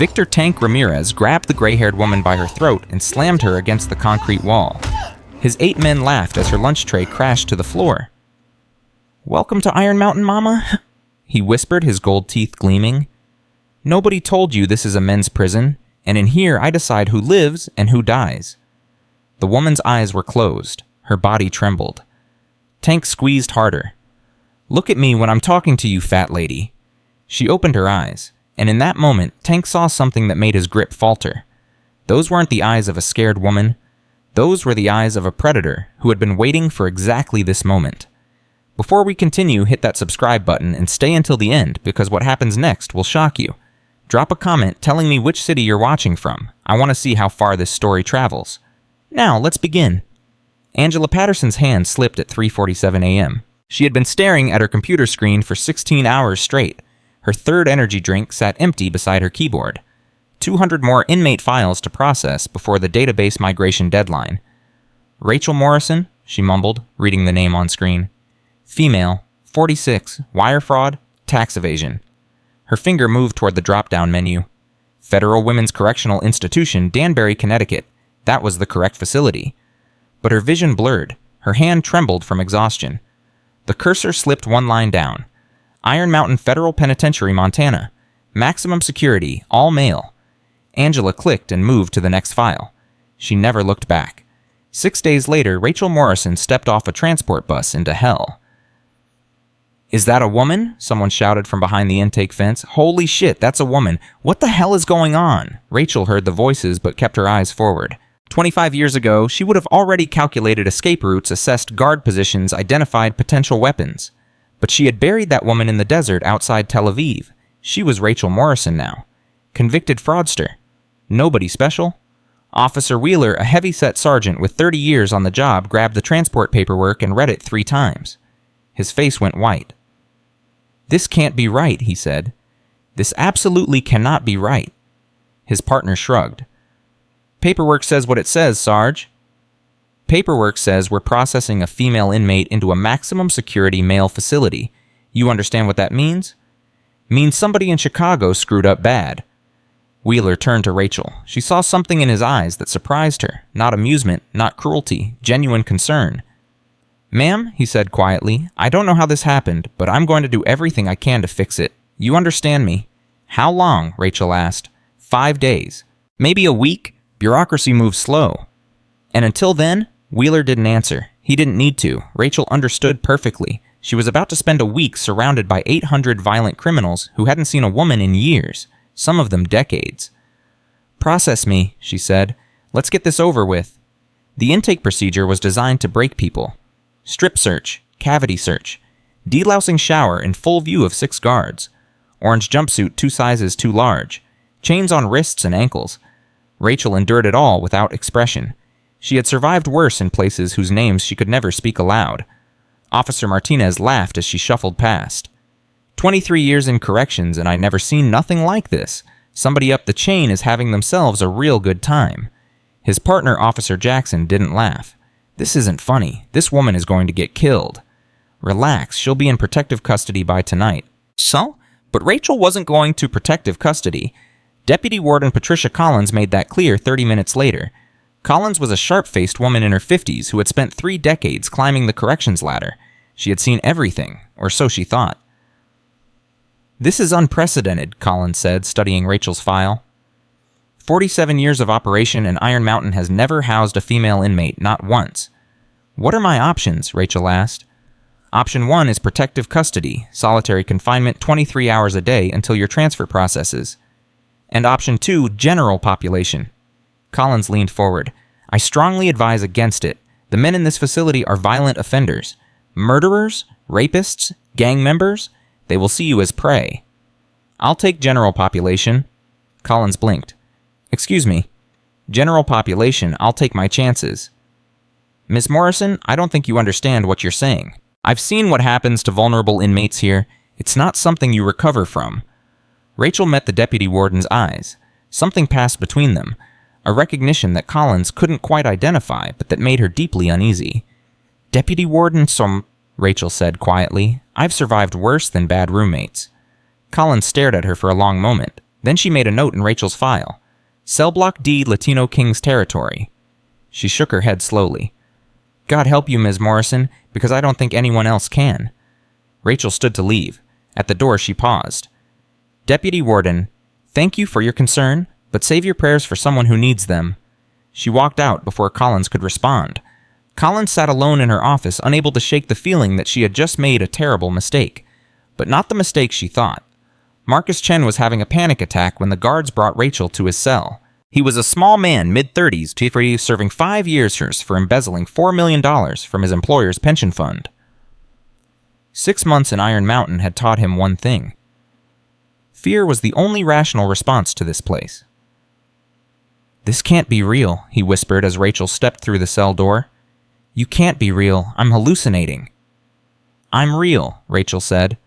Victor Tank Ramirez grabbed the gray-haired woman by her throat and slammed her against the concrete wall. His 8 men laughed as her lunch tray crashed to the floor. "Welcome to Iron Mountain, Mama," he whispered, his gold teeth gleaming. "Nobody told you this is a men's prison, and in here I decide who lives and who dies." The woman's eyes were closed. Her body trembled. Tank squeezed harder. "Look at me when I'm talking to you, fat lady." She opened her eyes, and in that moment, Tank saw something that made his grip falter. Those weren't the eyes of a scared woman. Those were the eyes of a predator who had been waiting for exactly this moment. Before we continue, hit that subscribe button and stay until the end, because what happens next will shock you. Drop a comment telling me which city you're watching from. I want to see how far this story travels. Now, let's begin. Angela Patterson's hand slipped at 3:47 a.m. She had been staring at her computer screen for 16 hours straight. Her third energy drink sat empty beside her keyboard. 200 more inmate files to process before the database migration deadline. "Rachel Morrison," she mumbled, reading the name on screen. "Female, 46, wire fraud, tax evasion." Her finger moved toward the drop-down menu. Federal Women's Correctional Institution, Danbury, Connecticut. That was the correct facility. But her vision blurred. Her hand trembled from exhaustion. The cursor slipped one line down. Iron Mountain Federal Penitentiary, Montana. Maximum security, all male. Angela clicked and moved to the next file. She never looked back. 6 days later, Rachel Morrison stepped off a transport bus into hell. "Is that a woman?" someone shouted from behind the intake fence. "Holy shit, that's a woman. What the hell is going on?" Rachel heard the voices but kept her eyes forward. 25 years ago, she would have already calculated escape routes, assessed guard positions, identified potential weapons. But she had buried that woman in the desert outside Tel Aviv. She was Rachel Morrison now. Convicted fraudster. Nobody special? Officer Wheeler, a heavy-set sergeant with 30 years on the job, grabbed the transport paperwork and read it 3 times. His face went white. "This can't be right," he said. "This absolutely cannot be right." His partner shrugged. "Paperwork says what it says, Sarge." "Paperwork says we're processing a female inmate into a maximum security male facility. You understand what that means?" "Means somebody in Chicago screwed up bad." Wheeler turned to Rachel. She saw something in his eyes that surprised her. Not amusement, not cruelty, genuine concern. "Ma'am," he said quietly, "I don't know how this happened, but I'm going to do everything I can to fix it. You understand me?" "How long?" Rachel asked. 5 days. "Maybe a week?" Bureaucracy moves slow. "And until then?" Wheeler didn't answer. He didn't need to. Rachel understood perfectly. She was about to spend a week surrounded by 800 violent criminals who hadn't seen a woman in years, some of them decades. "Process me," she said. "Let's get this over with." The intake procedure was designed to break people. Strip search, cavity search, delousing shower in full view of 6 guards, orange jumpsuit 2 sizes too large, chains on wrists and ankles. Rachel endured it all without expression. She had survived worse in places whose names she could never speak aloud. Officer Martinez laughed as she shuffled past. 23 years in corrections and I'd never seen nothing like this. Somebody up the chain is having themselves a real good time. His partner, Officer Jackson, didn't laugh. "This isn't funny. This woman is going to get killed." "Relax, she'll be in protective custody by tonight." So? But Rachel wasn't going to protective custody. Deputy Warden Patricia Collins made that clear 30 minutes later. Collins was a sharp-faced woman in her 50s who had spent 3 decades climbing the corrections ladder. She had seen everything, or so she thought. "This is unprecedented," Collins said, studying Rachel's file. 47 years of operation and Iron Mountain has never housed a female inmate, not once. "What are my options?" Rachel asked. "Option 1 is protective custody, solitary confinement 23 hours a day until your transfer processes. And option 2, general population." Collins leaned forward. "I strongly advise against it. The men in this facility are violent offenders. Murderers, rapists, gang members. They will see you as prey." "I'll take general population." Collins blinked. "Excuse me. General population, I'll take my chances." "Miss Morrison, I don't think you understand what you're saying. I've seen what happens to vulnerable inmates here. It's not something you recover from." Rachel met the deputy warden's eyes. Something passed between them. A recognition that Collins couldn't quite identify, but that made her deeply uneasy. "Deputy Warden Rachel said quietly. "I've survived worse than bad roommates." Collins stared at her for a long moment. Then she made a note in Rachel's file. Cell Block D, Latino Kings Territory. She shook her head slowly. God help you, Ms. Morrison, because I don't think anyone else can. Rachel stood to leave. At the door, she paused. Deputy Warden, thank you for your concern, but save your prayers for someone who needs them. She walked out before Collins could respond. Collins sat alone in her office, unable to shake the feeling that she had just made a terrible mistake. But not the mistake she thought. Marcus Chen was having a panic attack when the guards brought Rachel to his cell. He was a small man, mid-30s, serving 5 years for embezzling $4 million from his employer's pension fund. 6 months in Iron Mountain had taught him one thing. Fear was the only rational response to this place. This can't be real, he whispered as Rachel stepped through the cell door. You can't be real. I'm hallucinating. I'm real, Rachel said.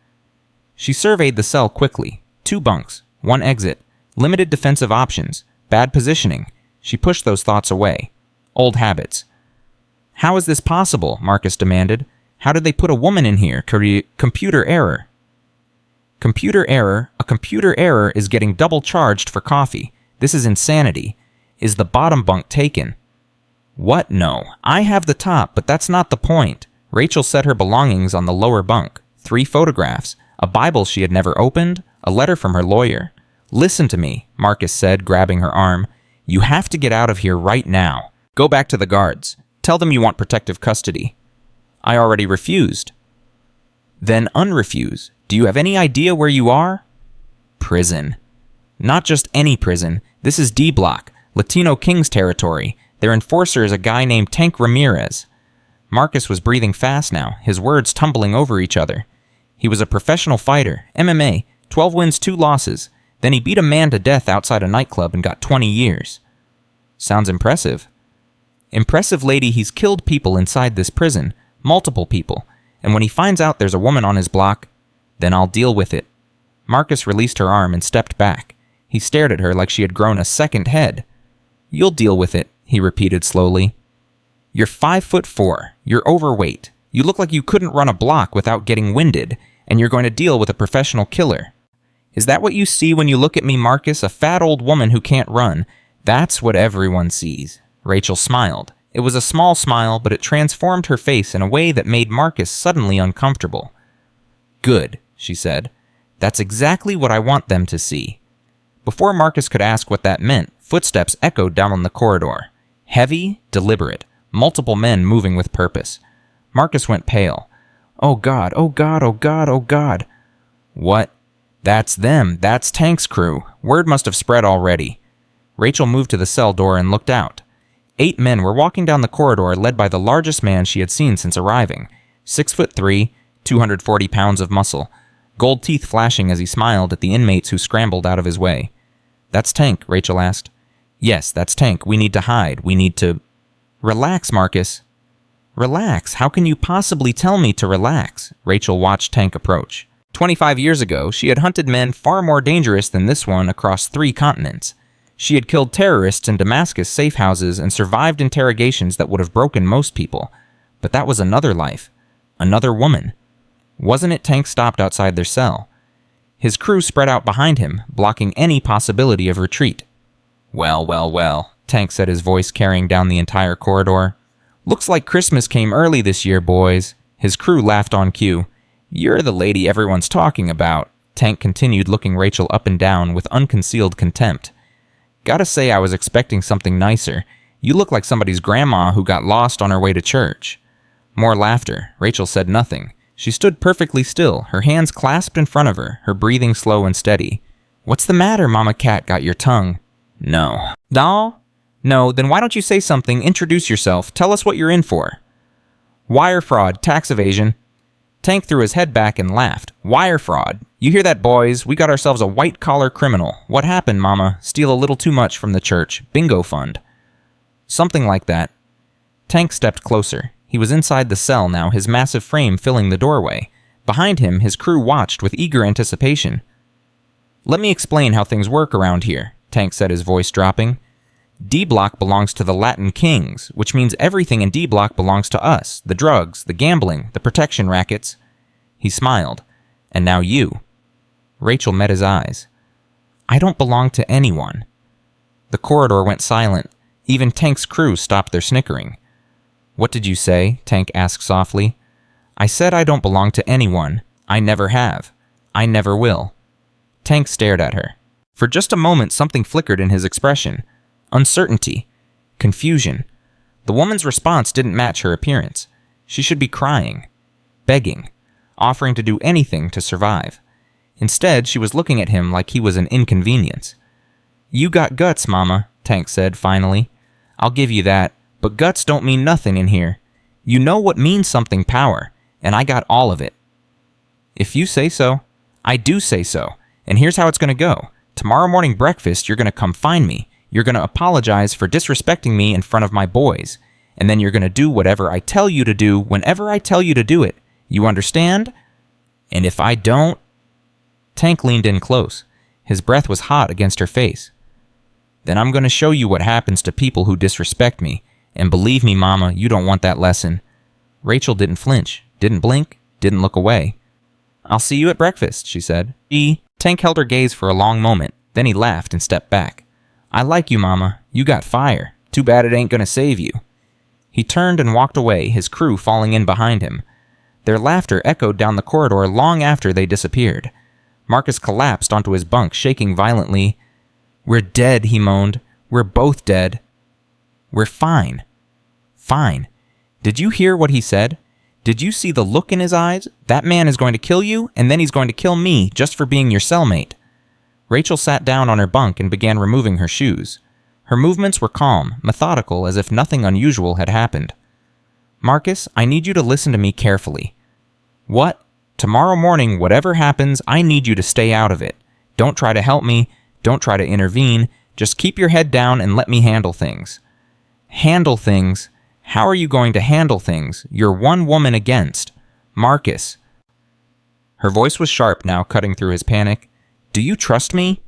She surveyed the cell quickly. 2 bunks, 1 exit, limited defensive options, bad positioning. She pushed those thoughts away. Old habits. How is this possible? Marcus demanded. How did they put a woman in here? Computer error. Computer error? A computer error is getting double charged for coffee. This is insanity. Is the bottom bunk taken? What? No. I have the top, but that's not the point. Rachel set her belongings on the lower bunk. 3 photographs. A Bible she had never opened. A letter from her lawyer. Listen to me, Marcus said, grabbing her arm. You have to get out of here right now. Go back to the guards. Tell them you want protective custody. I already refused. Then unrefuse. Do you have any idea where you are? Prison. Not just any prison. This is D Block, Latino Kings Territory. Their enforcer is a guy named Tank Ramirez. Marcus was breathing fast now, his words tumbling over each other. He was a professional fighter, MMA, 12 wins, 2 losses. Then he beat a man to death outside a nightclub and got 20 years. Sounds impressive. Impressive, lady, he's killed people inside this prison, multiple people, and when he finds out there's a woman on his block, then I'll deal with it. Marcus released her arm and stepped back. He stared at her like she had grown a second head. You'll deal with it, he repeated slowly. You're 5'4". You're overweight. You look like you couldn't run a block without getting winded, and you're going to deal with a professional killer. Is that what you see when you look at me, Marcus? A fat old woman who can't run. That's what everyone sees. Rachel smiled. It was a small smile, but it transformed her face in a way that made Marcus suddenly uncomfortable. Good, she said. That's exactly what I want them to see. Before Marcus could ask what that meant, footsteps echoed down the corridor. Heavy, deliberate, multiple men moving with purpose. Marcus went pale. Oh God, oh God, oh God, oh God. What? That's them. That's Tank's crew. Word must have spread already. Rachel moved to the cell door and looked out. 8 men were walking down the corridor led by the largest man she had seen since arriving. 6'3", 240 pounds of muscle. Gold teeth flashing as he smiled at the inmates who scrambled out of his way. That's Tank, Rachel asked. Yes, that's Tank. We need to hide. We need to... Relax, Marcus. Relax? How can you possibly tell me to relax? Rachel watched Tank approach. 25 years ago, she had hunted men far more dangerous than this one across 3 continents. She had killed terrorists in Damascus safe houses and survived interrogations that would have broken most people. But that was another life. Another woman. Wasn't it Tank stopped outside their cell? His crew spread out behind him, blocking any possibility of retreat. Well, well, well, Tank said, his voice carrying down the entire corridor. Looks like Christmas came early this year, boys. His crew laughed on cue. You're the lady everyone's talking about. Tank continued, looking Rachel up and down with unconcealed contempt. Gotta say I was expecting something nicer. You look like somebody's grandma who got lost on her way to church. More laughter. Rachel said nothing. She stood perfectly still, her hands clasped in front of her, her breathing slow and steady. What's the matter, Mama Cat? Got your tongue? No. Doll? No, then why don't you say something, introduce yourself, tell us what you're in for. Wire fraud, tax evasion. Tank threw his head back and laughed. Wire fraud. You hear that, boys? We got ourselves a white-collar criminal. What happened, Mama? Steal a little too much from the church. Bingo fund. Something like that. Tank stepped closer. He was inside the cell now, his massive frame filling the doorway. Behind him, his crew watched with eager anticipation. Let me explain how things work around here, Tank said, his voice dropping. D-Block belongs to the Latin Kings, which means everything in D-Block belongs to us. The drugs, the gambling, the protection rackets. He smiled. And now you. Rachel met his eyes. I don't belong to anyone. The corridor went silent. Even Tank's crew stopped their snickering. What did you say? Tank asked softly. I said I don't belong to anyone. I never have. I never will. Tank stared at her. For just a moment, something flickered in his expression. Uncertainty. Confusion. The woman's response didn't match her appearance. She should be crying. Begging. Offering to do anything to survive. Instead, she was looking at him like he was an inconvenience. You got guts, Mama, Tank said finally. I'll give you that, but guts don't mean nothing in here. You know what means something power, and I got all of it. If you say so, I do say so, and here's how it's going to go. Tomorrow morning breakfast, you're going to come find me. You're going to apologize for disrespecting me in front of my boys, and then you're going to do whatever I tell you to do whenever I tell you to do it. You understand? And if I don't... Tank leaned in close. His breath was hot against her face. Then I'm going to show you what happens to people who disrespect me. And believe me, Mama, you don't want that lesson. Rachel didn't flinch, didn't blink, didn't look away. I'll see you at breakfast, she said. Tank held her gaze for a long moment. Then he laughed and stepped back. I like you, Mama. You got fire. Too bad it ain't going to save you. He turned and walked away, his crew falling in behind him. Their laughter echoed down the corridor long after they disappeared. Marcus collapsed onto his bunk, shaking violently. We're dead, he moaned. We're both dead. We're fine. Fine. Did you hear what he said? Did you see the look in his eyes? That man is going to kill you, and then he's going to kill me just for being your cellmate. Rachel sat down on her bunk and began removing her shoes. Her movements were calm, methodical, as if nothing unusual had happened. Marcus, I need you to listen to me carefully. What? Tomorrow morning, whatever happens, I need you to stay out of it. Don't try to help me. Don't try to intervene. Just keep your head down and let me handle things. Handle things? How are you going to handle things? You're one woman against. Marcus. Her voice was sharp now, cutting through his panic. Do you trust me?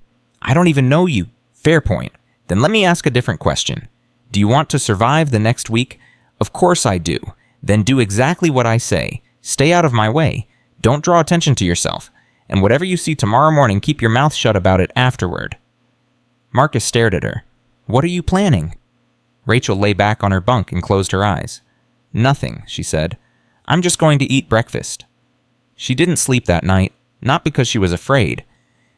I don't even know you. Fair point. Then let me ask a different question. Do you want to survive the next week? Of course I do. Then do exactly what I say. Stay out of my way. Don't draw attention to yourself. And whatever you see tomorrow morning, keep your mouth shut about it afterward. Marcus stared at her. What are you planning? Rachel lay back on her bunk and closed her eyes. Nothing, she said. I'm just going to eat breakfast. She didn't sleep that night, not because she was afraid.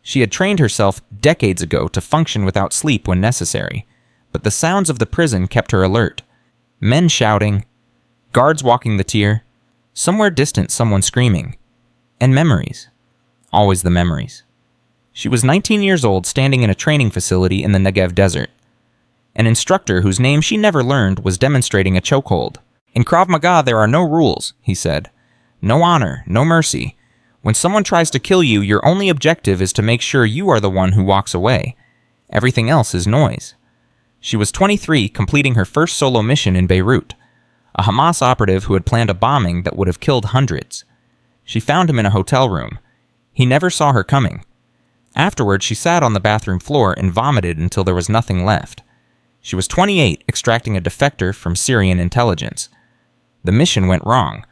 She had trained herself decades ago to function without sleep when necessary, but the sounds of the prison kept her alert. Men shouting, guards walking the tier, somewhere distant someone screaming, and memories. Always the memories. She was 19 years old, standing in a training facility in the Negev desert. An instructor whose name she never learned was demonstrating a chokehold. In Krav Maga, there are no rules, he said. No honor, no mercy. When someone tries to kill you, your only objective is to make sure you are the one who walks away. Everything else is noise. She was 23, completing her first solo mission in Beirut. A Hamas operative who had planned a bombing that would have killed hundreds. She found him in a hotel room. He never saw her coming. Afterward, she sat on the bathroom floor and vomited until there was nothing left. She was 28, extracting a defector from Syrian intelligence. The mission went wrong.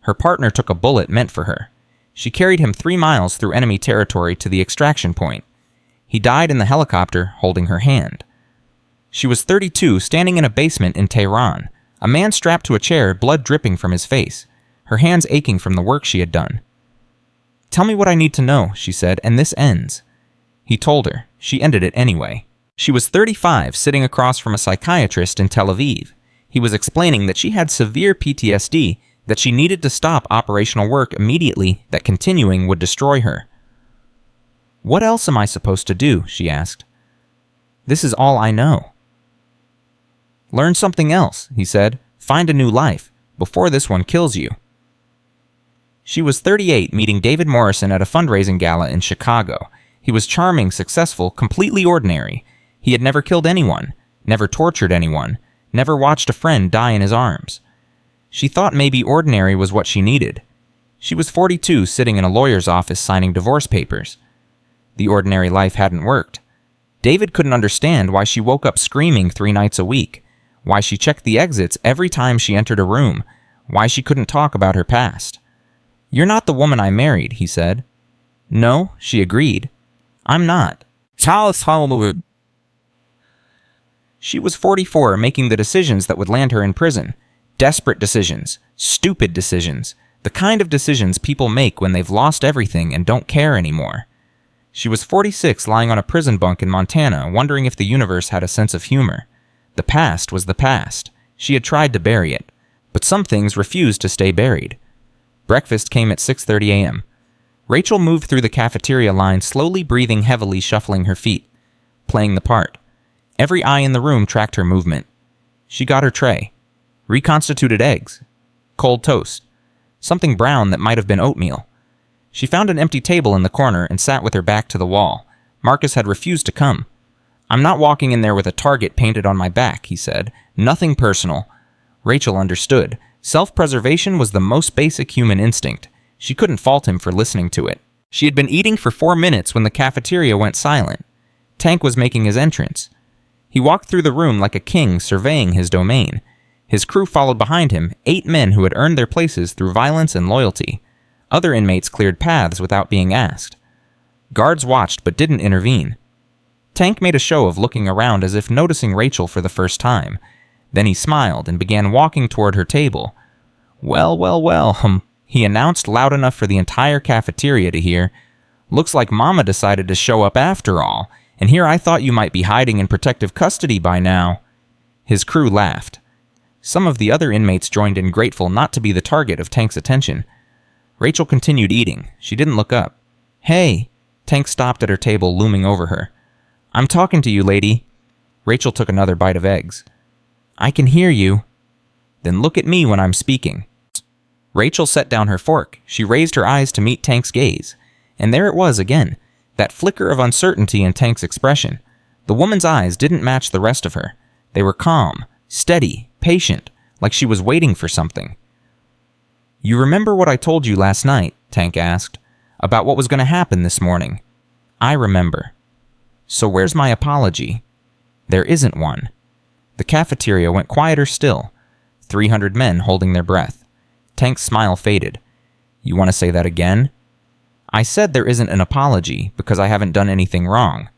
Her partner took a bullet meant for her. She carried him 3 miles through enemy territory to the extraction point. He died in the helicopter, holding her hand. She was 32, standing in a basement in Tehran. A man strapped to a chair, blood dripping from his face, her hands aching from the work she had done. Tell me what I need to know, she said, and this ends. He told her. She ended it anyway. She was 35, sitting across from a psychiatrist in Tel Aviv. He was explaining that she had severe PTSD, that she needed to stop operational work immediately, that continuing would destroy her. What else am I supposed to do? She asked. This is all I know. Learn something else, he said. Find a new life, before this one kills you. She was 38, meeting David Morrison at a fundraising gala in Chicago. He was charming, successful, completely ordinary. He had never killed anyone, never tortured anyone, never watched a friend die in his arms. She thought maybe ordinary was what she needed. She was 42, sitting in a lawyer's office signing divorce papers. The ordinary life hadn't worked. David couldn't understand why she woke up screaming 3 nights a week, why she checked the exits every time she entered a room, why she couldn't talk about her past. You're not the woman I married, he said. No, she agreed. I'm not. She was 44, making the decisions that would land her in prison. Desperate decisions. Stupid decisions. The kind of decisions people make when they've lost everything and don't care anymore. She was 46, lying on a prison bunk in Montana, wondering if the universe had a sense of humor. The past was the past. She had tried to bury it. But some things refused to stay buried. Breakfast came at 6:30 a.m. Rachel moved through the cafeteria line, slowly breathing heavily, shuffling her feet, playing the part. Every eye in the room tracked her movement. She got her tray. Reconstituted eggs. Cold toast. Something brown that might have been oatmeal. She found an empty table in the corner and sat with her back to the wall. Marcus had refused to come. "I'm not walking in there with a target painted on my back," he said. "Nothing personal." Rachel understood. Self-preservation was the most basic human instinct. She couldn't fault him for listening to it. She had been eating for 4 minutes when the cafeteria went silent. Tank was making his entrance. He walked through the room like a king surveying his domain. His crew followed behind him, 8 men who had earned their places through violence and loyalty. Other inmates cleared paths without being asked. Guards watched but didn't intervene. Tank made a show of looking around as if noticing Rachel for the first time. Then he smiled and began walking toward her table. Well, he announced loud enough for the entire cafeteria to hear. "Looks like Mama decided to show up after all, and here I thought you might be hiding in protective custody by now." His crew laughed. Some of the other inmates joined in, grateful not to be the target of Tank's attention. Rachel continued eating. She didn't look up. "Hey!" Tank stopped at her table, looming over her. "I'm talking to you, lady." Rachel took another bite of eggs. "I can hear you." "Then look at me when I'm speaking." Rachel set down her fork. She raised her eyes to meet Tank's gaze. And there it was again, that flicker of uncertainty in Tank's expression. The woman's eyes didn't match the rest of her. They were calm, steady, patient, like she was waiting for something. "You remember what I told you last night?" Tank asked. "About what was going to happen this morning?" "I remember." "So where's my apology?" "There isn't one." The cafeteria went quieter still. 300 men holding their breath. Tank's smile faded. "You want to say that again?" "I said there isn't an apology because I haven't done anything wrong.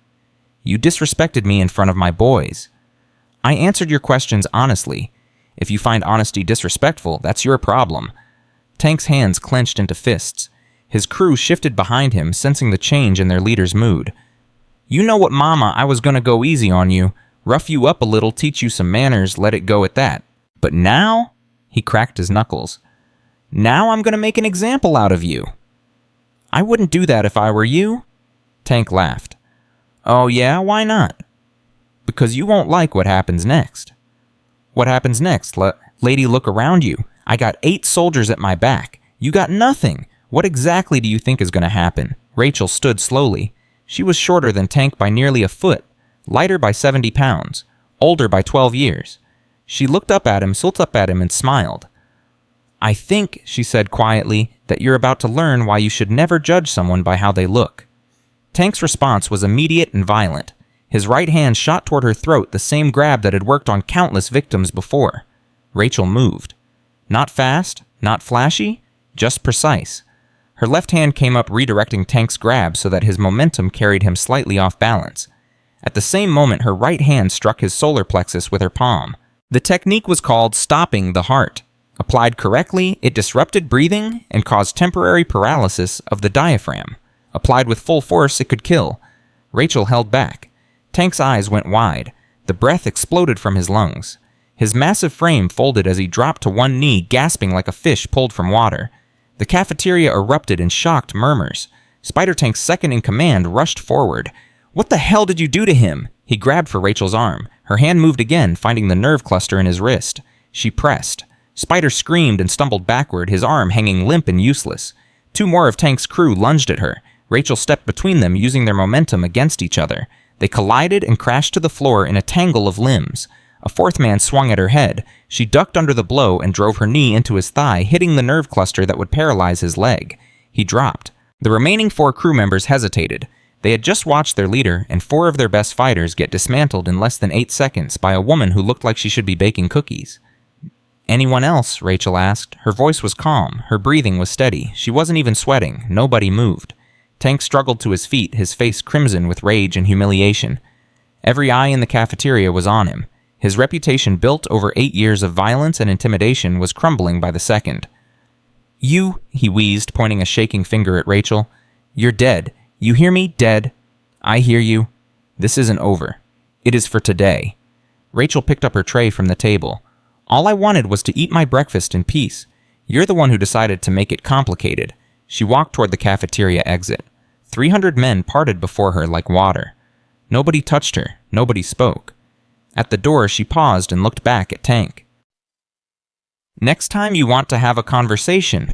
You disrespected me in front of my boys. I answered your questions honestly. If you find honesty disrespectful, that's your problem." Tank's hands clenched into fists. His crew shifted behind him, sensing the change in their leader's mood. "You know what, Mama, I was going to go easy on you. Rough you up a little, teach you some manners, let it go at that. But now?" He cracked his knuckles. "Now I'm going to make an example out of you." "I wouldn't do that if I were you." Tank laughed. "Oh yeah, why not?" "Because you won't like what happens next." "What happens next? Lady, look around you. I got 8 soldiers at my back. You got nothing. What exactly do you think is going to happen?" Rachel stood slowly. She was shorter than Tank by nearly a foot, lighter by 70 pounds, older by 12 years. She looked up at him, and smiled. "I think," she said quietly, "that you're about to learn why you should never judge someone by how they look." Tank's response was immediate and violent. His right hand shot toward her throat, the same grab that had worked on countless victims before. Rachel moved. Not fast, not flashy, just precise. Her left hand came up, redirecting Tank's grab so that his momentum carried him slightly off balance. At the same moment, her right hand struck his solar plexus with her palm. The technique was called stopping the heart. Applied correctly, it disrupted breathing and caused temporary paralysis of the diaphragm. Applied with full force, it could kill. Rachel held back. Tank's eyes went wide. The breath exploded from his lungs. His massive frame folded as he dropped to one knee, gasping like a fish pulled from water. The cafeteria erupted in shocked murmurs. Spider-Tank's second-in-command rushed forward. "What the hell did you do to him?" He grabbed for Rachel's arm. Her hand moved again, finding the nerve cluster in his wrist. She pressed. Spider screamed and stumbled backward, his arm hanging limp and useless. 2 more of Tank's crew lunged at her. Rachel stepped between them, using their momentum against each other. They collided and crashed to the floor in a tangle of limbs. A 4th man swung at her head. She ducked under the blow and drove her knee into his thigh, hitting the nerve cluster that would paralyze his leg. He dropped. The remaining 4 crew members hesitated. They had just watched their leader and 4 of their best fighters get dismantled in less than 8 seconds by a woman who looked like she should be baking cookies. "Anyone else?" Rachel asked. Her voice was calm. Her breathing was steady. She wasn't even sweating. Nobody moved. Tank struggled to his feet, his face crimson with rage and humiliation. Every eye in the cafeteria was on him. His reputation built over 8 years of violence and intimidation was crumbling by the second. "You," he wheezed, pointing a shaking finger at Rachel. "You're dead. You hear me? Dead. I hear you. This isn't over. It is for today." Rachel picked up her tray from the table. "All I wanted was to eat my breakfast in peace. You're the one who decided to make it complicated." She walked toward the cafeteria exit. 300 men parted before her like water. Nobody touched her. Nobody spoke. At the door, she paused and looked back at Tank. "Next time you want to have a conversation,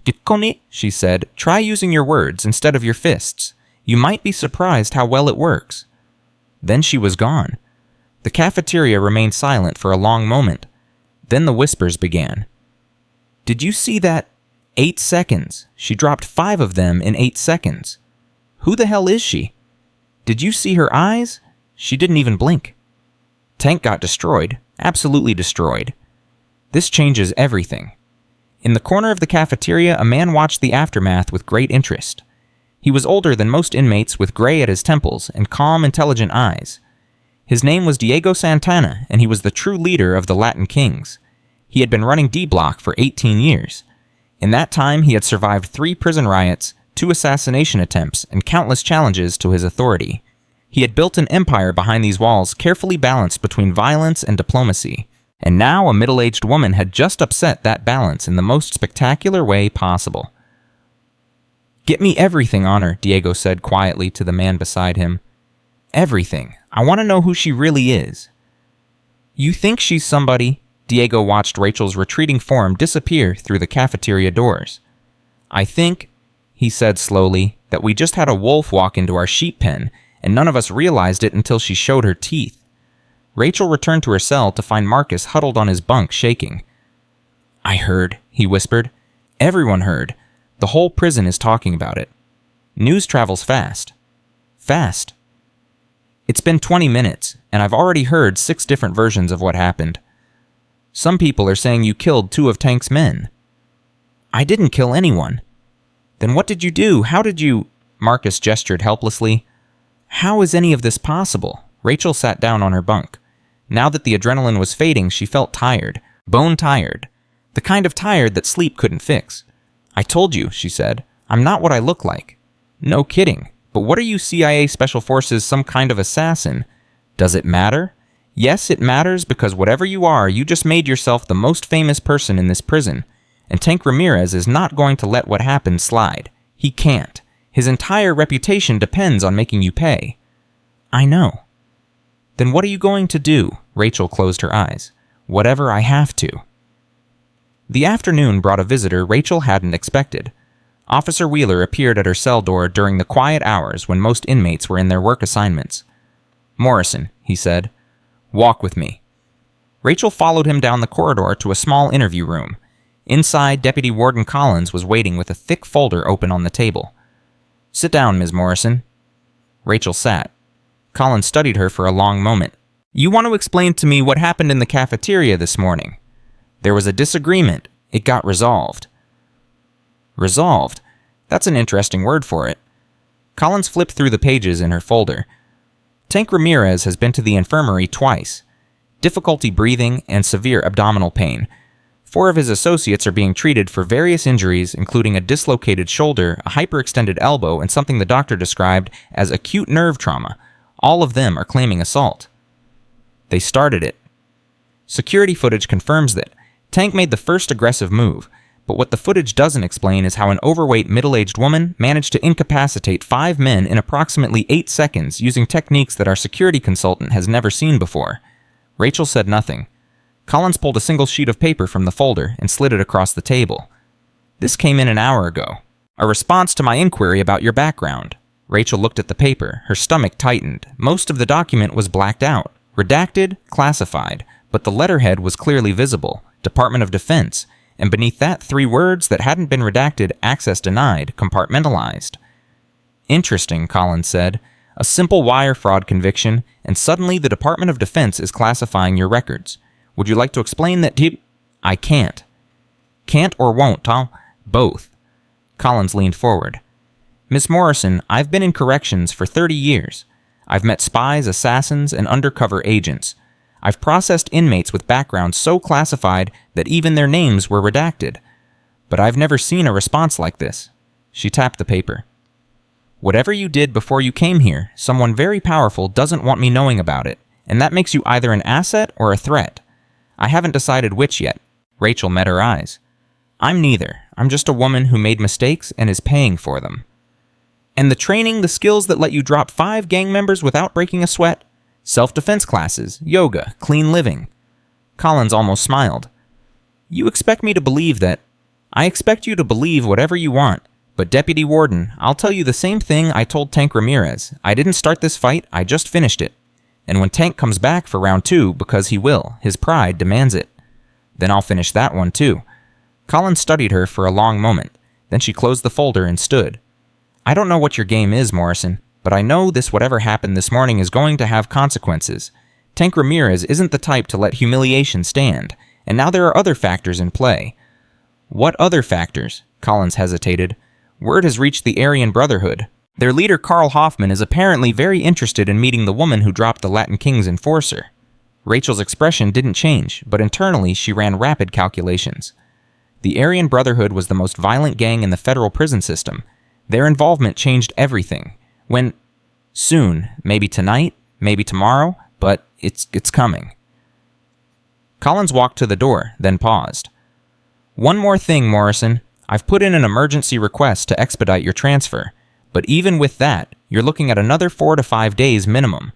she said, try using your words instead of your fists. You might be surprised how well it works." Then she was gone. The cafeteria remained silent for a long moment. Then the whispers began. "Did you see that? 8 seconds. She dropped 5 of them in 8 seconds. Who the hell is she? Did you see her eyes? She didn't even blink." Tank got destroyed, absolutely destroyed. This changes everything. In the corner of the cafeteria, a man watched the aftermath with great interest. He was older than most inmates, with gray at his temples and calm, intelligent eyes. His name was Diego Santana, and he was the true leader of the Latin Kings. He had been running D-Block for 18 years. In that time, he had survived 3 prison riots, 2 assassination attempts, and countless challenges to his authority. He had built an empire behind these walls, carefully balanced between violence and diplomacy. And now a middle-aged woman had just upset that balance in the most spectacular way possible. "Get me everything on her," Diego said quietly to the man beside him. "Everything. I want to know who she really is." "You think she's somebody?" Diego watched Rachel's retreating form disappear through the cafeteria doors. "I think," he said slowly, "that we just had a wolf walk into our sheep pen, and none of us realized it until she showed her teeth." Rachel returned to her cell to find Marcus huddled on his bunk, shaking. "I heard," he whispered. "Everyone heard. The whole prison is talking about it. News travels fast. Fast. It's been 20 minutes, and I've already heard 6 different versions of what happened. Some people are saying you killed 2 of Tank's men." "I didn't kill anyone." "Then what did you do? How did you—" Marcus gestured helplessly. "How is any of this possible?" Rachel sat down on her bunk. Now that the adrenaline was fading, she felt tired, bone tired, the kind of tired that sleep couldn't fix. "I told you," she said, "I'm not what I look like." "No kidding. But what are you, CIA Special Forces, some kind of assassin? Does it matter?" "Yes, it matters, because whatever you are, you just made yourself the most famous person in this prison. And Tank Ramirez is not going to let what happened slide. He can't. His entire reputation depends on making you pay." "I know." "Then what are you going to do?" Rachel closed her eyes. "Whatever I have to." The afternoon brought a visitor Rachel hadn't expected. Officer Wheeler appeared at her cell door during the quiet hours when most inmates were in their work assignments. "Morrison," he said, "walk with me." Rachel followed him down the corridor to a small interview room. Inside, Deputy Warden Collins was waiting with a thick folder open on the table. "Sit down, Ms. Morrison." Rachel sat. Collins studied her for a long moment. "You want to explain to me what happened in the cafeteria this morning?" "There was a disagreement. It got resolved." "Resolved? That's an interesting word for it." Collins flipped through the pages in her folder. "Tank Ramirez has been to the infirmary twice. Difficulty breathing and severe abdominal pain. 4 of his associates are being treated for various injuries, including a dislocated shoulder, a hyperextended elbow, and something the doctor described as acute nerve trauma. All of them are claiming assault." "They started it." "Security footage confirms that. Tank made the first aggressive move, but what the footage doesn't explain is how an overweight middle-aged woman managed to incapacitate 5 men in approximately 8 seconds using techniques that our security consultant has never seen before." Rachel said nothing. Collins pulled a single sheet of paper from the folder and slid it across the table. "This came in an hour ago. A response to my inquiry about your background." Rachel looked at the paper. Her stomach tightened. Most of the document was blacked out, redacted, classified, but the letterhead was clearly visible, Department of Defense, and beneath that 3 words that hadn't been redacted, access denied, compartmentalized. "Interesting," Collins said. "A simple wire fraud conviction, and suddenly the Department of Defense is classifying your records. Would you like to explain that to—" "I can't." "Can't or won't, huh?" "Both." Collins leaned forward. Miss Morrison, I've been in corrections for 30 years. I've met spies, assassins, and undercover agents. I've processed inmates with backgrounds so classified that even their names were redacted. But I've never seen a response like this. She tapped the paper. Whatever you did before you came here, someone very powerful doesn't want me knowing about it, and that makes you either an asset or a threat. I haven't decided which yet. Rachel met her eyes. I'm neither. I'm just a woman who made mistakes and is paying for them. And the training, the skills that let you drop 5 gang members without breaking a sweat? Self-defense classes, yoga, clean living. Collins almost smiled. You expect me to believe that? I expect you to believe whatever you want. But Deputy Warden, I'll tell you the same thing I told Tank Ramirez. I didn't start this fight, I just finished it. And when Tank comes back for round 2, because he will, his pride demands it. Then I'll finish that one too. Collins studied her for a long moment. Then she closed the folder and stood. I don't know what your game is, Morrison, but I know this whatever happened this morning is going to have consequences. Tank Ramirez isn't the type to let humiliation stand, and now there are other factors in play. What other factors? Collins hesitated. Word has reached the Aryan Brotherhood. Their leader Karl Hoffman is apparently very interested in meeting the woman who dropped the Latin King's enforcer. Rachel's expression didn't change, but internally she ran rapid calculations. The Aryan Brotherhood was the most violent gang in the federal prison system. Their involvement changed everything. When... Soon. Maybe tonight, maybe tomorrow, but it's coming. Collins walked to the door, then paused. One more thing, Morrison. I've put in an emergency request to expedite your transfer, but even with that, you're looking at another 4 to 5 days minimum.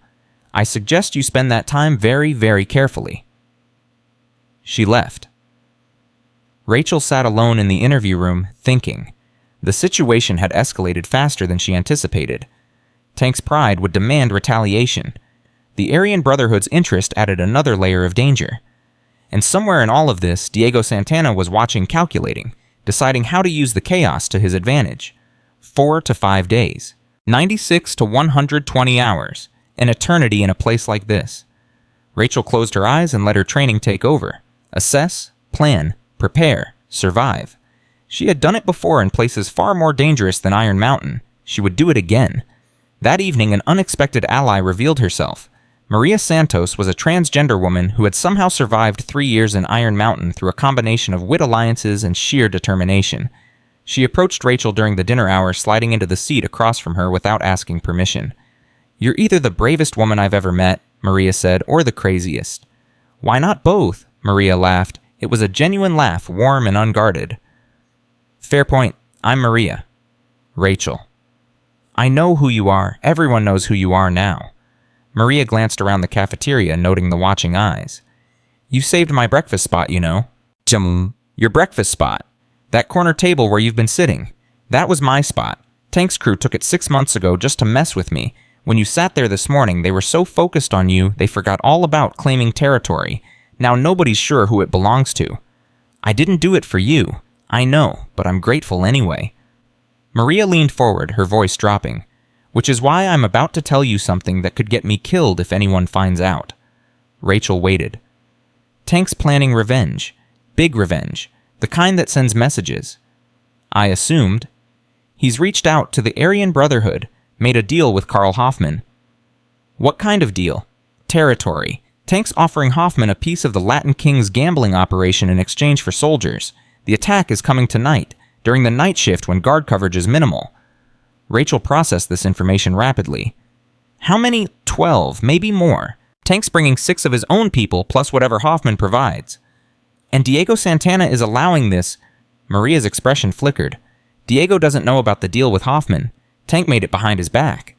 I suggest you spend that time very, very carefully. She left. Rachel sat alone in the interview room, thinking. The situation had escalated faster than she anticipated. Tank's pride would demand retaliation. The Aryan Brotherhood's interest added another layer of danger. And somewhere in all of this, Diego Santana was watching, calculating, deciding how to use the chaos to his advantage. 4 to 5 days. 96 to 120 hours. An eternity in a place like this. Rachel closed her eyes and let her training take over. Assess, plan, prepare, survive. She had done it before in places far more dangerous than Iron Mountain. She would do it again. That evening, an unexpected ally revealed herself. Maria Santos was a transgender woman who had somehow survived 3 years in Iron Mountain through a combination of wit alliances and sheer determination. She approached Rachel during the dinner hour, sliding into the seat across from her without asking permission. You're either the bravest woman I've ever met, Maria said, or the craziest. Why not both? Maria laughed. It was a genuine laugh, warm and unguarded. Fair point. I'm Maria. Rachel. I know who you are. Everyone knows who you are now. Maria glanced around the cafeteria, noting the watching eyes. You saved my breakfast spot, you know. Your breakfast spot. That corner table where you've been sitting. That was my spot. Tank's crew took it 6 months ago just to mess with me. When you sat there this morning, they were so focused on you, they forgot all about claiming territory. Now nobody's sure who it belongs to. I didn't do it for you. I know, but I'm grateful anyway. Maria leaned forward, her voice dropping. Which is why I'm about to tell you something that could get me killed if anyone finds out. Rachel waited. Tank's planning revenge. Big revenge. The kind that sends messages. I assumed. He's reached out to the Aryan Brotherhood, made a deal with Karl Hoffman. What kind of deal? Territory. Tank's offering Hoffman a piece of the Latin King's gambling operation in exchange for soldiers. The attack is coming tonight, during the night shift when guard coverage is minimal. Rachel processed this information rapidly. How many? 12, maybe more. Tank's bringing 6 of his own people plus whatever Hoffman provides. And Diego Santana is allowing this. Maria's expression flickered. Diego doesn't know about the deal with Hoffman. Tank made it behind his back.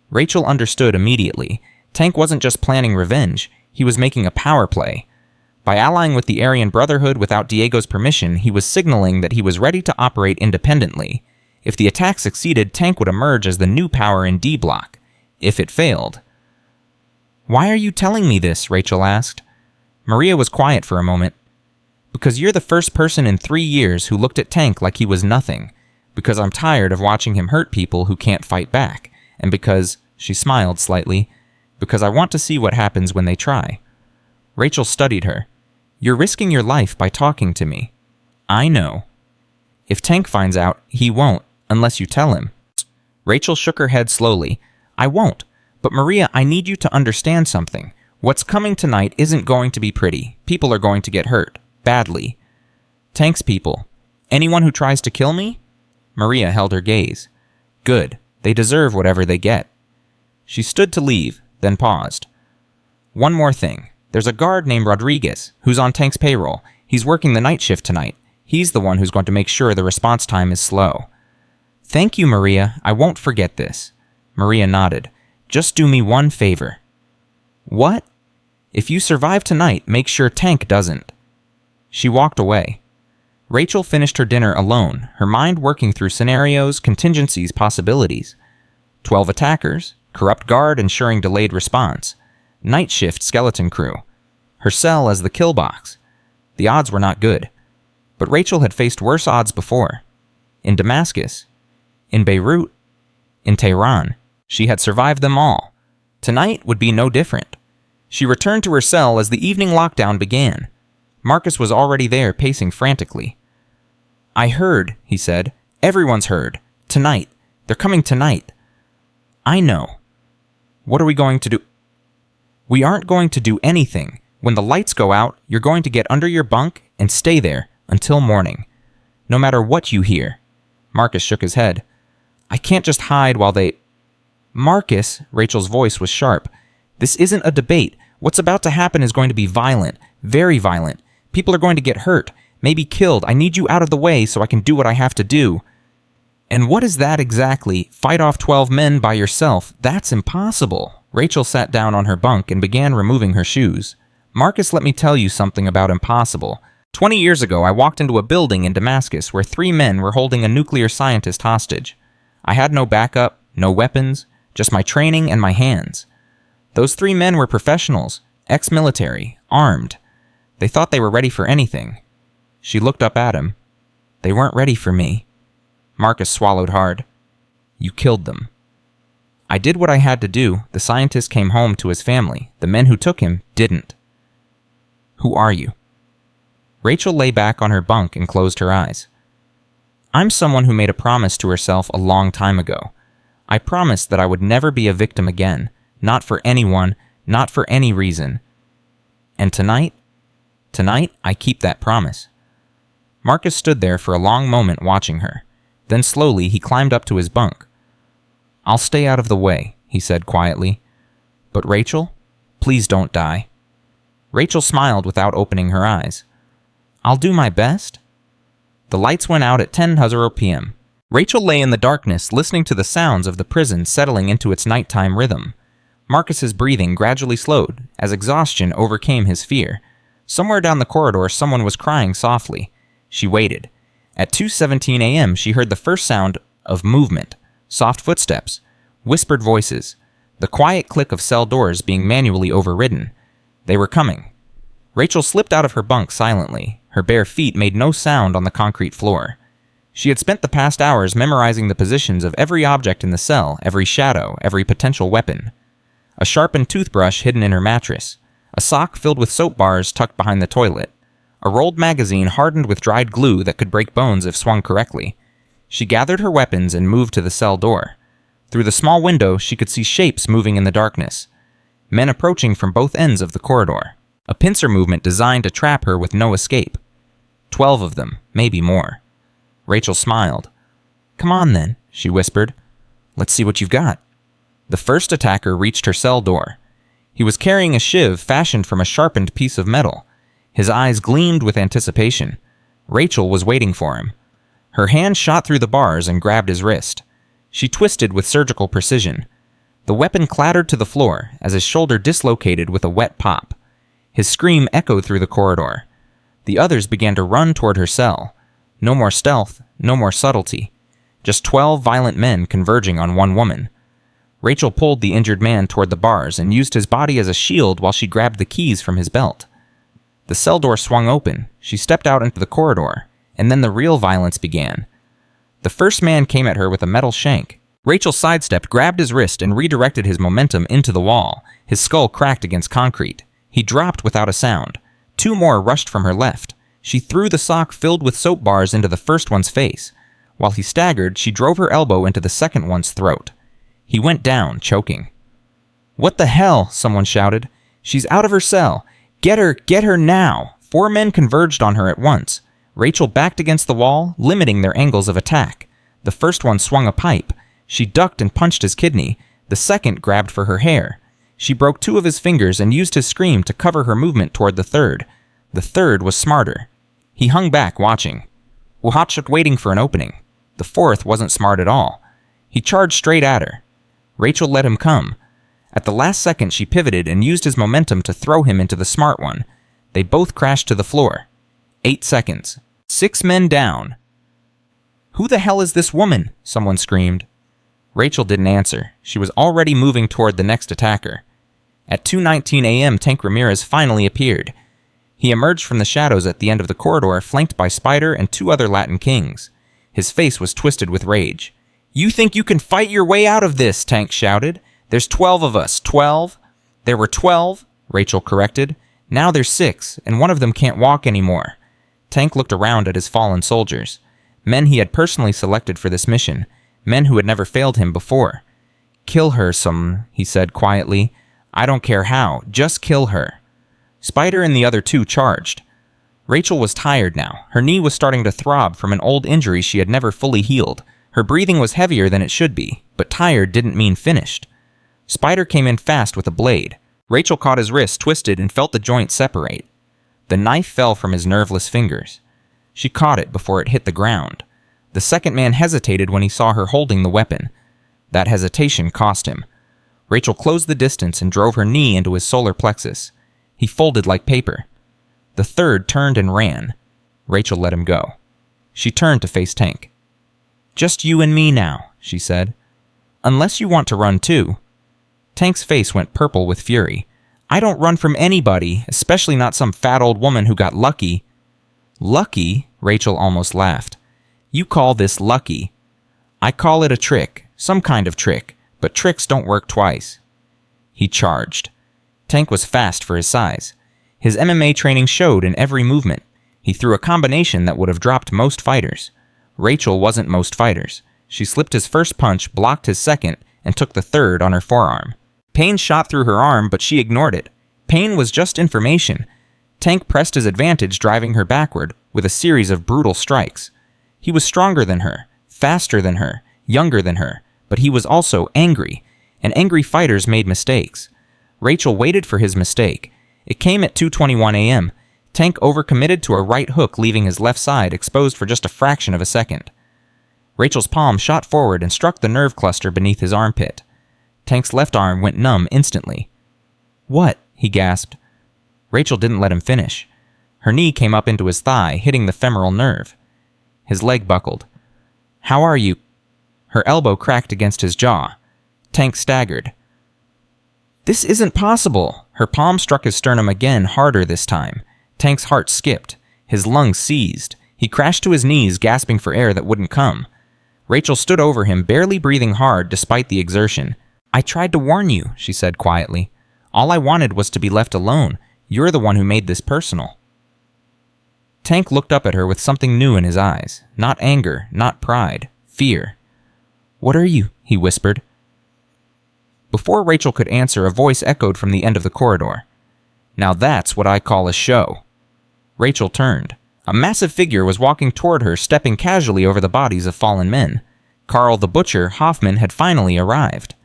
Rachel understood immediately. Tank wasn't just planning revenge. He was making a power play. By allying with the Aryan Brotherhood without Diego's permission, he was signaling that he was ready to operate independently. If the attack succeeded, Tank would emerge as the new power in D Block. If it failed. Why are you telling me this? Rachel asked. Maria was quiet for a moment. Because you're the first person in 3 years who looked at Tank like he was nothing. Because I'm tired of watching him hurt people who can't fight back. And because, she smiled slightly, because I want to see what happens when they try. Rachel studied her. You're risking your life by talking to me. I know. If Tank finds out, he won't, unless you tell him. Rachel shook her head slowly. I won't. But Maria, I need you to understand something. What's coming tonight isn't going to be pretty. People are going to get hurt. Badly. Tank's people. Anyone who tries to kill me? Maria held her gaze. Good. They deserve whatever they get. She stood to leave, then paused. One more thing. There's a guard named Rodriguez, who's on Tank's payroll. He's working the night shift tonight. He's the one who's going to make sure the response time is slow. Thank you, Maria. I won't forget this. Maria nodded. Just do me one favor. What? If you survive tonight, make sure Tank doesn't. She walked away. Rachel finished her dinner alone, her mind working through scenarios, contingencies, possibilities. 12 attackers, corrupt guard ensuring delayed response, night shift skeleton crew, her cell as the kill box. The odds were not good. But Rachel had faced worse odds before. In Damascus, in Beirut, in Tehran. She had survived them all. Tonight would be no different. She returned to her cell as the evening lockdown began. Marcus was already there, pacing frantically. I heard, he said. Everyone's heard. Tonight. They're coming tonight. I know. What are we going to do? We aren't going to do anything. When the lights go out, you're going to get under your bunk and stay there until morning. No matter what you hear. Marcus shook his head. I can't just hide while they... Marcus, Rachel's voice was sharp. This isn't a debate. What's about to happen is going to be violent. Very violent. People are going to get hurt. Maybe killed. I need you out of the way so I can do what I have to do. And what is that exactly? Fight off 12 men by yourself? That's impossible. Rachel sat down on her bunk and began removing her shoes. Marcus, let me tell you something about impossible. 20 years ago, I walked into a building in Damascus where 3 men were holding a nuclear scientist hostage. I had no backup, no weapons, just my training and my hands. Those 3 men were professionals, ex-military, armed. They thought they were ready for anything. She looked up at him. They weren't ready for me. Marcus swallowed hard. You killed them. I did what I had to do. The scientist came home to his family. The men who took him didn't. Who are you? Rachel lay back on her bunk and closed her eyes. I'm someone who made a promise to herself a long time ago. I promised that I would never be a victim again, not for anyone, not for any reason. And tonight, I keep that promise. Marcus stood there for a long moment watching her. Then slowly he climbed up to his bunk. I'll stay out of the way, he said quietly. But Rachel, please don't die. Rachel smiled without opening her eyes. I'll do my best. The lights went out at 10:00 p.m. Rachel lay in the darkness, listening to the sounds of the prison settling into its nighttime rhythm. Marcus's breathing gradually slowed as exhaustion overcame his fear. Somewhere down the corridor, someone was crying softly. She waited. At 2:17 a.m., she heard the first sound of movement, soft footsteps, whispered voices, the quiet click of cell doors being manually overridden. They were coming. Rachel slipped out of her bunk silently. Her bare feet made no sound on the concrete floor. She had spent the past hours memorizing the positions of every object in the cell, every shadow, every potential weapon. A sharpened toothbrush hidden in her mattress, a sock filled with soap bars tucked behind the toilet, a rolled magazine hardened with dried glue that could break bones if swung correctly. She gathered her weapons and moved to the cell door. Through the small window, she could see shapes moving in the darkness. Men approaching from both ends of the corridor. A pincer movement designed to trap her with no escape. 12 of them, maybe more. Rachel smiled. Come on then, she whispered. Let's see what you've got. The first attacker reached her cell door. He was carrying a shiv fashioned from a sharpened piece of metal. His eyes gleamed with anticipation. Rachel was waiting for him. Her hand shot through the bars and grabbed his wrist. She twisted with surgical precision. The weapon clattered to the floor as his shoulder dislocated with a wet pop. His scream echoed through the corridor. The others began to run toward her cell. No more stealth, no more subtlety. Just 12 violent men converging on one woman. Rachel pulled the injured man toward the bars and used his body as a shield while she grabbed the keys from his belt. The cell door swung open. She stepped out into the corridor, and then the real violence began. The first man came at her with a metal shank. Rachel sidestepped, grabbed his wrist, and redirected his momentum into the wall. His skull cracked against concrete. He dropped without a sound. 2 more rushed from her left. She threw the sock filled with soap bars into the first one's face. While he staggered, she drove her elbow into the second one's throat. He went down, choking. "What the hell?" someone shouted. "She's out of her cell. Get her now!" 4 men converged on her at once. Rachel backed against the wall, limiting their angles of attack. The first one swung a pipe. She ducked and punched his kidney. The second grabbed for her hair. She broke 2 of his fingers and used his scream to cover her movement toward the third. The third was smarter. He hung back, watching. Watched, waiting for an opening. The fourth wasn't smart at all. He charged straight at her. Rachel let him come. At the last second, she pivoted and used his momentum to throw him into the smart one. They both crashed to the floor. 8 seconds. 6 men down. "Who the hell is this woman?" someone screamed. Rachel didn't answer. She was already moving toward the next attacker. At 2:19 a.m., Tank Ramirez finally appeared. He emerged from the shadows at the end of the corridor, flanked by Spider and 2 other Latin kings. His face was twisted with rage. "You think you can fight your way out of this?" Tank shouted. "There's 12 of us. 12? There were 12, Rachel corrected. "Now there's 6, and one of them can't walk anymore." Tank looked around at his fallen soldiers. Men he had personally selected for this mission. Men who had never failed him before. "Kill her, he said quietly. "I don't care how. Just kill her." Spider and the other 2 charged. Rachel was tired now. Her knee was starting to throb from an old injury she had never fully healed. Her breathing was heavier than it should be, but tired didn't mean finished. Spider came in fast with a blade. Rachel caught his wrist, twisted, and felt the joint separate. The knife fell from his nerveless fingers. She caught it before it hit the ground. The second man hesitated when he saw her holding the weapon. That hesitation cost him. Rachel closed the distance and drove her knee into his solar plexus. He folded like paper. The third turned and ran. Rachel let him go. She turned to face Tank. "Just you and me now," she said. "Unless you want to run too." Tank's face went purple with fury. "I don't run from anybody, especially not some fat old woman who got lucky." "Lucky?" Rachel almost laughed. "You call this lucky. I call it a trick, some kind of trick, but tricks don't work twice." He charged. Tank was fast for his size. His MMA training showed in every movement. He threw a combination that would have dropped most fighters. Rachel wasn't most fighters. She slipped his first punch, blocked his second, and took the third on her forearm. Pain shot through her arm, but she ignored it. Pain was just information. Tank pressed his advantage, driving her backward with a series of brutal strikes. He was stronger than her, faster than her, younger than her, but he was also angry, and angry fighters made mistakes. Rachel waited for his mistake. It came at 2:21 a.m. Tank overcommitted to a right hook, leaving his left side exposed for just a fraction of a second. Rachel's palm shot forward and struck the nerve cluster beneath his armpit. Tank's left arm went numb instantly. "What?" he gasped. Rachel didn't let him finish. Her knee came up into his thigh, hitting the femoral nerve. His leg buckled. "How are you?" Her elbow cracked against his jaw. Tank staggered. "This isn't possible." Her palm struck his sternum again, harder this time. Tank's heart skipped. His lungs seized. He crashed to his knees, gasping for air that wouldn't come. Rachel stood over him, barely breathing hard despite the exertion. "I tried to warn you," she said quietly. "All I wanted was to be left alone. You're the one who made this personal." Tank looked up at her with something new in his eyes. Not anger, not pride. Fear. "What are you?" he whispered. Before Rachel could answer, a voice echoed from the end of the corridor. "Now that's what I call a show." Rachel turned. A massive figure was walking toward her, stepping casually over the bodies of fallen men. Carl the Butcher, Hoffman, had finally arrived.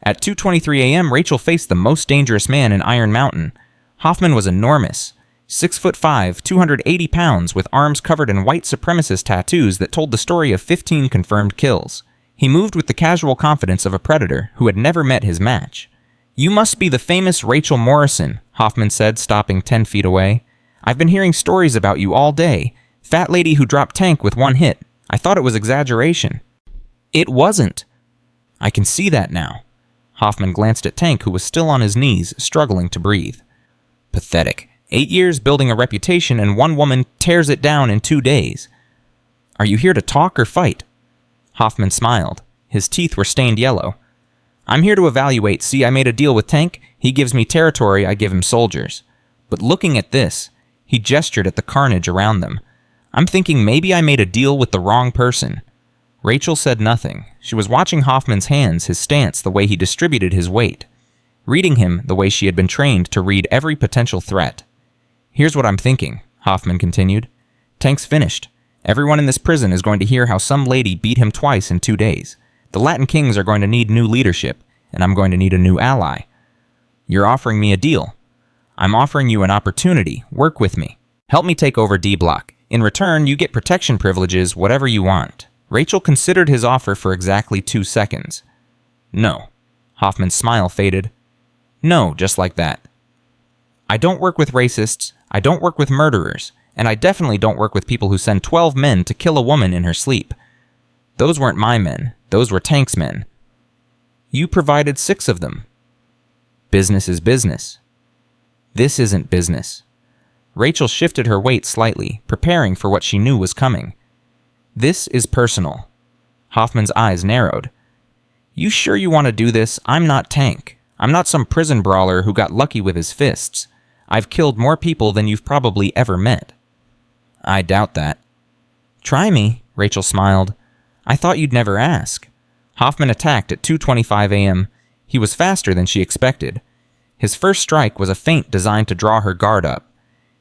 At 2:23 a.m., Rachel faced the most dangerous man in Iron Mountain. Hoffman was enormous. 6'5", 280 pounds, with arms covered in white supremacist tattoos that told the story of 15 confirmed kills. He moved with the casual confidence of a predator who had never met his match. "You must be the famous Rachel Morrison," Hoffman said, stopping 10 feet away. "I've been hearing stories about you all day. Fat lady who dropped Tank with one hit. I thought it was exaggeration." "It wasn't." "I can see that now." Hoffman glanced at Tank, who was still on his knees, struggling to breathe. "Pathetic. 8 years building a reputation, and one woman tears it down in 2 days. Are you here to talk or fight?" Hoffman smiled. His teeth were stained yellow. "I'm here to evaluate. See, I made a deal with Tank. He gives me territory, I give him soldiers. But looking at this," he gestured at the carnage around them, "I'm thinking maybe I made a deal with the wrong person." Rachel said nothing. She was watching Hoffman's hands, his stance, the way he distributed his weight. Reading him the way she had been trained to read every potential threat. "Here's what I'm thinking," Hoffman continued. "Tank's finished. Everyone in this prison is going to hear how some lady beat him twice in 2 days. The Latin Kings are going to need new leadership, and I'm going to need a new ally. You're offering me a deal. I'm offering you an opportunity. Work with me. Help me take over D Block. In return, you get protection privileges, whatever you want." Rachel considered his offer for exactly 2 seconds. "No." Hoffman's smile faded. "No, just like that. I don't work with racists, I don't work with murderers, and I definitely don't work with people who send 12 men to kill a woman in her sleep. Those weren't my men, those were Tank's men. You provided 6 of them. Business is business. This isn't business." Rachel shifted her weight slightly, preparing for what she knew was coming. "This is personal." Hoffman's eyes narrowed. "You sure you want to do this? I'm not Tank. I'm not some prison brawler who got lucky with his fists. I've killed more people than you've probably ever met." "I doubt that." "Try me," Rachel smiled. "I thought you'd never ask." Hoffman attacked at 2:25 a.m. He was faster than she expected. His first strike was a feint designed to draw her guard up.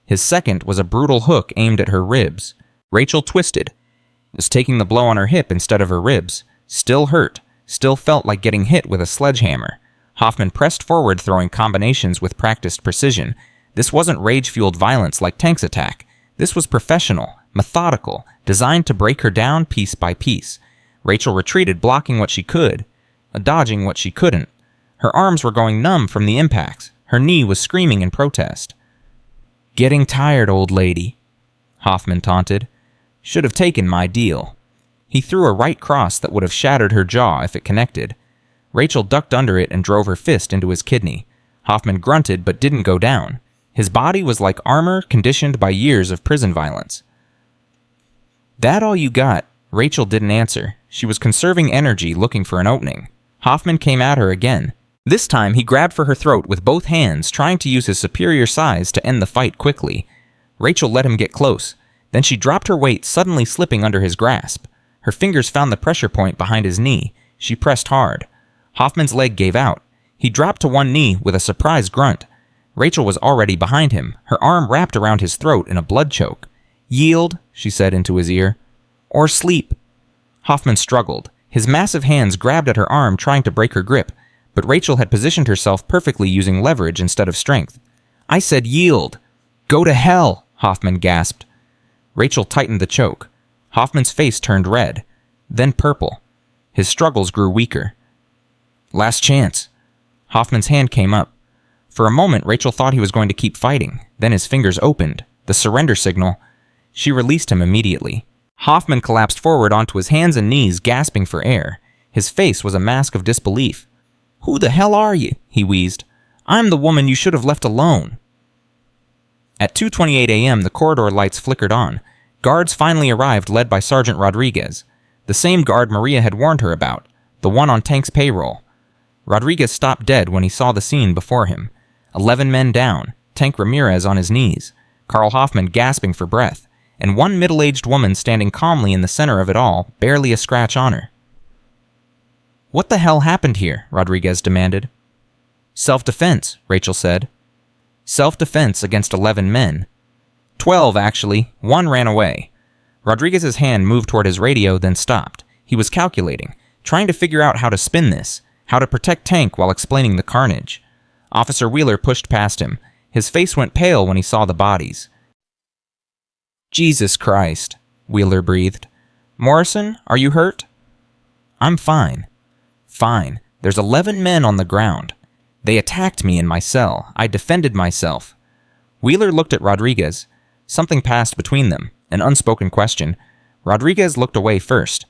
His second was a brutal hook aimed at her ribs. Rachel twisted, was taking the blow on her hip instead of her ribs. Still hurt, still felt like getting hit with a sledgehammer. Hoffman pressed forward, throwing combinations with practiced precision. This wasn't rage-fueled violence like Tank's attack. This was professional, methodical, designed to break her down piece by piece. Rachel retreated, blocking what she could, dodging what she couldn't. Her arms were going numb from the impacts. Her knee was screaming in protest. "Getting tired, old lady," Hoffman taunted. "Should have taken my deal." He threw a right cross that would have shattered her jaw if it connected. Rachel ducked under it and drove her fist into his kidney. Hoffman grunted but didn't go down. His body was like armor conditioned by years of prison violence. "That all you got?" Rachel didn't answer. She was conserving energy, looking for an opening. Hoffman came at her again. This time, he grabbed for her throat with both hands, trying to use his superior size to end the fight quickly. Rachel let him get close. Then she dropped her weight, suddenly slipping under his grasp. Her fingers found the pressure point behind his knee. She pressed hard. Hoffman's leg gave out. He dropped to one knee with a surprised grunt. Rachel was already behind him, her arm wrapped around his throat in a blood choke. "Yield," she said into his ear. "Or sleep." Hoffman struggled. His massive hands grabbed at her arm, trying to break her grip, but Rachel had positioned herself perfectly using leverage instead of strength. "I said yield." "Go to hell," Hoffman gasped. Rachel tightened the choke. Hoffman's face turned red, then purple. His struggles grew weaker. "Last chance." Hoffman's hand came up. For a moment, Rachel thought he was going to keep fighting. Then his fingers opened. The surrender signal. She released him immediately. Hoffman collapsed forward onto his hands and knees, gasping for air. His face was a mask of disbelief. "Who the hell are you?" he wheezed. "I'm the woman you should have left alone." At 2:28 a.m., the corridor lights flickered on. Guards finally arrived, led by Sergeant Rodriguez. The same guard Maria had warned her about, the one on Tank's payroll. Rodriguez stopped dead when he saw the scene before him. 11 men down, Tank Ramirez on his knees, Carl Hoffman gasping for breath, and one middle-aged woman standing calmly in the center of it all, barely a scratch on her. "What the hell happened here?" Rodriguez demanded. "Self-defense," Rachel said. "Self-defense against 11 men. 12, actually. One ran away." Rodriguez's hand moved toward his radio, then stopped. He was calculating, trying to figure out how to spin this, how to protect Tank while explaining the carnage. Officer Wheeler pushed past him. His face went pale when he saw the bodies. "Jesus Christ," Wheeler breathed. "Morrison, are you hurt?" "I'm fine." "Fine. There's 11 men on the ground. They attacked me in my cell. I defended myself." Wheeler looked at Rodriguez. Something passed between them, an unspoken question. Rodriguez looked away first.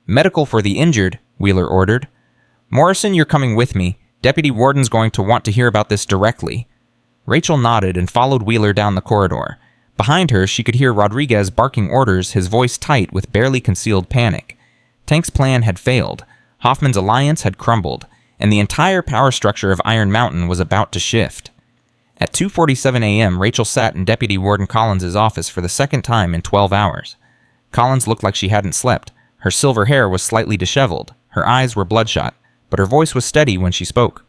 "Medical for the injured," Wheeler ordered. "Morrison, you're coming with me. Deputy Warden's going to want to hear about this directly." Rachel nodded and followed Wheeler down the corridor. Behind her, she could hear Rodriguez barking orders, his voice tight with barely concealed panic. Tank's plan had failed. Hoffman's alliance had crumbled, and the entire power structure of Iron Mountain was about to shift. At 2:47 a.m., Rachel sat in Deputy Warden Collins' office for the second time in 12 hours. Collins looked like she hadn't slept. Her silver hair was slightly disheveled, her eyes were bloodshot, but her voice was steady when she spoke.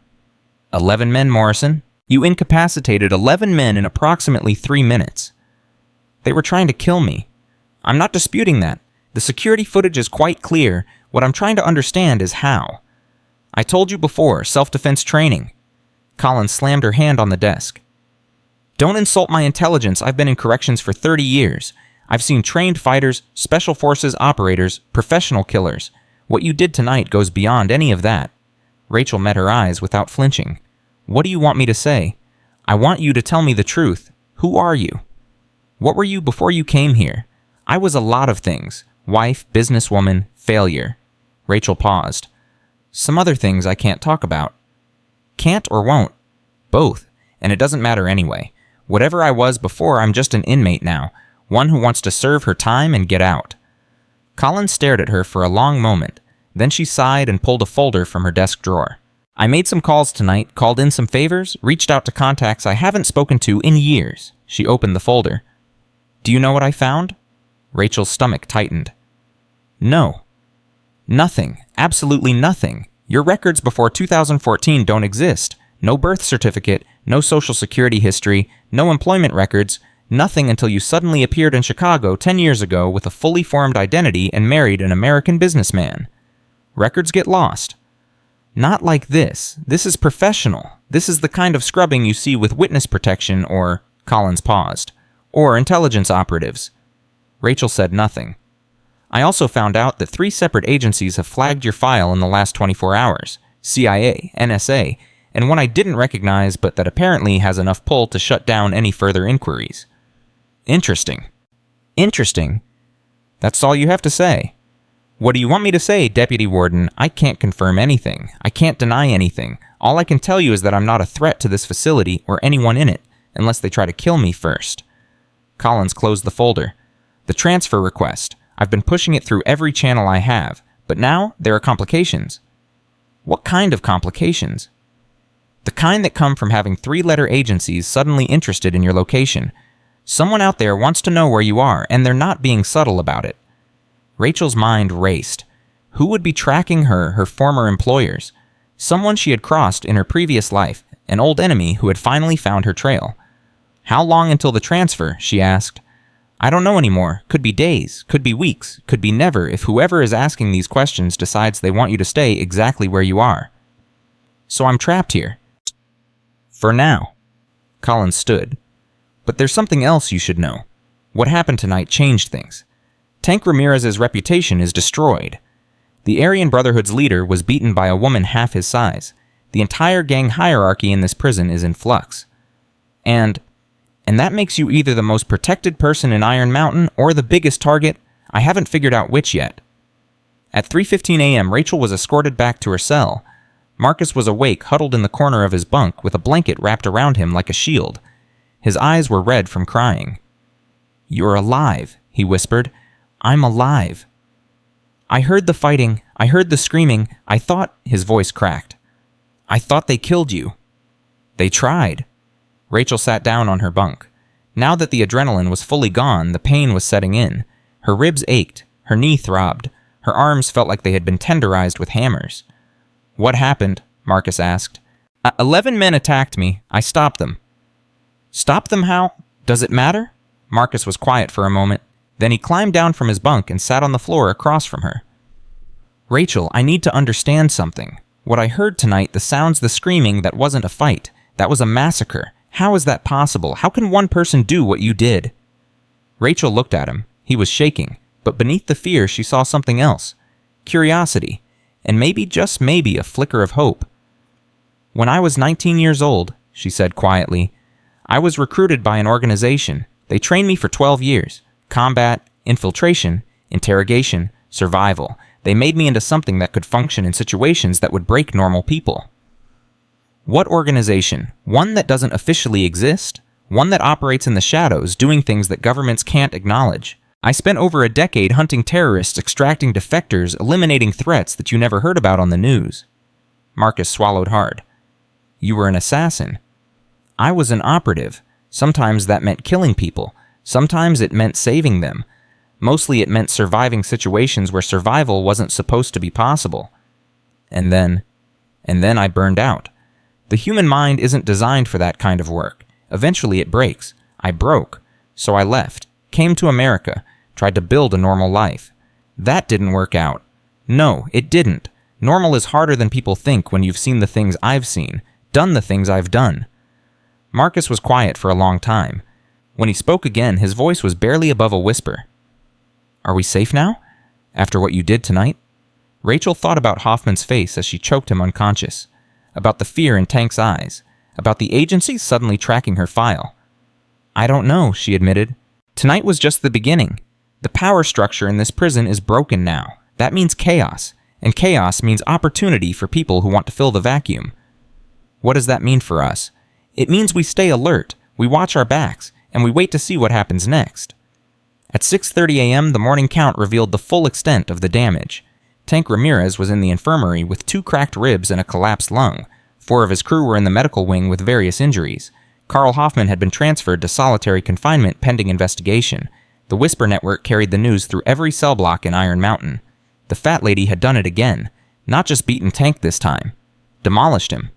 11 men, Morrison. You incapacitated 11 men in approximately 3 minutes. They were trying to kill me. I'm not disputing that. The security footage is quite clear. What I'm trying to understand is how. I told you before, self-defense training. Collins slammed her hand on the desk. Don't insult my intelligence. I've been in corrections for 30 years. I've seen trained fighters, special forces operators, professional killers. What you did tonight goes beyond any of that. Rachel met her eyes without flinching. What do you want me to say? I want you to tell me the truth. Who are you? What were you before you came here? I was a lot of things. Wife, businesswoman, failure. Rachel paused. Some other things I can't talk about. Can't or won't? Both. And it doesn't matter anyway. Whatever I was before, I'm just an inmate now. One who wants to serve her time and get out. Collins stared at her for a long moment. Then she sighed and pulled a folder from her desk drawer. I made some calls tonight, called in some favors, reached out to contacts I haven't spoken to in years. She opened the folder. Do you know what I found? Rachel's stomach tightened. No. Nothing. Absolutely nothing. Your records before 2014 don't exist. No birth certificate, no social security history, no employment records, nothing until you suddenly appeared in Chicago 10 years ago with a fully formed identity and married an American businessman. Records get lost. Not like this. This is professional. This is the kind of scrubbing you see with witness protection or, Collins paused, or intelligence operatives. Rachel said nothing. I also found out that 3 separate agencies have flagged your file in the last 24 hours. CIA, NSA, and one I didn't recognize but that apparently has enough pull to shut down any further inquiries. Interesting. Interesting? That's all you have to say. What do you want me to say, Deputy Warden? I can't confirm anything. I can't deny anything. All I can tell you is that I'm not a threat to this facility or anyone in it, unless they try to kill me first. Collins closed the folder. The transfer request. I've been pushing it through every channel I have, but now there are complications. What kind of complications? The kind that come from having 3-letter agencies suddenly interested in your location. Someone out there wants to know where you are, and they're not being subtle about it. Rachel's mind raced. Who would be tracking her former employers? Someone she had crossed in her previous life, an old enemy who had finally found her trail. How long until the transfer? She asked. I don't know anymore. Could be days, could be weeks, could be never if whoever is asking these questions decides they want you to stay exactly where you are. So I'm trapped here. For now. Collins stood. But there's something else you should know. What happened tonight changed things. Tank Ramirez's reputation is destroyed. The Aryan Brotherhood's leader was beaten by a woman half his size. The entire gang hierarchy in this prison is in flux. And that makes you either the most protected person in Iron Mountain or the biggest target. I haven't figured out which yet. At 3:15 a.m., Rachel was escorted back to her cell. Marcus was awake, huddled in the corner of his bunk with a blanket wrapped around him like a shield. His eyes were red from crying. You're alive, he whispered. I'm alive. I heard the fighting. I heard the screaming. I thought, his voice cracked. I thought they killed you. They tried. Rachel sat down on her bunk. Now that the adrenaline was fully gone, the pain was setting in. Her ribs ached. Her knee throbbed. Her arms felt like they had been tenderized with hammers. What happened? Marcus asked. 11 men attacked me. I stopped them. Stop them how? Does it matter? Marcus was quiet for a moment. Then he climbed down from his bunk and sat on the floor across from her. Rachel, I need to understand something. What I heard tonight, the sounds, the screaming, that wasn't a fight. That was a massacre. How is that possible? How can one person do what you did? Rachel looked at him. He was shaking, but beneath the fear she saw something else. Curiosity, and maybe, just maybe, a flicker of hope. When I was 19 years old, she said quietly, I was recruited by an organization. They trained me for 12 years. Combat, infiltration, interrogation, survival. They made me into something that could function in situations that would break normal people. What organization? One that doesn't officially exist? One that operates in the shadows, doing things that governments can't acknowledge? I spent over a decade hunting terrorists, extracting defectors, eliminating threats that you never heard about on the news. Marcus swallowed hard. You were an assassin. I was an operative. Sometimes that meant killing people. Sometimes it meant saving them. Mostly it meant surviving situations where survival wasn't supposed to be possible. And then I burned out. The human mind isn't designed for that kind of work. Eventually it breaks. I broke. So I left, came to America, tried to build a normal life. That didn't work out. No, it didn't. Normal is harder than people think when you've seen the things I've seen, done the things I've done. Marcus was quiet for a long time. When he spoke again, his voice was barely above a whisper. Are we safe now? After what you did tonight? Rachel thought about Hoffman's face as she choked him unconscious, about the fear in Tank's eyes, about the agency suddenly tracking her file. I don't know, she admitted. Tonight was just the beginning. The power structure in this prison is broken now. That means chaos, and chaos means opportunity for people who want to fill the vacuum. What does that mean for us? It means we stay alert, we watch our backs, and we wait to see what happens next. At 6:30 a.m., the morning count revealed the full extent of the damage. Tank Ramirez was in the infirmary with 2 cracked ribs and a collapsed lung. 4 of his crew were in the medical wing with various injuries. Carl Hoffman had been transferred to solitary confinement pending investigation. The Whisper Network carried the news through every cell block in Iron Mountain. The fat lady had done it again. Not just beaten Tank this time. Demolished him.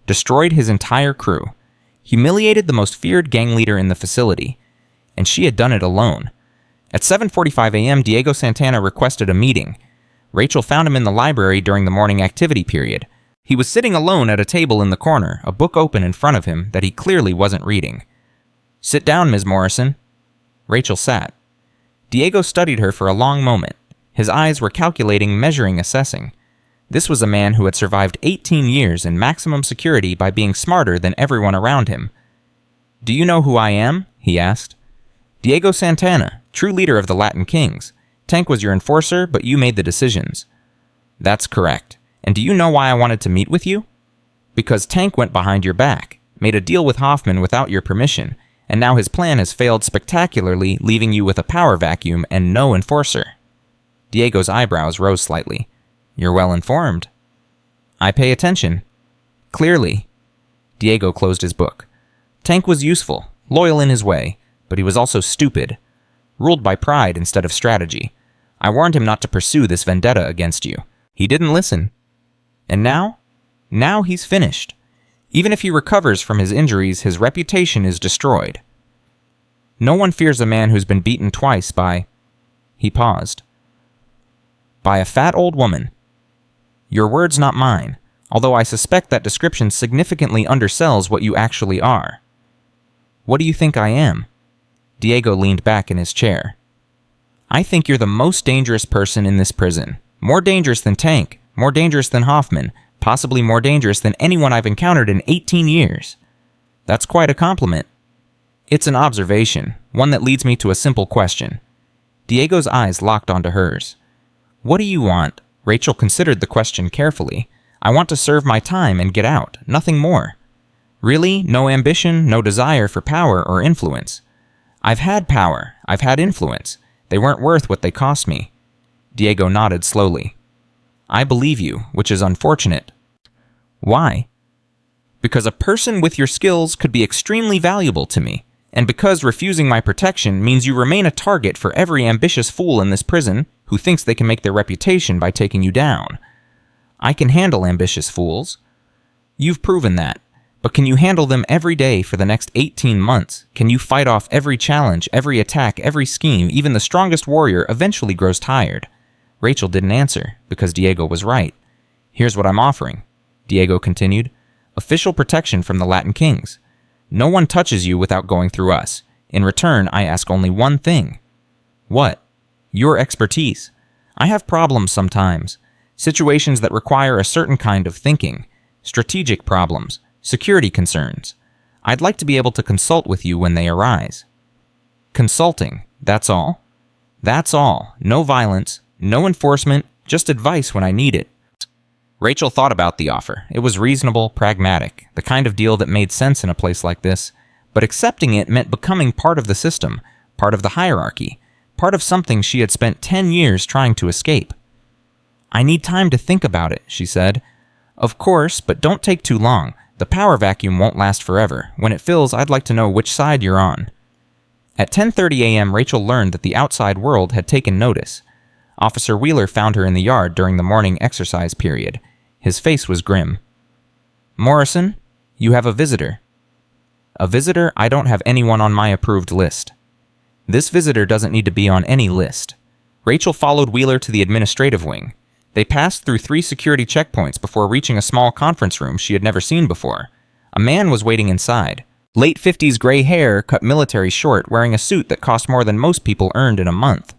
Destroyed his entire crew. Humiliated the most feared gang leader in the facility. And she had done it alone. At 7:45 a.m., Diego Santana requested a meeting. Rachel found him in the library during the morning activity period. He was sitting alone at a table in the corner, a book open in front of him that he clearly wasn't reading. Sit down, Ms. Morrison. Rachel sat. Diego studied her for a long moment. His eyes were calculating, measuring, assessing. This was a man who had survived 18 years in maximum security by being smarter than everyone around him. Do you know who I am? He asked. Diego Santana, true leader of the Latin Kings. Tank was your enforcer, but you made the decisions. That's correct. And do you know why I wanted to meet with you? Because Tank went behind your back, made a deal with Hoffman without your permission, and now his plan has failed spectacularly, leaving you with a power vacuum and no enforcer. Diego's eyebrows rose slightly. You're well informed. I pay attention. Clearly. Diego closed his book. Tank was useful, loyal in his way, but he was also stupid. Ruled by pride instead of strategy. I warned him not to pursue this vendetta against you. He didn't listen. And now? Now he's finished. Even if he recovers from his injuries, his reputation is destroyed. No one fears a man who's been beaten twice by... He paused. By a fat old woman. Your words, not mine, although I suspect that description significantly undersells what you actually are. What do you think I am? Diego leaned back in his chair. I think you're the most dangerous person in this prison. More dangerous than Tank, more dangerous than Hoffman, possibly more dangerous than anyone I've encountered in 18 years. That's quite a compliment. It's an observation, one that leads me to a simple question. Diego's eyes locked onto hers. What do you want? Rachel considered the question carefully. I want to serve my time and get out, nothing more. Really, no ambition, no desire for power or influence. I've had power, I've had influence. They weren't worth what they cost me. Diego nodded slowly. I believe you, which is unfortunate. Why? Because a person with your skills could be extremely valuable to me, and because refusing my protection means you remain a target for every ambitious fool in this prison who thinks they can make their reputation by taking you down. I can handle ambitious fools. You've proven that. But can you handle them every day for the next 18 months? Can you fight off every challenge, every attack, every scheme? Even the strongest warrior eventually grows tired. Rachel didn't answer, because Diego was right. Here's what I'm offering, Diego continued. Official protection from the Latin Kings. No one touches you without going through us. In return, I ask only one thing. What? Your expertise. I have problems sometimes. Situations that require a certain kind of thinking. Strategic problems. Security concerns. I'd like to be able to consult with you when they arise. Consulting, that's all? That's all. No violence, no enforcement, just advice when I need it. Rachel thought about the offer. It was reasonable, pragmatic, the kind of deal that made sense in a place like this. But accepting it meant becoming part of the system, part of the hierarchy, part of something she had spent 10 years trying to escape. I need time to think about it, she said. Of course, but don't take too long. The power vacuum won't last forever. When it fills, I'd like to know which side you're on. At 10:30 a.m., Rachel learned that the outside world had taken notice. Officer Wheeler found her in the yard during the morning exercise period. His face was grim. "Morrison, you have a visitor." "A visitor? I don't have anyone on my approved list." "This visitor doesn't need to be on any list." Rachel followed Wheeler to the administrative wing. They passed through 3 security checkpoints before reaching a small conference room she had never seen before. A man was waiting inside. Late 50s gray hair, cut military short, wearing a suit that cost more than most people earned in a month.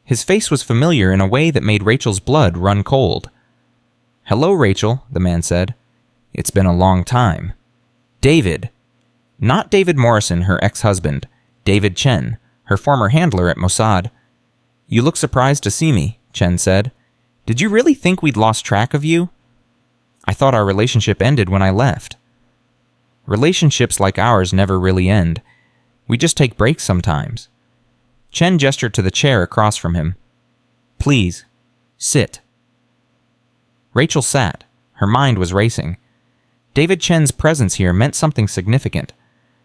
His face was familiar in a way that made Rachel's blood run cold. "Hello, Rachel," the man said. "It's been a long time." "David." Not David Morrison, her ex-husband. David Chen, her former handler at Mossad. "You look surprised to see me," Chen said. "Did you really think we'd lost track of you?" "I thought our relationship ended when I left." "Relationships like ours never really end. We just take breaks sometimes." Chen gestured to the chair across from him. "Please, sit." Rachel sat. Her mind was racing. David Chen's presence here meant something significant.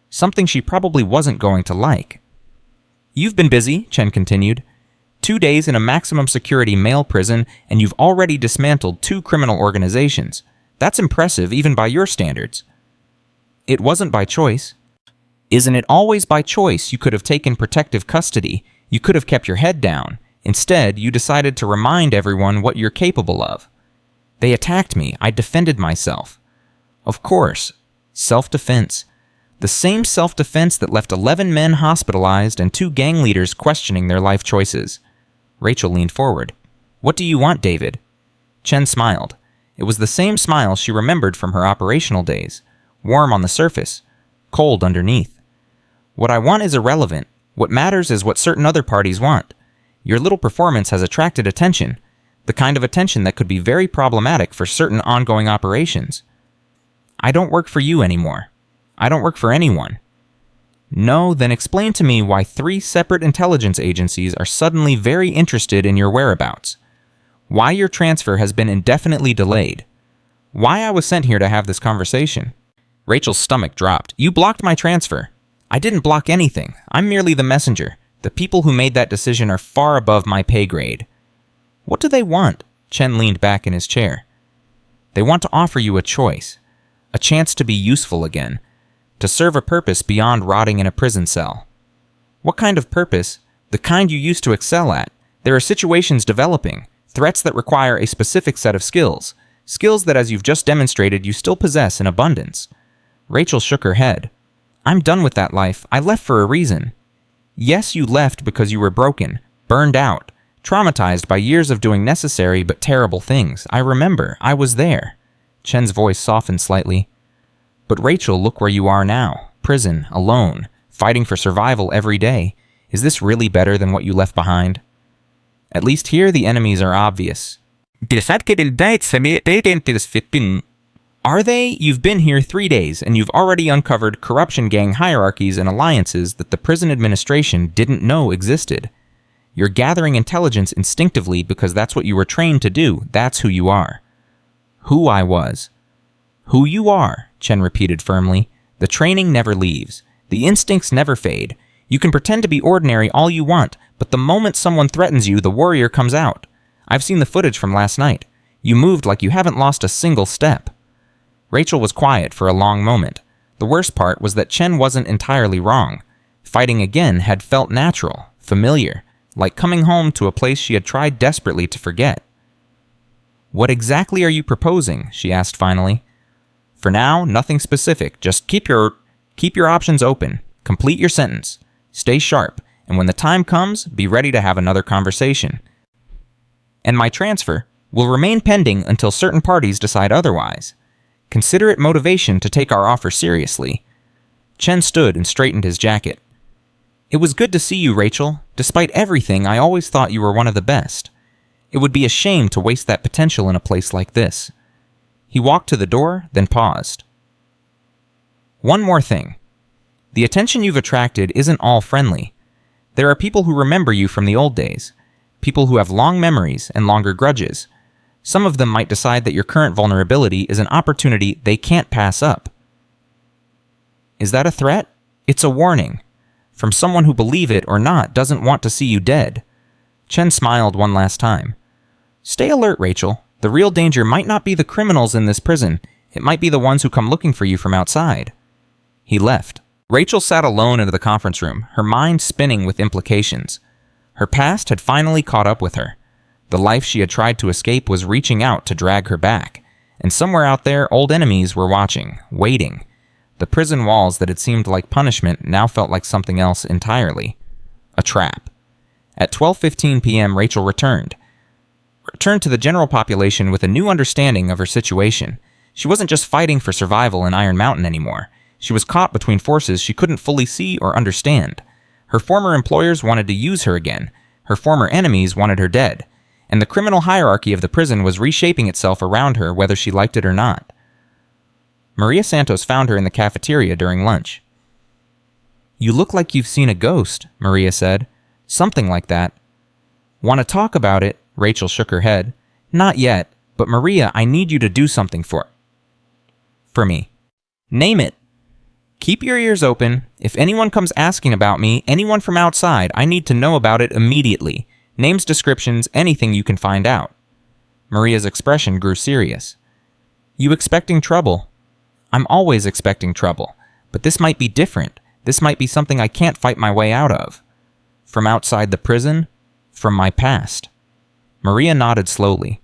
Something she probably wasn't going to like. "You've been busy," Chen continued. 2 days in a maximum security male prison, and you've already dismantled 2 criminal organizations. That's impressive, even by your standards. "It wasn't by choice." "Isn't it always by choice? You could have taken protective custody. You could have kept your head down. Instead, you decided to remind everyone what you're capable of." "They attacked me. I defended myself." "Of course. Self-defense. The same self-defense that left 11 men hospitalized and 2 gang leaders questioning their life choices." Rachel leaned forward. "What do you want, David?" Chen smiled. It was the same smile she remembered from her operational days. Warm on the surface, cold underneath. "What I want is irrelevant. What matters is what certain other parties want. Your little performance has attracted attention, the kind of attention that could be very problematic for certain ongoing operations. I don't work for you anymore. I don't work for anyone." "No, then explain to me why 3 separate intelligence agencies are suddenly very interested in your whereabouts. Why your transfer has been indefinitely delayed. Why I was sent here to have this conversation." Rachel's stomach dropped. "You blocked my transfer." "I didn't block anything. I'm merely the messenger. The people who made that decision are far above my pay grade." "What do they want?" Chen leaned back in his chair. "They want to offer you a choice. A chance to be useful again. To serve a purpose beyond rotting in a prison cell." "What kind of purpose?" "The kind you used to excel at. There are situations developing, threats that require a specific set of skills. Skills that, as you've just demonstrated, you still possess in abundance." Rachel shook her head. "I'm done with that life. I left for a reason." "Yes, you left because you were broken, burned out, traumatized by years of doing necessary but terrible things. I remember. I was there." Chen's voice softened slightly. "But Rachel, look where you are now. Prison, alone, fighting for survival every day. Is this really better than what you left behind? At least here the enemies are obvious." "Are they? You've been here 3 days, and you've already uncovered corruption gang hierarchies and alliances that the prison administration didn't know existed. You're gathering intelligence instinctively because that's what you were trained to do. That's who you are." "Who I was." "Who you are," Chen repeated firmly. "The training never leaves. The instincts never fade. You can pretend to be ordinary all you want, but the moment someone threatens you, the warrior comes out. I've seen the footage from last night. You moved like you haven't lost a single step." Rachel was quiet for a long moment. The worst part was that Chen wasn't entirely wrong. Fighting again had felt natural, familiar, like coming home to a place she had tried desperately to forget. "What exactly are you proposing?" she asked finally. "For now, nothing specific. Just keep your options open. Complete your sentence. Stay sharp, and when the time comes, be ready to have another conversation. And my transfer will remain pending until certain parties decide otherwise. Consider it motivation to take our offer seriously." Chen stood and straightened his jacket. "It was good to see you, Rachel. Despite everything, I always thought you were one of the best. It would be a shame to waste that potential in a place like this." He walked to the door, then paused. "One more thing. The attention you've attracted isn't all friendly. There are people who remember you from the old days, people who have long memories and longer grudges. Some of them might decide that your current vulnerability is an opportunity they can't pass up." "Is that a threat?" "It's a warning. From someone who, believe it or not, doesn't want to see you dead. Chen smiled one last time. Stay alert, Rachel. The real danger might not be the criminals in this prison. It might be the ones who come looking for you from outside. He left. Rachel sat alone in the conference room, her mind spinning with implications. Her past had finally caught up with her. The life she had tried to escape was reaching out to drag her back. And somewhere out there, old enemies were watching, waiting. The prison walls that had seemed like punishment now felt like something else entirely. A trap. At 12:15 p.m., Rachel returned to the general population with a new understanding of her situation. She wasn't just fighting for survival in Iron Mountain anymore. She was caught between forces she couldn't fully see or understand. Her former employers wanted to use her again. Her former enemies wanted her dead. And the criminal hierarchy of the prison was reshaping itself around her whether she liked it or not. Maria Santos found her in the cafeteria during lunch. You look like you've seen a ghost, Maria said. Something like that. Want to talk about it? Rachel shook her head. Not yet, but Maria, I need you to do something for me. Name it. Keep your ears open. If anyone comes asking about me, anyone from outside, I need to know about it immediately. Names, descriptions, anything you can find out. Maria's expression grew serious. You expecting trouble? I'm always expecting trouble, but this might be different. This might be something I can't fight my way out of. From outside the prison? From my past. Maria nodded slowly.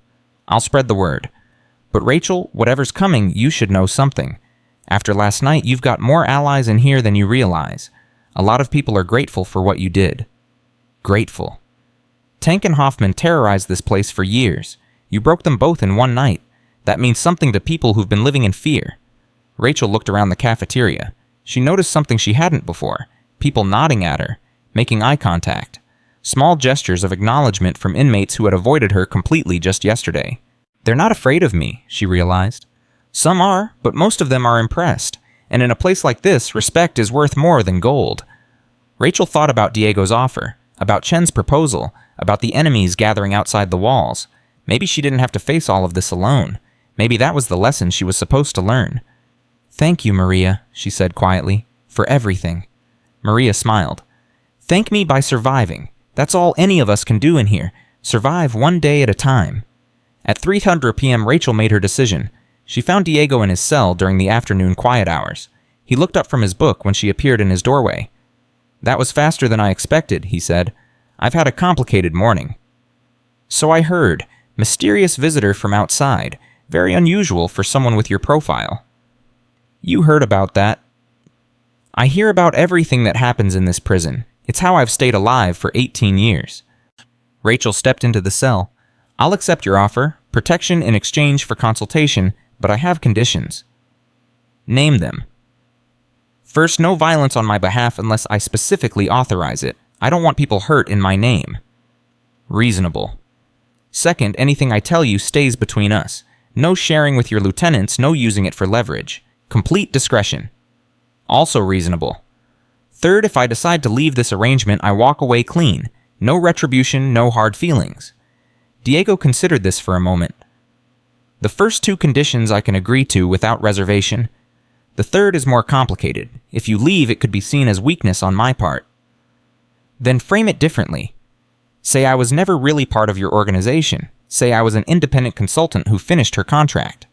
I'll spread the word. But Rachel, whatever's coming, you should know something. After last night, you've got more allies in here than you realize. A lot of people are grateful for what you did. Grateful. Tank and Hoffman terrorized this place for years. You broke them both in one night. That means something to people who've been living in fear. Rachel looked around the cafeteria. She noticed something she hadn't before. People nodding at her, making eye contact. Small gestures of acknowledgement from inmates who had avoided her completely just yesterday. They're not afraid of me, she realized. Some are, but most of them are impressed. And in a place like this, respect is worth more than gold. Rachel thought about Diego's offer, about Chen's proposal, about the enemies gathering outside the walls. Maybe she didn't have to face all of this alone. Maybe that was the lesson she was supposed to learn. Thank you, Maria, she said quietly, for everything. Maria smiled. Thank me by surviving. That's all any of us can do in here. Survive one day at a time. At 3:00 p.m., Rachel made her decision. She found Diego in his cell during the afternoon quiet hours. He looked up from his book when she appeared in his doorway. That was faster than I expected, he said. I've had a complicated morning. So I heard. Mysterious visitor from outside. Very unusual for someone with your profile. You heard about that. I hear about everything that happens in this prison. It's how I've stayed alive for 18 years. Rachel stepped into the cell. I'll accept your offer, protection in exchange for consultation, but I have conditions. Name them. First, no violence on my behalf unless I specifically authorize it. I don't want people hurt in my name. Reasonable. Second, anything I tell you stays between us. No sharing with your lieutenants, no using it for leverage. Complete discretion. Also reasonable. Third, if I decide to leave this arrangement, I walk away clean. No retribution, no hard feelings. Diego considered this for a moment. The first two conditions I can agree to without reservation. The third is more complicated. If you leave, it could be seen as weakness on my part. Then frame it differently. Say I was never really part of your organization. Say I was an independent consultant who finished her contract.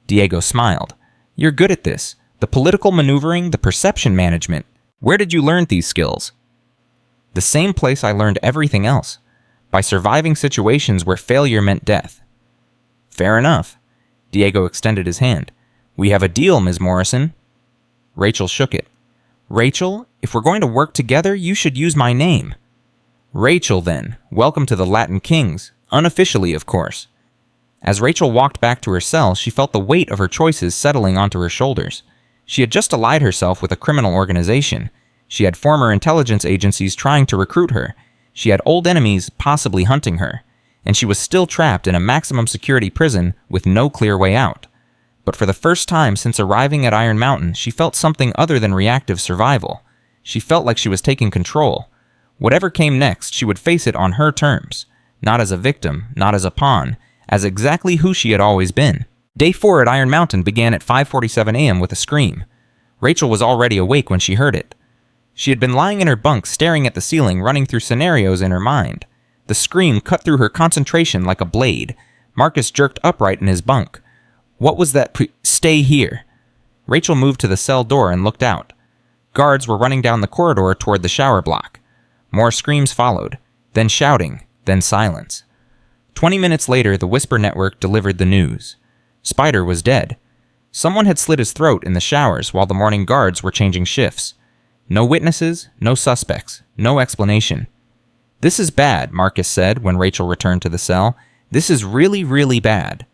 Diego smiled. You're good at this. The political maneuvering, the perception management. Where did you learn these skills? The same place I learned everything else. By surviving situations where failure meant death. Fair enough. Diego extended his hand. We have a deal, Ms. Morrison. Rachel shook it. Rachel, if we're going to work together, you should use my name. Rachel, then. Welcome to the Latin Kings. Unofficially, of course. As Rachel walked back to her cell, she felt the weight of her choices settling onto her shoulders. She had just allied herself with a criminal organization. She had former intelligence agencies trying to recruit her. She had old enemies possibly hunting her. And she was still trapped in a maximum security prison with no clear way out. But for the first time since arriving at Iron Mountain, she felt something other than reactive survival. She felt like she was taking control. Whatever came next, she would face it on her terms. Not as a victim, not as a pawn, as exactly who she had always been. Day 4 at Iron Mountain began at 5:47 a.m. with a scream. Rachel was already awake when she heard it. She had been lying in her bunk staring at the ceiling, running through scenarios in her mind. The scream cut through her concentration like a blade. Marcus jerked upright in his bunk. What was that Stay here. Rachel moved to the cell door and looked out. Guards were running down the corridor toward the shower block. More screams followed, then shouting, then silence. 20 minutes later, the Whisper Network delivered the news. Spider was dead. Someone had slit his throat in the showers while the morning guards were changing shifts. No witnesses, no suspects, no explanation. This is bad, Marcus said when Rachel returned to the cell. This is really, really bad.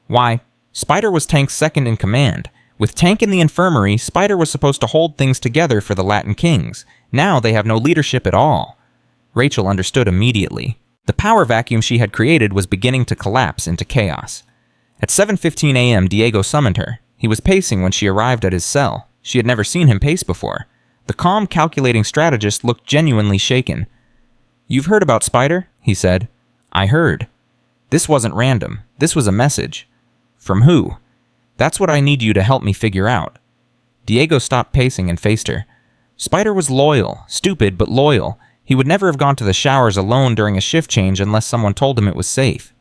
Why, Spider was Tank's second in command. With Tank in the infirmary, Spider was supposed to hold things together for the Latin Kings. Now they have no leadership at all. Rachel understood immediately. The power vacuum she had created was beginning to collapse into chaos. At 7:15 a.m., Diego summoned her. He was pacing when she arrived at his cell. She had never seen him pace before. The calm, calculating strategist looked genuinely shaken. "You've heard about Spider?" he said. "I heard." "This wasn't random. This was a message." "From who?" "That's what I need you to help me figure out." Diego stopped pacing and faced her. Spider was loyal, stupid but loyal. He would never have gone to the showers alone during a shift change unless someone told him it was safe.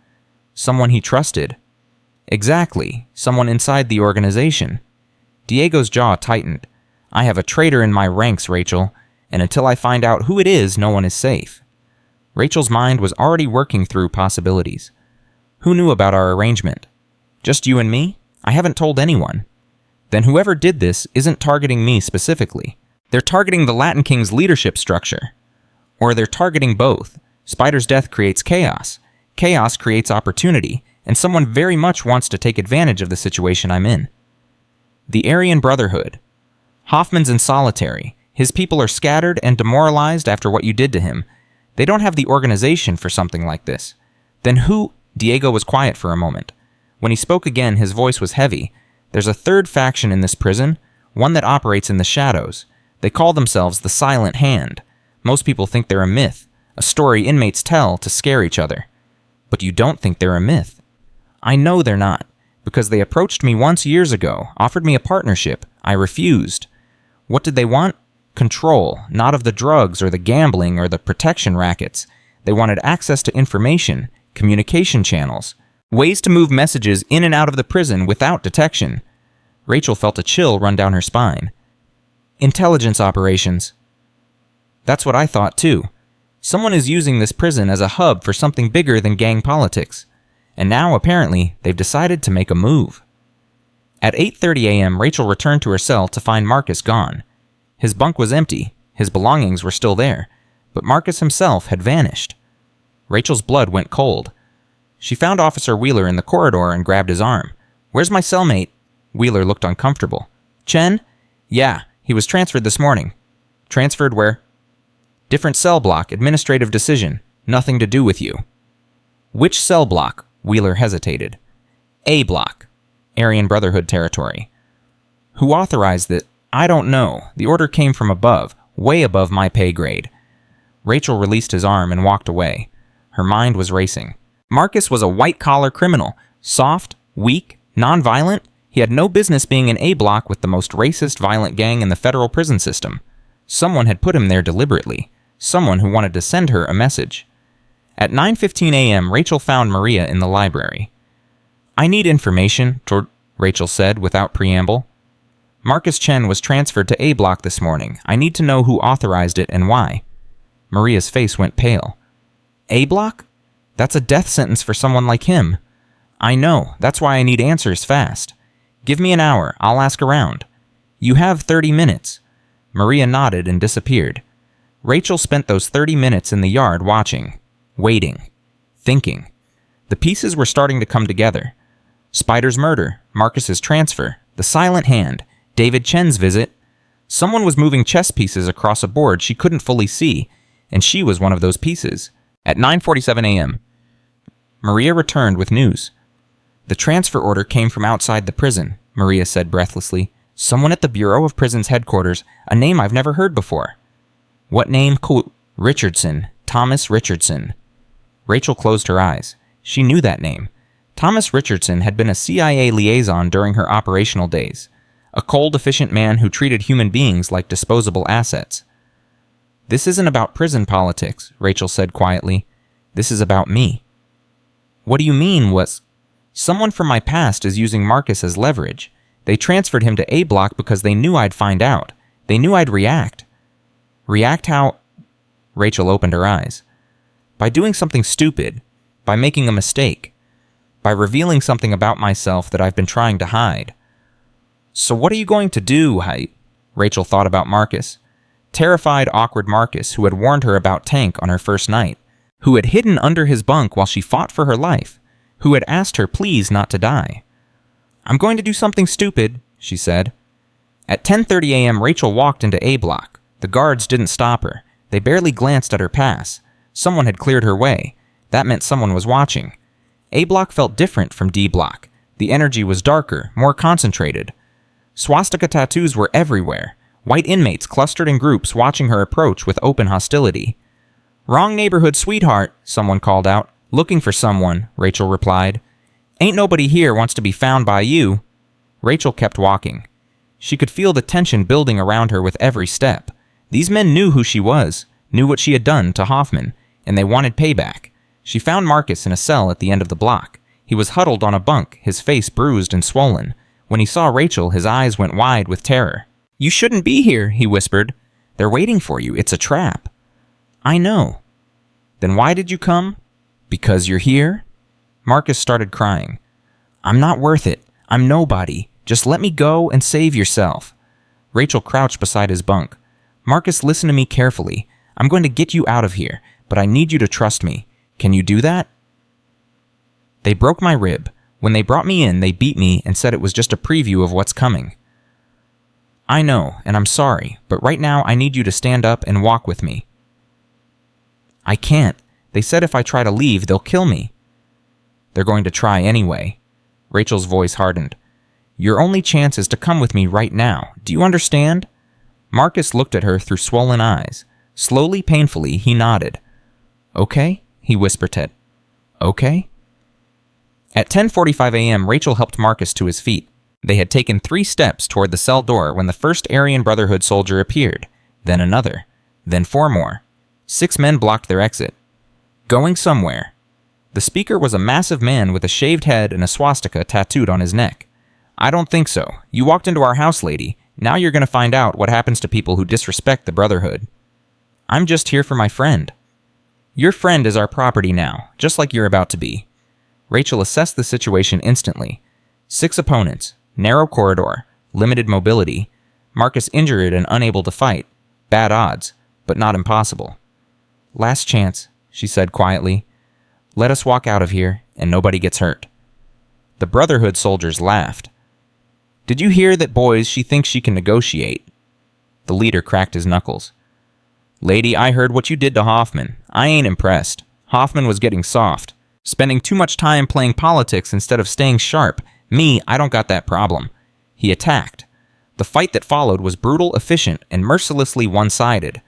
Someone he trusted. Exactly, someone inside the organization. Diego's jaw tightened. "I have a traitor in my ranks, Rachel, and until I find out who it is, no one is safe." Rachel's mind was already working through possibilities. "Who knew about our arrangement?" "Just you and me? I haven't told anyone." "Then whoever did this isn't targeting me specifically. They're targeting the Latin King's leadership structure. Or they're targeting both. Spider's death creates chaos. Chaos creates opportunity, and someone very much wants to take advantage of the situation I'm in." The Aryan Brotherhood. Hoffman's in solitary. His people are scattered and demoralized after what you did to him. They don't have the organization for something like this. Then who? Diego was quiet for a moment. When he spoke again, his voice was heavy. "There's a third faction in this prison, one that operates in the shadows. They call themselves the Silent Hand. Most people think they're a myth, a story inmates tell to scare each other. But you don't think they're a myth." "I know they're not, because they approached me once years ago, offered me a partnership. I refused." "What did they want? Control, not of the drugs or the gambling or the protection rackets. They wanted access to information, communication channels, ways to move messages in and out of the prison without detection." Rachel felt a chill run down her spine. "Intelligence operations." "That's what I thought too. Someone is using this prison as a hub for something bigger than gang politics. And now, apparently, they've decided to make a move." At 8:30 a.m., Rachel returned to her cell to find Marcus gone. His bunk was empty, his belongings were still there, but Marcus himself had vanished. Rachel's blood went cold. She found Officer Wheeler in the corridor and grabbed his arm. "Where's my cellmate?" Wheeler looked uncomfortable. "Chen?" "Yeah, he was transferred this morning." "Transferred where?" "Different cell block, administrative decision. Nothing to do with you." "Which cell block?" Wheeler hesitated. "A block. Aryan Brotherhood territory." "Who authorized it?" "I don't know. The order came from above, way above my pay grade." Rachel released his arm and walked away. Her mind was racing. Marcus was a white-collar criminal. Soft, weak, non-violent. He had no business being in A block with the most racist, violent gang in the federal prison system. Someone had put him there deliberately. Someone who wanted to send her a message. At 9:15 a.m., Rachel found Maria in the library. "I need information," Rachel said without preamble. "Marcus Chen was transferred to A block this morning. I need to know who authorized it and why." Maria's face went pale. "A block? That's a death sentence for someone like him." "I know. That's why I need answers fast." "Give me an hour. I'll ask around." "You have 30 minutes. Maria nodded and disappeared. Rachel spent those 30 minutes in the yard watching, waiting, thinking. The pieces were starting to come together. Spider's murder, Marcus's transfer, the Silent Hand, David Chen's visit. Someone was moving chess pieces across a board she couldn't fully see, and she was one of those pieces. At 9:47 a.m., Maria returned with news. "The transfer order came from outside the prison," Maria said breathlessly. "Someone at the Bureau of Prisons headquarters, a name I've never heard before." "What name?" "Richardson. Thomas Richardson." Rachel closed her eyes. She knew that name. Thomas Richardson had been a CIA liaison during her operational days. A cold, efficient man who treated human beings like disposable assets. This isn't about prison politics, Rachel said quietly. This is about me. What do you mean, was? Someone from my past is using Marcus as leverage. They transferred him to A block because they knew I'd find out. They knew I'd react. React how? Rachel opened her eyes. By doing something stupid. By making a mistake. By revealing something about myself that I've been trying to hide. So what are you going to do, Height? Rachel thought about Marcus. Terrified, awkward Marcus, who had warned her about Tank on her first night, who had hidden under his bunk while she fought for her life, who had asked her please not to die. I'm going to do something stupid, she said. At 10:30 a.m., Rachel walked into A block. The guards didn't stop her. They barely glanced at her pass. Someone had cleared her way. That meant someone was watching. A block felt different from D block. The energy was darker, more concentrated. Swastika tattoos were everywhere. White inmates clustered in groups watching her approach with open hostility. Wrong neighborhood, sweetheart, someone called out. Looking for someone, Rachel replied. Ain't nobody here wants to be found by you. Rachel kept walking. She could feel the tension building around her with every step. These men knew who she was, knew what she had done to Hoffman, and they wanted payback. She found Marcus in a cell at the end of the block. He was huddled on a bunk, his face bruised and swollen. When he saw Rachel, his eyes went wide with terror. You shouldn't be here, he whispered. They're waiting for you. It's a trap. I know. Then why did you come? Because you're here? Marcus started crying. I'm not worth it. I'm nobody. Just let me go and save yourself. Rachel crouched beside his bunk. Marcus, listen to me carefully. I'm going to get you out of here, but I need you to trust me. Can you do that? They broke my rib. When they brought me in, they beat me and said it was just a preview of what's coming. I know, and I'm sorry, but right now I need you to stand up and walk with me. I can't. They said if I try to leave, they'll kill me. They're going to try anyway. Rachel's voice hardened. Your only chance is to come with me right now. Do you understand? Marcus looked at her through swollen eyes. Slowly, painfully, he nodded. Okay, he whispered to Ted. Okay? At 10:45 a.m., Rachel helped Marcus to his feet. They had taken 3 steps toward the cell door when the first Aryan Brotherhood soldier appeared, then another, then 4 more. 6 men blocked their exit. Going somewhere. The speaker was a massive man with a shaved head and a swastika tattooed on his neck. I don't think so. You walked into our house, lady. Now you're going to find out what happens to people who disrespect the Brotherhood. I'm just here for my friend. Your friend is our property now, just like you're about to be. Rachel assessed the situation instantly. 6 opponents, narrow corridor, limited mobility, Marcus injured and unable to fight. Bad odds, but not impossible. Last chance, she said quietly. Let us walk out of here, and nobody gets hurt. The Brotherhood soldiers laughed. Did you hear that, boys? She thinks she can negotiate. The leader cracked his knuckles. Lady, I heard what you did to Hoffman. I ain't impressed. Hoffman was getting soft. Spending too much time playing politics instead of staying sharp. Me, I don't got that problem. He attacked. The fight that followed was brutal, efficient, and mercilessly one-sided.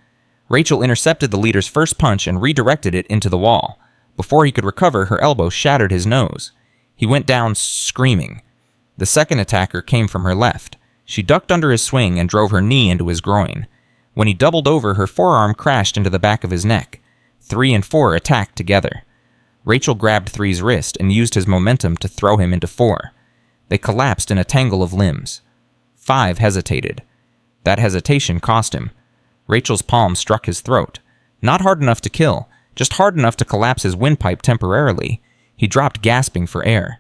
Rachel intercepted the leader's first punch and redirected it into the wall. Before he could recover, her elbow shattered his nose. He went down screaming. The second attacker came from her left. She ducked under his swing and drove her knee into his groin. When he doubled over, her forearm crashed into the back of his neck. 3 and 4 attacked together. Rachel grabbed 3's wrist and used his momentum to throw him into 4. They collapsed in a tangle of limbs. 5 hesitated. That hesitation cost him. Rachel's palm struck his throat. Not hard enough to kill, just hard enough to collapse his windpipe temporarily. He dropped gasping for air.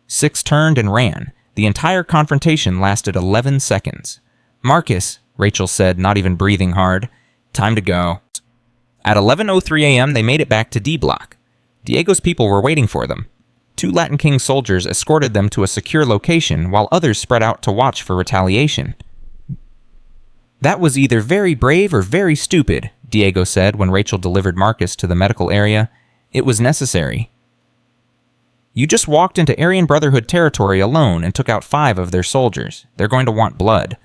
6 turned and ran. The entire confrontation lasted 11 seconds. Marcus, Rachel said, not even breathing hard. Time to go. At 11:03 a.m., they made it back to D Block. Diego's people were waiting for them. 2 Latin King soldiers escorted them to a secure location while others spread out to watch for retaliation. That was either very brave or very stupid, Diego said when Rachel delivered Marcus to the medical area. It was necessary. You just walked into Aryan Brotherhood territory alone and took out 5 of their soldiers. They're going to want blood.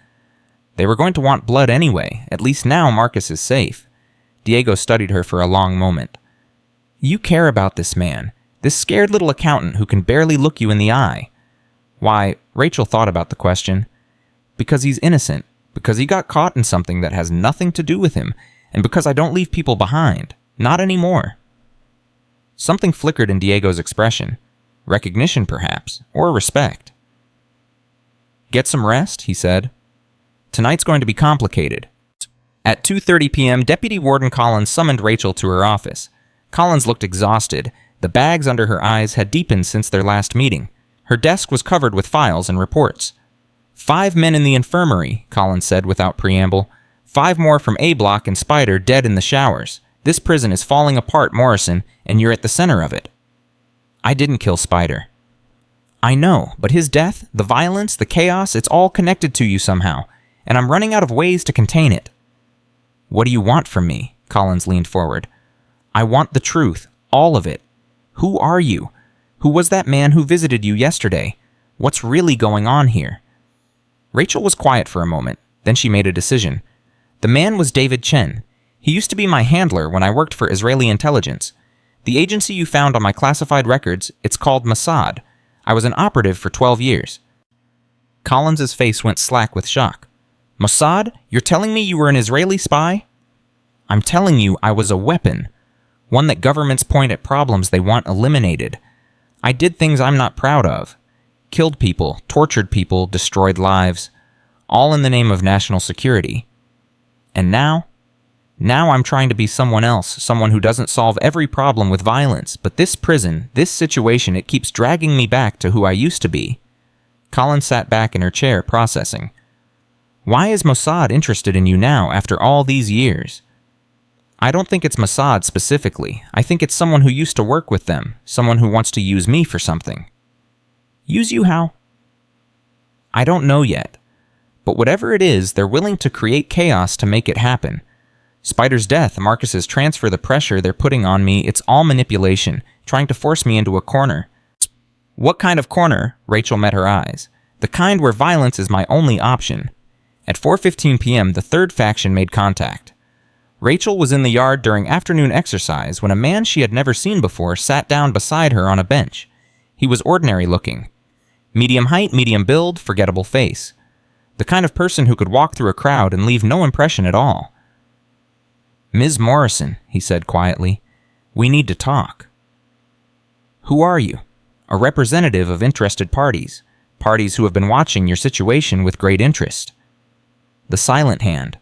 They were going to want blood anyway. At least now Marcus is safe. Diego studied her for a long moment. You care about this man, this scared little accountant who can barely look you in the eye. Why, Rachel thought about the question. Because he's innocent. Because he got caught in something that has nothing to do with him. And because I don't leave people behind. Not anymore. Something flickered in Diego's expression. Recognition, perhaps, or respect. Get some rest, he said. Tonight's going to be complicated. At 2:30 p.m., Deputy Warden Collins summoned Rachel to her office. Collins looked exhausted. The bags under her eyes had deepened since their last meeting. Her desk was covered with files and reports. 5 men in the infirmary, Collins said without preamble. 5 more from A Block and Spider dead in the showers. This prison is falling apart, Morrison, and you're at the center of it. I didn't kill Spider. I know, but his death, the violence, the chaos, it's all connected to you somehow, and I'm running out of ways to contain it. What do you want from me? Collins leaned forward. I want the truth, all of it. Who are you? Who was that man who visited you yesterday? What's really going on here? Rachel was quiet for a moment, then she made a decision. The man was David Chen. He used to be my handler when I worked for Israeli intelligence. The agency you found on my classified records, it's called Mossad. I was an operative for 12 years. Collins's face went slack with shock. Mossad? You're telling me you were an Israeli spy? I'm telling you I was a weapon. One that governments point at problems they want eliminated. I did things I'm not proud of. Killed people, tortured people, destroyed lives. All in the name of national security. And now I'm trying to be someone else, someone who doesn't solve every problem with violence, but this prison, this situation, it keeps dragging me back to who I used to be. Collins sat back in her chair, processing. Why is Mossad interested in you now, after all these years? I don't think it's Mossad specifically. I think it's someone who used to work with them, someone who wants to use me for something. Use you how? I don't know yet. But whatever it is, they're willing to create chaos to make it happen. Spider's death, Marcus's transfer, the pressure they're putting on me, it's all manipulation, trying to force me into a corner. What kind of corner? Rachel met her eyes. The kind where violence is my only option. At 4:15 p.m., the third faction made contact. Rachel was in the yard during afternoon exercise when a man she had never seen before sat down beside her on a bench. He was ordinary looking. Medium height, medium build, forgettable face. The kind of person who could walk through a crowd and leave no impression at all. Ms. Morrison, he said quietly, we need to talk. Who are you? A representative of interested parties, parties who have been watching your situation with great interest. The silent hand.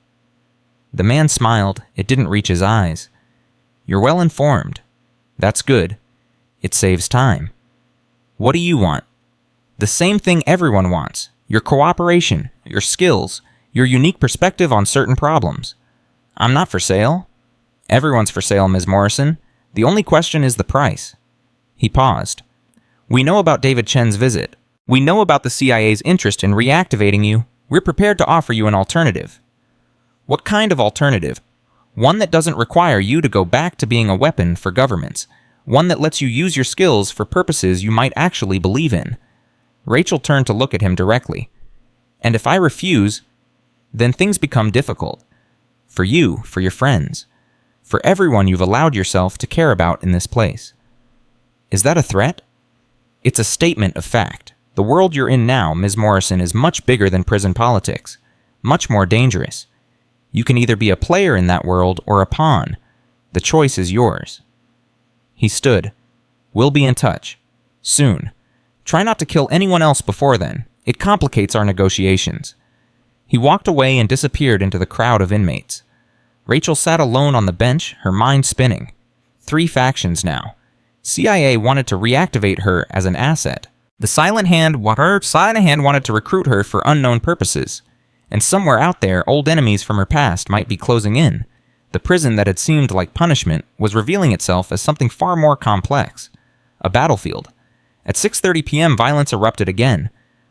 The man smiled. It didn't reach his eyes. You're well informed. That's good. It saves time. What do you want? The same thing everyone wants. Your cooperation, your skills, your unique perspective on certain problems. I'm not for sale. Everyone's for sale, Ms. Morrison. The only question is the price. He paused. We know about David Chen's visit. We know about the CIA's interest in reactivating you. We're prepared to offer you an alternative. What kind of alternative? One that doesn't require you to go back to being a weapon for governments. One that lets you use your skills for purposes you might actually believe in. Rachel turned to look at him directly. And if I refuse, then things become difficult. For you, for your friends, for everyone you've allowed yourself to care about in this place. Is that a threat? It's a statement of fact. The world you're in now, Ms. Morrison, is much bigger than prison politics, much more dangerous. You can either be a player in that world or a pawn. The choice is yours. He stood. We'll be in touch. Soon. Try not to kill anyone else before then. It complicates our negotiations. He walked away and disappeared into the crowd of inmates. Rachel sat alone on the bench, her mind spinning. 3 factions now. CIA wanted to reactivate her as an asset. The Silent Hand wanted to recruit her for unknown purposes. And somewhere out there, old enemies from her past might be closing in. The prison that had seemed like punishment was revealing itself as something far more complex. A battlefield. At 6:30 p.m., violence erupted again.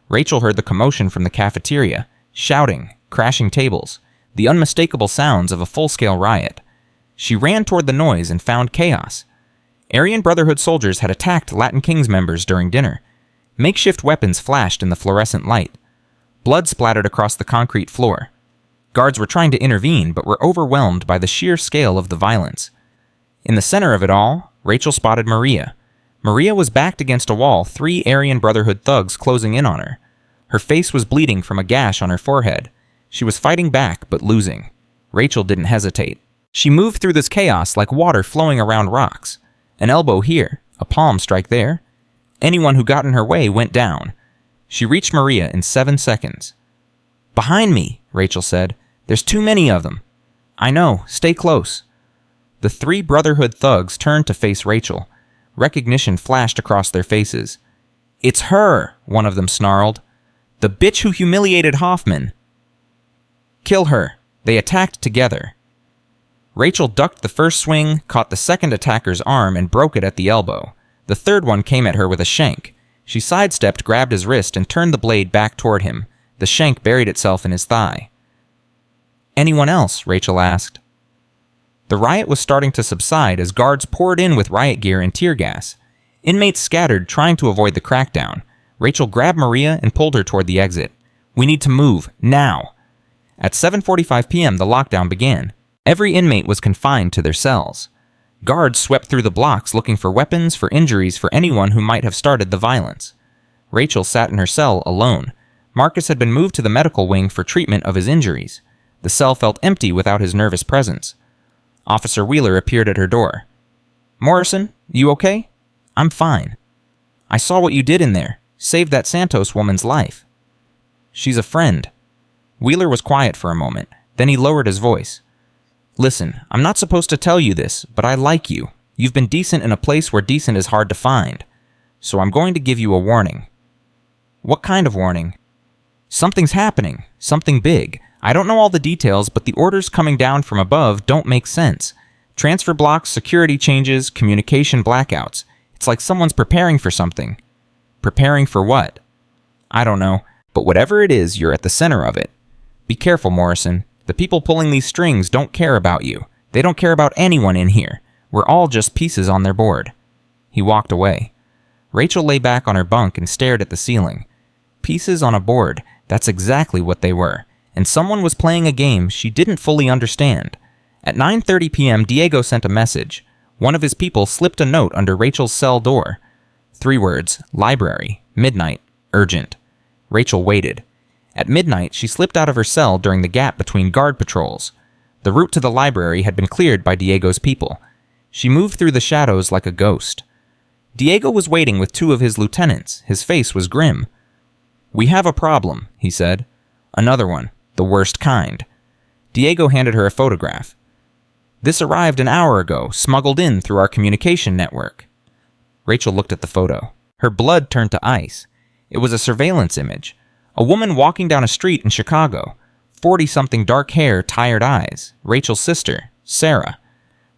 Rachel heard the commotion from the cafeteria, shouting, crashing tables, the unmistakable sounds of a full-scale riot. She ran toward the noise and found chaos. Aryan Brotherhood soldiers had attacked Latin Kings members during dinner. Makeshift weapons flashed in the fluorescent light. Blood splattered across the concrete floor. Guards were trying to intervene, but were overwhelmed by the sheer scale of the violence. In the center of it all, Rachel spotted Maria. Maria was backed against a wall, 3 Aryan Brotherhood thugs closing in on her. Her face was bleeding from a gash on her forehead. She was fighting back, but losing. Rachel didn't hesitate. She moved through this chaos like water flowing around rocks. An elbow here, a palm strike there. Anyone who got in her way went down. She reached Maria in 7 seconds. "Behind me," Rachel said. "There's too many of them." "I know, stay close." The 3 Brotherhood thugs turned to face Rachel. Recognition flashed across their faces. "It's her," one of them snarled. "The bitch who humiliated Hoffman." "Kill her." They attacked together. Rachel ducked the first swing, caught the second attacker's arm, and broke it at the elbow. The third one came at her with a shank. She sidestepped, grabbed his wrist, and turned the blade back toward him. The shank buried itself in his thigh. "Anyone else?" Rachel asked. The riot was starting to subside as guards poured in with riot gear and tear gas. Inmates scattered, trying to avoid the crackdown. Rachel grabbed Maria and pulled her toward the exit. "We need to move, now." At 7:45 p.m., the lockdown began. Every inmate was confined to their cells. Guards swept through the blocks looking for weapons, for injuries, for anyone who might have started the violence. Rachel sat in her cell alone. Marcus had been moved to the medical wing for treatment of his injuries. The cell felt empty without his nervous presence. Officer Wheeler appeared at her door. "Morrison, you okay?" "I'm fine." "I saw what you did in there. Saved that Santos woman's life." "She's a friend." Wheeler was quiet for a moment. Then he lowered his voice. "Listen, I'm not supposed to tell you this, but I like you. You've been decent in a place where decent is hard to find. So I'm going to give you a warning." "What kind of warning?" "Something's happening. Something big. I don't know all the details, but the orders coming down from above don't make sense. Transfer blocks, security changes, communication blackouts. It's like someone's preparing for something." "Preparing for what?" "I don't know, but whatever it is, you're at the center of it. Be careful, Morrison. The people pulling these strings don't care about you. They don't care about anyone in here. We're all just pieces on their board." He walked away. Rachel lay back on her bunk and stared at the ceiling. Pieces on a board, that's exactly what they were. And someone was playing a game she didn't fully understand. At 9:30 p.m., Diego sent a message. One of his people slipped a note under Rachel's cell door. 3 words, library, midnight, urgent. Rachel waited. At midnight, she slipped out of her cell during the gap between guard patrols. The route to the library had been cleared by Diego's people. She moved through the shadows like a ghost. Diego was waiting with 2 of his lieutenants. His face was grim. "We have a problem," he said. "Another one. The worst kind." Diego handed her a photograph. "This arrived an hour ago, smuggled in through our communication network." Rachel looked at the photo. Her blood turned to ice. It was a surveillance image. A woman walking down a street in Chicago. 40-something, dark hair, tired eyes. Rachel's sister, Sarah.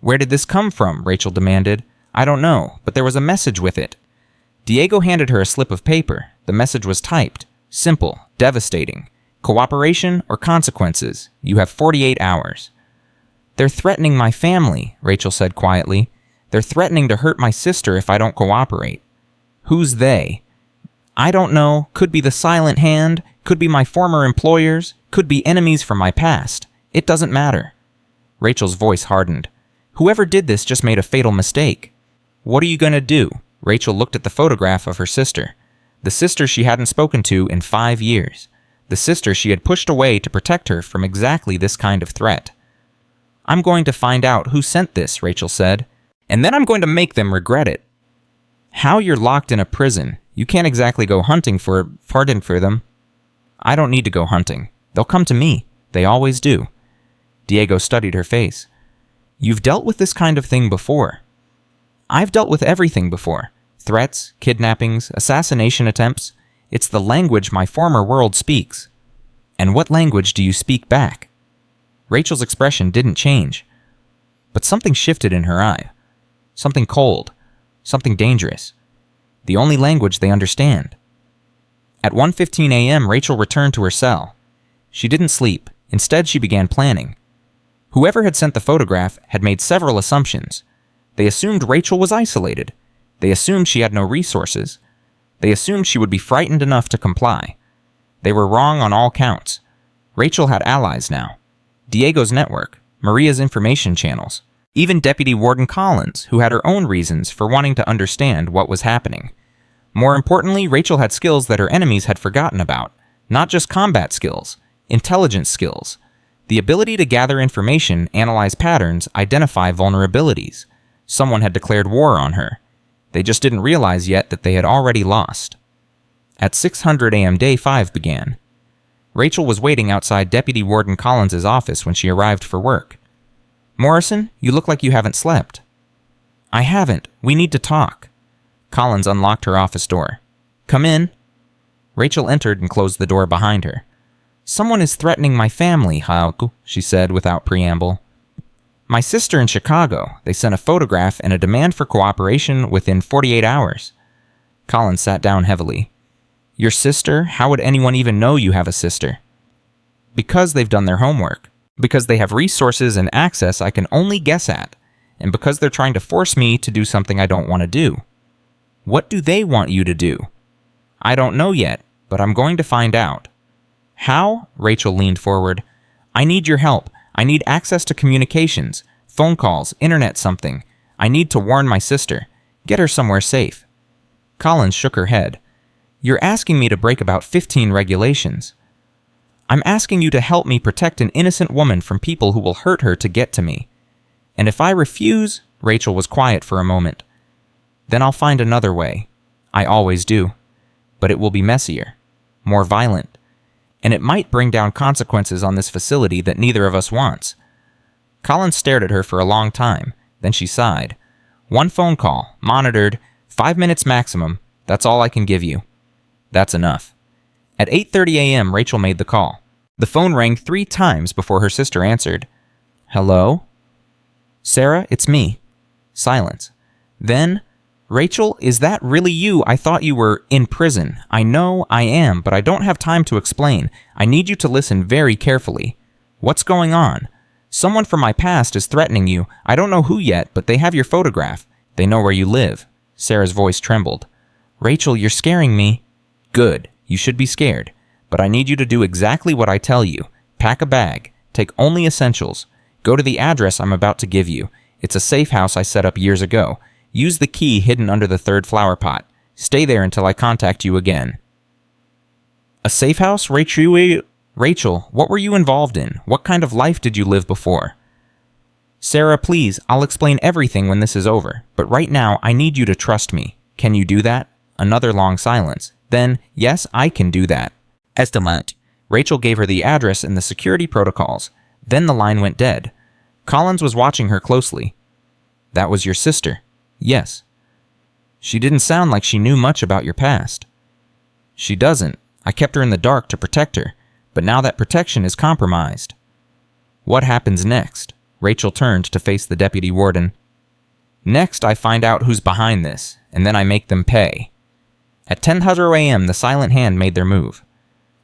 "Where did this come from?" Rachel demanded. "I don't know, but there was a message with it." Diego handed her a slip of paper. The message was typed. Simple, devastating. "Cooperation or consequences. You have 48 hours. "They're threatening my family," Rachel said quietly. "They're threatening to hurt my sister if I don't cooperate." "Who's they?" "I don't know. Could be the Silent Hand. Could be my former employers. Could be enemies from my past. It doesn't matter." Rachel's voice hardened. "Whoever did this just made a fatal mistake." "What are you going to do?" Rachel looked at the photograph of her sister. The sister she hadn't spoken to in 5 years. The sister she had pushed away to protect her from exactly this kind of threat. "I'm going to find out who sent this," Rachel said, "and then I'm going to make them regret it." "How you're locked in a prison. You can't exactly go hunting for them." "I don't need to go hunting. They'll come to me. They always do." Diego studied her face. "You've dealt with this kind of thing before." "I've dealt with everything before. Threats, kidnappings, assassination attempts. It's the language my former world speaks." "And what language do you speak back?" Rachel's expression didn't change. But something shifted in her eye. Something cold. Something dangerous. The only language they understand. At 1:15 a.m., Rachel returned to her cell. She didn't sleep. Instead, she began planning. Whoever had sent the photograph had made several assumptions. They assumed Rachel was isolated. They assumed she had no resources. They assumed she would be frightened enough to comply. They were wrong on all counts. Rachel had allies now. Diego's network, Maria's information channels, even Deputy Warden Collins, who had her own reasons for wanting to understand what was happening. More importantly, Rachel had skills that her enemies had forgotten about. Not just combat skills, intelligence skills. The ability to gather information, analyze patterns, identify vulnerabilities. Someone had declared war on her. They just didn't realize yet that they had already lost. At 6:00 a.m. Day 5 began. Rachel was waiting outside Deputy Warden Collins's office when she arrived for work. "Morrison, you look like you haven't slept." "I haven't. We need to talk." Collins unlocked her office door. "Come in." Rachel entered and closed the door behind her. "Someone is threatening my family, Haoku," she said without preamble. "My sister in Chicago. They sent a photograph and a demand for cooperation within 48 hours. Collins sat down heavily. "Your sister? How would anyone even know you have a sister?" "Because they've done their homework. Because they have resources and access I can only guess at. And because they're trying to force me to do something I don't want to do." "What do they want you to do?" "I don't know yet, but I'm going to find out." "How?" Rachel leaned forward. "I need your help. I need access to communications, phone calls, internet something. I need to warn my sister. Get her somewhere safe." Collins shook her head. "You're asking me to break about 15 regulations." "I'm asking you to help me protect an innocent woman from people who will hurt her to get to me. And if I refuse," Rachel was quiet for a moment, "then I'll find another way. I always do. But it will be messier, more violent, and it might bring down consequences on this facility that neither of us wants." Collins stared at her for a long time, then she sighed. "One phone call, monitored, 5 minutes maximum, that's all I can give you." "That's enough." At 8:30 a.m., Rachel made the call. The phone rang 3 times before her sister answered. "Hello?" "Sarah, it's me." Silence. Then, "Rachel, is that really you? I thought you were in prison." "I know I am, but I don't have time to explain. I need you to listen very carefully." "What's going on?" "Someone from my past is threatening you. I don't know who yet, but they have your photograph. They know where you live." Sarah's voice trembled. "Rachel, you're scaring me." "Good. You should be scared. But I need you to do exactly what I tell you. Pack a bag. Take only essentials. Go to the address I'm about to give you. It's a safe house I set up years ago. Use the key hidden under the 3rd flower pot. Stay there until I contact you again." "A safe house, Rachel? Rachel, what were you involved in? What kind of life did you live before?" "Sarah, please, I'll explain everything when this is over. But right now, I need you to trust me. Can you do that?" Another long silence. Then, "Yes, I can do that." "Estimate." Rachel gave her the address and the security protocols. Then the line went dead. Collins was watching her closely. "That was your sister?" "Yes." "She didn't sound like she knew much about your past." "She doesn't. I kept her in the dark to protect her, but now that protection is compromised." "What happens next?" Rachel turned to face the deputy warden. "Next, I find out who's behind this, and then I make them pay." At 10:00 a.m., the silent hand made their move.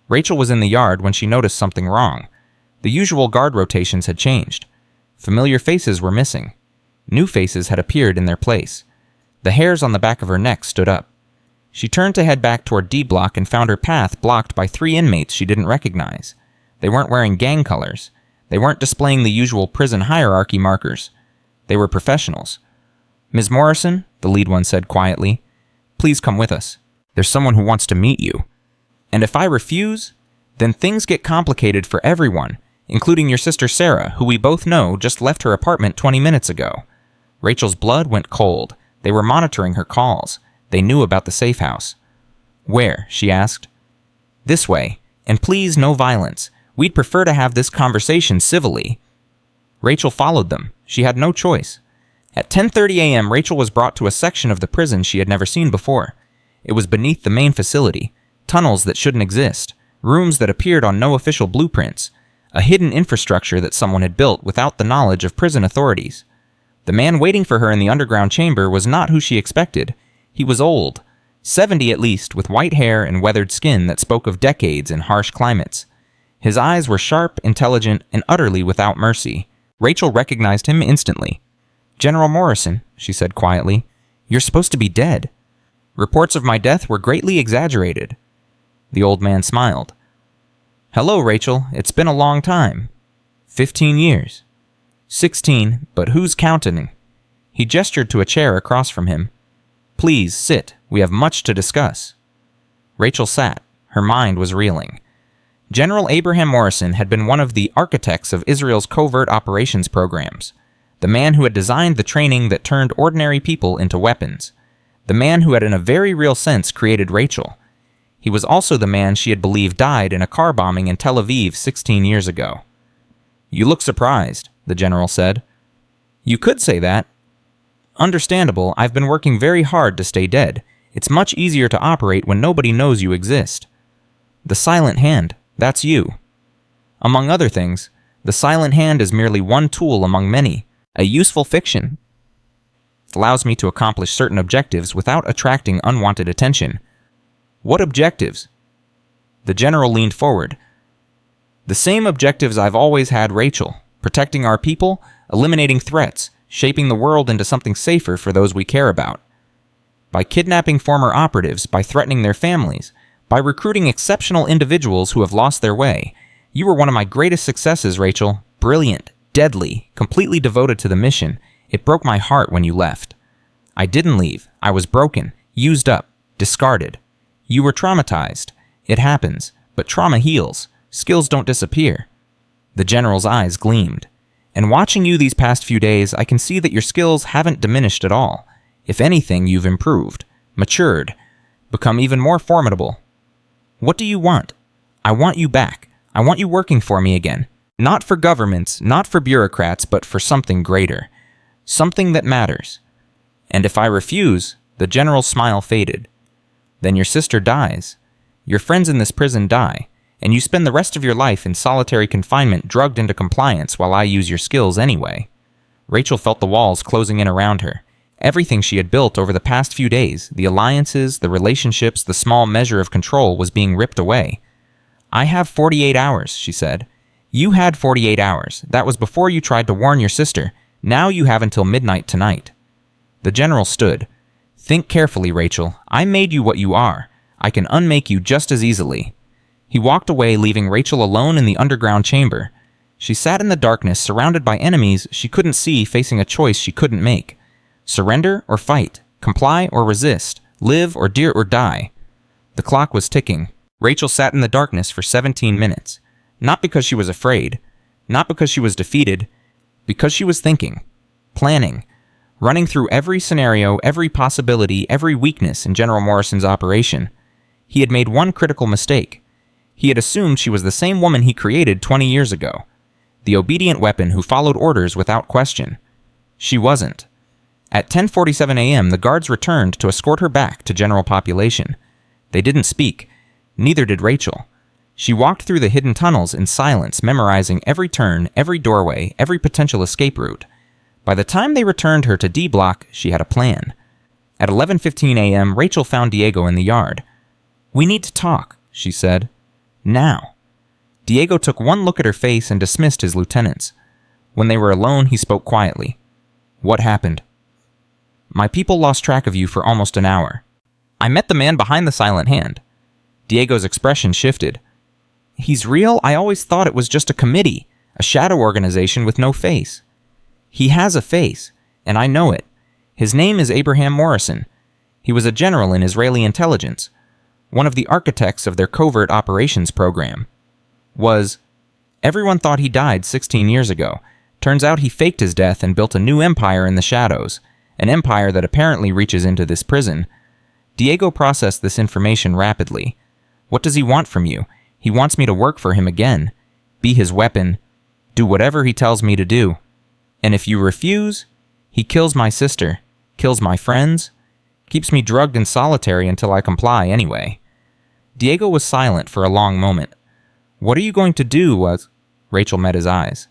Rachel was in the yard when she noticed something wrong. The usual guard rotations had changed. Familiar faces were missing. New faces had appeared in their place. The hairs on the back of her neck stood up. She turned to head back toward D Block and found her path blocked by 3 inmates she didn't recognize. They weren't wearing gang colors. They weren't displaying the usual prison hierarchy markers. They were professionals. "Ms. Morrison," the lead one said quietly, "please come with us. There's someone who wants to meet you. And if I refuse, then things get complicated for everyone, including your sister Sarah, who we both know just left her apartment 20 minutes ago." Rachel's blood went cold. They were monitoring her calls. They knew about the safe house. "Where?" she asked. "This way. And please, no violence. We'd prefer to have this conversation civilly." Rachel followed them. She had no choice. At 10:30 a.m., Rachel was brought to a section of the prison she had never seen before. It was beneath the main facility. Tunnels that shouldn't exist. Rooms that appeared on no official blueprints. A hidden infrastructure that someone had built without the knowledge of prison authorities. The man waiting for her in the underground chamber was not who she expected. He was old, 70 at least, with white hair and weathered skin that spoke of decades in harsh climates. His eyes were sharp, intelligent, and utterly without mercy. Rachel recognized him instantly. "General Morrison," she said quietly, "you're supposed to be dead." "Reports of my death were greatly exaggerated." The old man smiled. "Hello, Rachel. It's been a long time. 15 years. 16, but who's counting?" He gestured to a chair across from him. "Please, sit. We have much to discuss." Rachel sat. Her mind was reeling. General Abraham Morrison had been one of the architects of Israel's covert operations programs, the man who had designed the training that turned ordinary people into weapons, the man who had in a very real sense created Rachel. He was also the man she had believed died in a car bombing in Tel Aviv 16 years ago. "You look surprised," the general said. "You could say that." "Understandable, I've been working very hard to stay dead. It's much easier to operate when nobody knows you exist." "The silent hand, that's you." "Among other things, the silent hand is merely one tool among many, a useful fiction. It allows me to accomplish certain objectives without attracting unwanted attention." "What objectives?" The general leaned forward. "The same objectives I've always had, Rachel. Protecting our people, eliminating threats, shaping the world into something safer for those we care about. By kidnapping former operatives, by threatening their families, by recruiting exceptional individuals who have lost their way. You were one of my greatest successes, Rachel. Brilliant, deadly, completely devoted to the mission. It broke my heart when you left. I didn't leave. I was broken, used up, discarded. You were traumatized. It happens, but trauma heals. Skills don't disappear." The general's eyes gleamed. "And watching you these past few days, I can see that your skills haven't diminished at all. If anything, you've improved, matured, become even more formidable. What do you want? I want you back. I want you working for me again. Not for governments, not for bureaucrats, but for something greater. Something that matters. And if I refuse," the general's smile faded, "then your sister dies. Your friends in this prison die. And you spend the rest of your life in solitary confinement drugged into compliance while I use your skills anyway." Rachel felt the walls closing in around her. Everything she had built over the past few days, the alliances, the relationships, the small measure of control was being ripped away. "I have 48 hours, she said. "You had 48 hours. That was before you tried to warn your sister. Now you have until midnight tonight." The general stood. "Think carefully, Rachel. I made you what you are. I can unmake you just as easily." He walked away, leaving Rachel alone in the underground chamber. She sat in the darkness, surrounded by enemies she couldn't see, facing a choice she couldn't make. Surrender or fight, comply or resist, live or dare or die. The clock was ticking. Rachel sat in the darkness for 17 minutes. Not because she was afraid, not because she was defeated, because she was thinking, planning, running through every scenario, every possibility, every weakness in General Morrison's operation. He had made one critical mistake. He had assumed she was the same woman he created 20 years ago, the obedient weapon who followed orders without question. She wasn't. At 10:47 a.m., the guards returned to escort her back to general population. They didn't speak. Neither did Rachel. She walked through the hidden tunnels in silence, memorizing every turn, every doorway, every potential escape route. By the time they returned her to D Block, she had a plan. At 11:15 a.m., Rachel found Diego in the yard. "We need to talk," she said. "Now." Diego took one look at her face and dismissed his lieutenants. When they were alone, he spoke quietly. "What happened?" "My people lost track of you for almost an hour. I met the man behind the silent hand." Diego's expression shifted. "He's real? I always thought it was just a committee, a shadow organization with no face." "He has a face, and I know it. His name is Abraham Morrison. He was a general in Israeli intelligence, one of the architects of their covert operations program. Everyone thought he died 16 years ago. Turns out he faked his death and built a new empire in the shadows, an empire that apparently reaches into this prison." Diego processed this information rapidly. "What does he want from you? He wants me to work for him again, be his weapon, do whatever he tells me to do. And if you refuse, he kills my sister, kills my friends, keeps me drugged in solitary until I comply anyway." Diego was silent for a long moment. "What are you going to do?" Rachel met his eyes.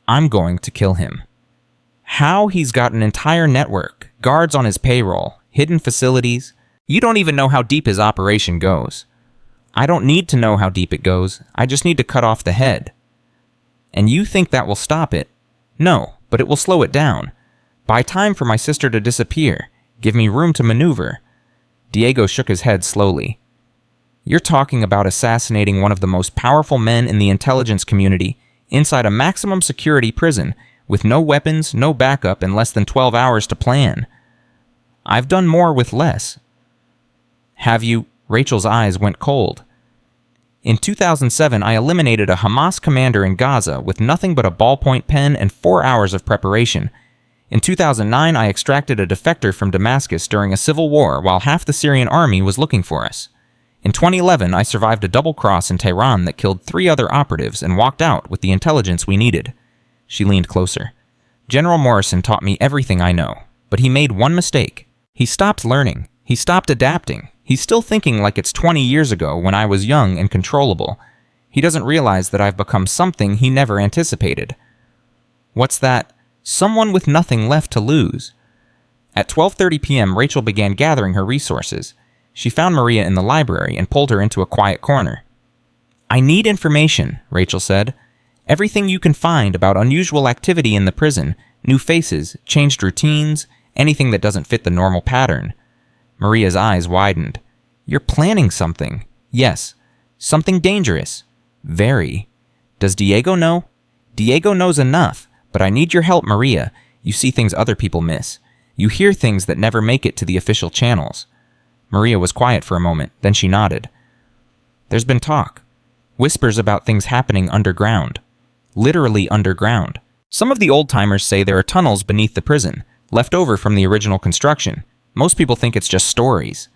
"I'm going to kill him." "How? He's got an entire network, guards on his payroll, hidden facilities. You don't even know how deep his operation goes." "I don't need to know how deep it goes. I just need to cut off the head." "And you think that will stop it?" "No, but it will slow it down. Buy time for my sister to disappear. Give me room to maneuver." Diego shook his head slowly. "You're talking about assassinating one of the most powerful men in the intelligence community inside a maximum security prison with no weapons, no backup, and less than 12 hours to plan. I've done more with less." "Have you?" Rachel's eyes went cold. In 2007, I eliminated a Hamas commander in Gaza with nothing but a ballpoint pen and 4 hours of preparation. In 2009, I extracted a defector from Damascus during a civil war while half the Syrian army was looking for us. In 2011, I survived a double cross in Tehran that killed 3 other operatives and walked out with the intelligence we needed. She leaned closer. General Morrison taught me everything I know, but he made one mistake. He stopped learning. He stopped adapting. He's still thinking like it's 20 years ago when I was young and controllable. He doesn't realize that I've become something he never anticipated. What's that? Someone with nothing left to lose. At 12:30 p.m., Rachel began gathering her resources. She found Maria in the library and pulled her into a quiet corner. I need information, Rachel said. Everything you can find about unusual activity in the prison, new faces, changed routines, anything that doesn't fit the normal pattern. Maria's eyes widened. You're planning something. Yes. Something dangerous. Very. Does Diego know? Diego knows enough, but I need your help, Maria. You see things other people miss. You hear things that never make it to the official channels. Maria was quiet for a moment, then she nodded. There's been talk. Whispers about things happening underground. Literally underground. Some of the old-timers say there are tunnels beneath the prison, left over from the original construction. Most people think it's just stories.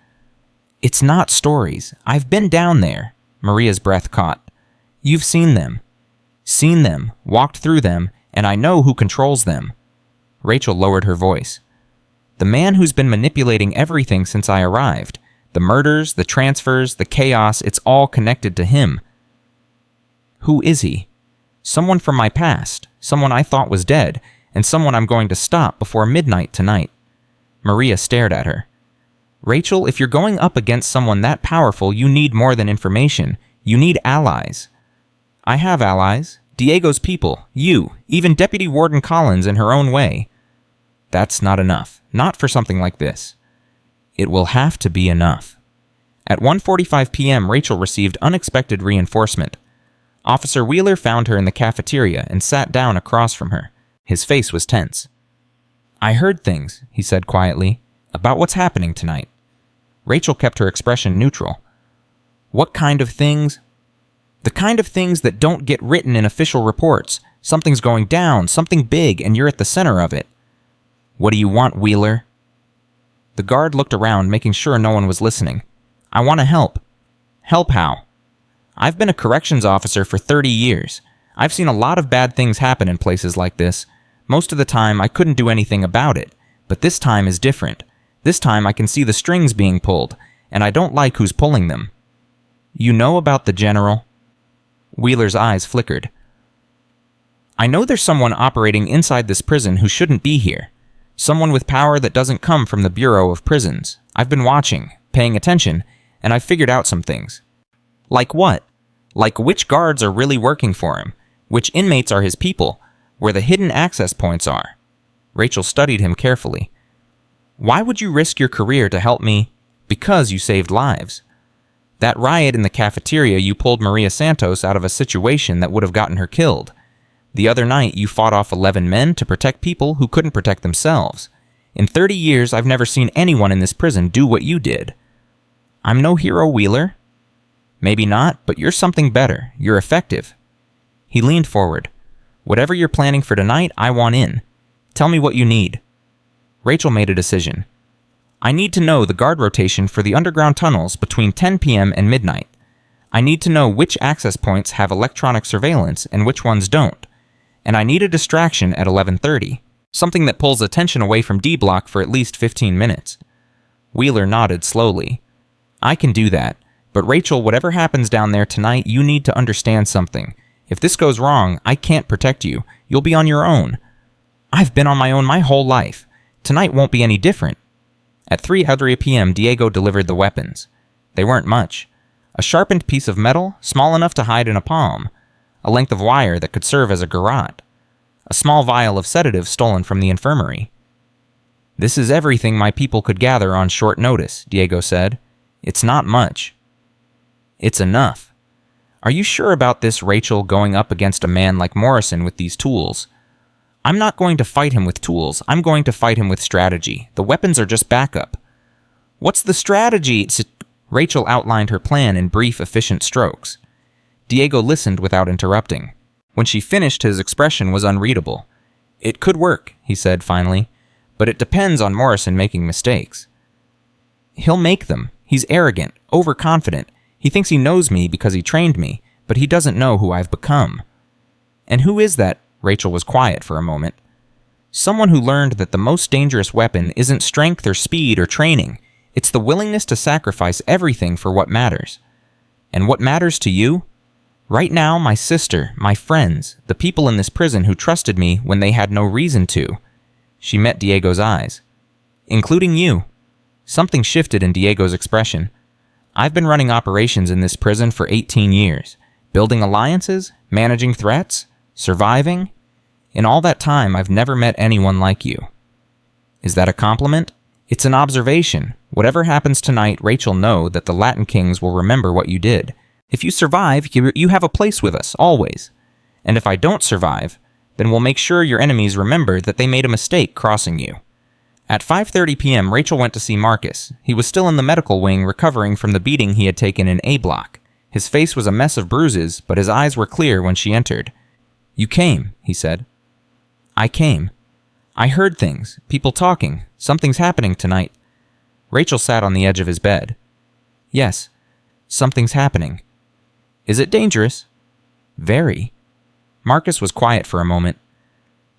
It's not stories. I've been down there. Maria's breath caught. You've seen them. Seen them, walked through them, and I know who controls them. Rachel lowered her voice. The man who's been manipulating everything since I arrived. The murders, the transfers, the chaos, it's all connected to him. Who is he? Someone from my past, someone I thought was dead, and someone I'm going to stop before midnight tonight. Maria stared at her. Rachel, if you're going up against someone that powerful, you need more than information. You need allies. I have allies. Diego's people, you, even Deputy Warden Collins in her own way. That's not enough. Not for something like this. It will have to be enough. At 1:45 p.m., Rachel received unexpected reinforcement. Officer Wheeler found her in the cafeteria and sat down across from her. His face was tense. I heard things, he said quietly, about what's happening tonight. Rachel kept her expression neutral. What kind of things? The kind of things that don't get written in official reports. Something's going down, something big, and you're at the center of it. What do you want, Wheeler? The guard looked around, making sure no one was listening. I want to help. Help how? I've been a corrections officer for 30 years. I've seen a lot of bad things happen in places like this. Most of the time, I couldn't do anything about it. But this time is different. This time I can see the strings being pulled, and I don't like who's pulling them. You know about the general? Wheeler's eyes flickered. I know there's someone operating inside this prison who shouldn't be here. Someone with power that doesn't come from the Bureau of Prisons. I've been watching, paying attention, and I've figured out some things. Like what? Like which guards are really working for him, which inmates are his people, where the hidden access points are. Rachel studied him carefully. Why would you risk your career to help me? Because you saved lives. That riot in the cafeteria, you pulled Maria Santos out of a situation that would have gotten her killed. The other night, you fought off 11 men to protect people who couldn't protect themselves. In 30 years, I've never seen anyone in this prison do what you did. I'm no hero, Wheeler. Maybe not, but you're something better. You're effective. He leaned forward. Whatever you're planning for tonight, I want in. Tell me what you need. Rachel made a decision. I need to know the guard rotation for the underground tunnels between 10 p.m. and midnight. I need to know which access points have electronic surveillance and which ones don't. And I need a distraction at 11:30, something that pulls attention away from D Block for at least 15 minutes. Wheeler nodded slowly. I can do that, but Rachel, whatever happens down there tonight, you need to understand something. If this goes wrong, I can't protect you. You'll be on your own. I've been on my own my whole life. Tonight won't be any different. At 3:00 p.m., Diego delivered the weapons. They weren't much. A sharpened piece of metal, small enough to hide in a palm. A length of wire that could serve as a garrote. A small vial of sedative stolen from the infirmary. This is everything my people could gather on short notice, Diego said. It's not much. It's enough. Are you sure about this, Rachel, going up against a man like Morrison with these tools? I'm not going to fight him with tools. I'm going to fight him with strategy. The weapons are just backup. What's the strategy? Rachel outlined her plan in brief, efficient strokes. Diego listened without interrupting. When she finished, his expression was unreadable. "It could work," he said finally, "but it depends on Morrison making mistakes." "He'll make them. He's arrogant, overconfident. He thinks he knows me because he trained me, but he doesn't know who I've become." "And who is that?" Rachel was quiet for a moment. "Someone who learned that the most dangerous weapon isn't strength or speed or training. It's the willingness to sacrifice everything for what matters." "And what matters to you?" "Right now, my sister, my friends, the people in this prison who trusted me when they had no reason to." She met Diego's eyes. "Including you." Something shifted in Diego's expression. "I've been running operations in this prison for 18 years, building alliances, managing threats, surviving. In all that time, I've never met anyone like you." "Is that a compliment?" "It's an observation. Whatever happens tonight, Rachel, know that the Latin Kings will remember what you did. If you survive, you have a place with us, always. And if I don't survive, then we'll make sure your enemies remember that they made a mistake crossing you." At 5:30 p.m., Rachel went to see Marcus. He was still in the medical wing, recovering from the beating he had taken in A block. His face was a mess of bruises, but his eyes were clear when she entered. "You came," he said. "I came. I heard things, people talking. Something's happening tonight." Rachel sat on the edge of his bed. "Yes, something's happening." "Is it dangerous?" "Very." Marcus was quiet for a moment.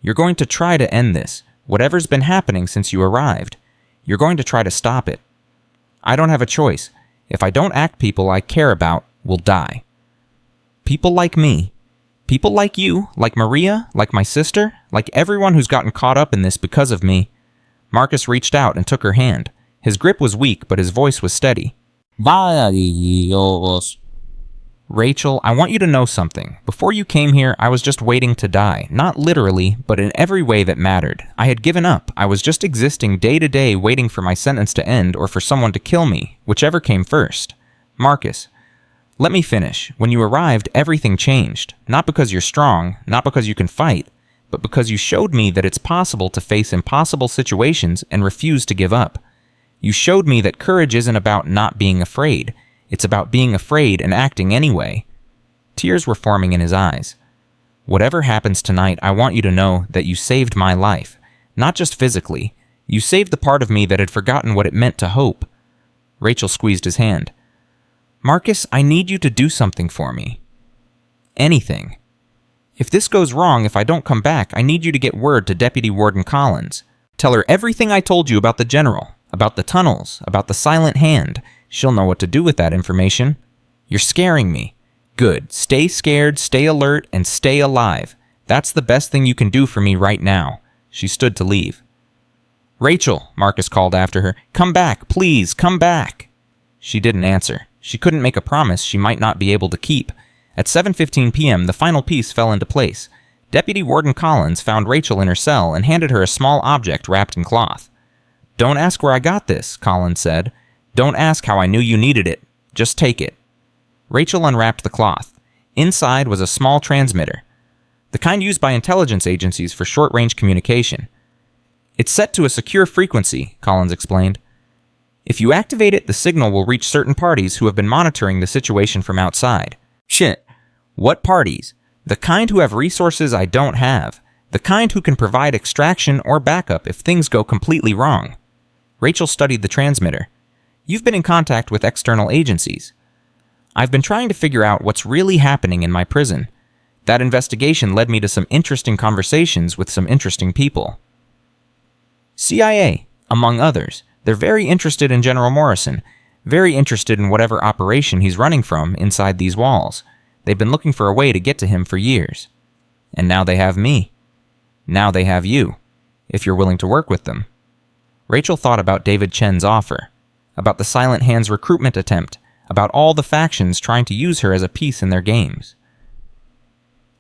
"You're going to try to end this. Whatever's been happening since you arrived. You're going to try to stop it. I don't have a choice. If I don't act, people I care about will die. People like me. People like you, like Maria, like my sister, like everyone who's gotten caught up in this because of me." Marcus reached out and took her hand. His grip was weak, but his voice was steady. "Rachel, I want you to know something. Before you came here, I was just waiting to die. Not literally, but in every way that mattered. I had given up. I was just existing day to day, waiting for my sentence to end or for someone to kill me, whichever came first." "Marcus, let me finish. When you arrived, everything changed. Not because you're strong, not because you can fight, but because you showed me that it's possible to face impossible situations and refuse to give up. You showed me that courage isn't about not being afraid. It's about being afraid and acting anyway." Tears were forming in his eyes. "Whatever happens tonight, I want you to know that you saved my life. Not just physically. You saved the part of me that had forgotten what it meant to hope." Rachel squeezed his hand. "Marcus, I need you to do something for me. Anything. If this goes wrong, if I don't come back, I need you to get word to Deputy Warden Collins. Tell her everything I told you about the General, about the tunnels, about the Silent Hand. She'll know what to do with that information. You're scaring me. Good. Stay scared, stay alert, and stay alive. That's the best thing you can do for me right now." She stood to leave. "Rachel," Marcus called after her, "come back, please, come back." She didn't answer. She couldn't make a promise she might not be able to keep. At 7:15 p.m., the final piece fell into place. Deputy Warden Collins found Rachel in her cell and handed her a small object wrapped in cloth. "Don't ask where I got this," Collins said. "Don't ask how I knew you needed it. Just take it." Rachel unwrapped the cloth. Inside was a small transmitter, the kind used by intelligence agencies for short-range communication. "It's set to a secure frequency," Collins explained. "If you activate it, the signal will reach certain parties who have been monitoring the situation from outside." "Shit. What parties?" "The kind who have resources I don't have. The kind who can provide extraction or backup if things go completely wrong." Rachel studied the transmitter. "You've been in contact with external agencies." "I've been trying to figure out what's really happening in my prison. That investigation led me to some interesting conversations with some interesting people. CIA, among others. They're very interested in General Morrison, very interested in whatever operation he's running from inside these walls. They've been looking for a way to get to him for years. And now they have me. Now they have you, if you're willing to work with them." Rachel thought about David Chen's offer, about the Silent Hand's recruitment attempt, about all the factions trying to use her as a piece in their games.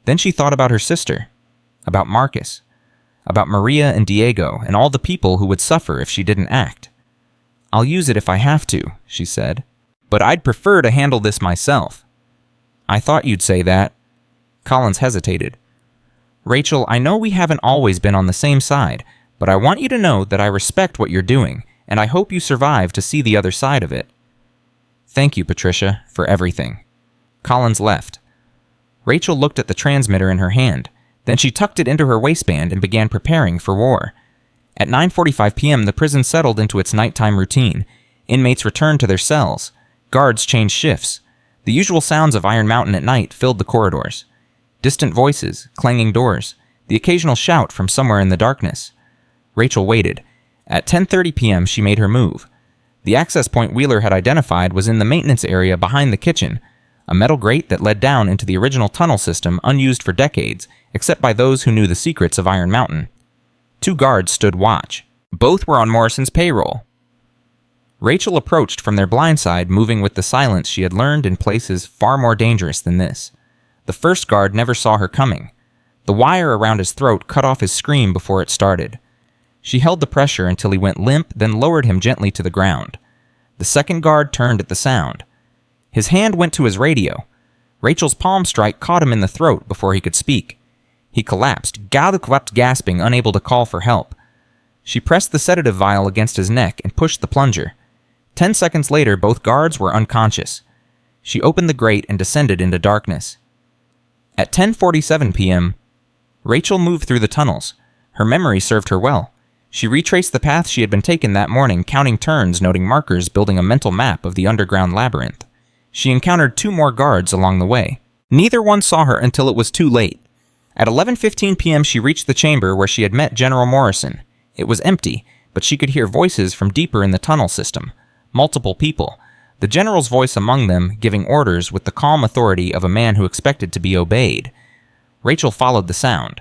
Then she thought about her sister, about Marcus, about Maria and Diego and all the people who would suffer if she didn't act. "I'll use it if I have to," she said, "but I'd prefer to handle this myself." "I thought you'd say that." Collins hesitated. "Rachel, I know we haven't always been on the same side, but I want you to know that I respect what you're doing, and I hope you survive to see the other side of it." "Thank you, Patricia, for everything." Collins left. Rachel looked at the transmitter in her hand. Then she tucked it into her waistband and began preparing for war. At 9:45 p.m., the prison settled into its nighttime routine. Inmates returned to their cells. Guards changed shifts. The usual sounds of Iron Mountain at night filled the corridors. Distant voices, clanging doors, the occasional shout from somewhere in the darkness. Rachel waited. At 10:30 p.m., she made her move. The access point Wheeler had identified was in the maintenance area behind the kitchen, a metal grate that led down into the original tunnel system unused for decades, except by those who knew the secrets of Iron Mountain. 2 guards stood watch. Both were on Morrison's payroll. Rachel approached from their blind side, moving with the silence she had learned in places far more dangerous than this. The first guard never saw her coming. The wire around his throat cut off his scream before it started. She held the pressure until he went limp, then lowered him gently to the ground. The second guard turned at the sound. His hand went to his radio. Rachel's palm strike caught him in the throat before he could speak. He collapsed, gasping, unable to call for help. She pressed the sedative vial against his neck and pushed the plunger. 10 seconds later, both guards were unconscious. She opened the grate and descended into darkness. At 10:47 p.m., Rachel moved through the tunnels. Her memory served her well. She retraced the path she had been taken that morning, counting turns, noting markers, building a mental map of the underground labyrinth. She encountered 2 more guards along the way. Neither one saw her until it was too late. At 11:15 p.m., she reached the chamber where she had met General Morrison. It was empty, but she could hear voices from deeper in the tunnel system. Multiple people. The general's voice among them, giving orders with the calm authority of a man who expected to be obeyed. Rachel followed the sound.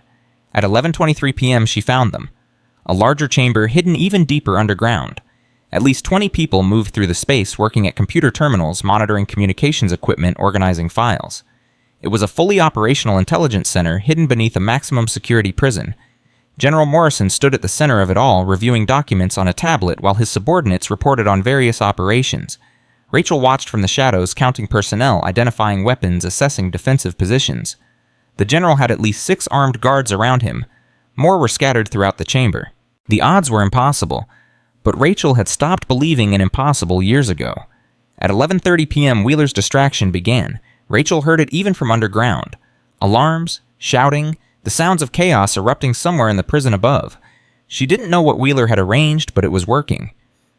At 11:23 p.m., she found them. A larger chamber hidden even deeper underground. At least 20 people moved through the space, working at computer terminals, monitoring communications equipment, organizing files. It was a fully operational intelligence center hidden beneath a maximum security prison. General Morrison stood at the center of it all, reviewing documents on a tablet while his subordinates reported on various operations. Rachel watched from the shadows, counting personnel, identifying weapons, assessing defensive positions. The general had at least 6 armed guards around him. More were scattered throughout the chamber. The odds were impossible, but Rachel had stopped believing in impossible years ago. At 11:30 p.m., Wheeler's distraction began. Rachel heard it even from underground. Alarms, shouting, the sounds of chaos erupting somewhere in the prison above. She didn't know what Wheeler had arranged, but it was working.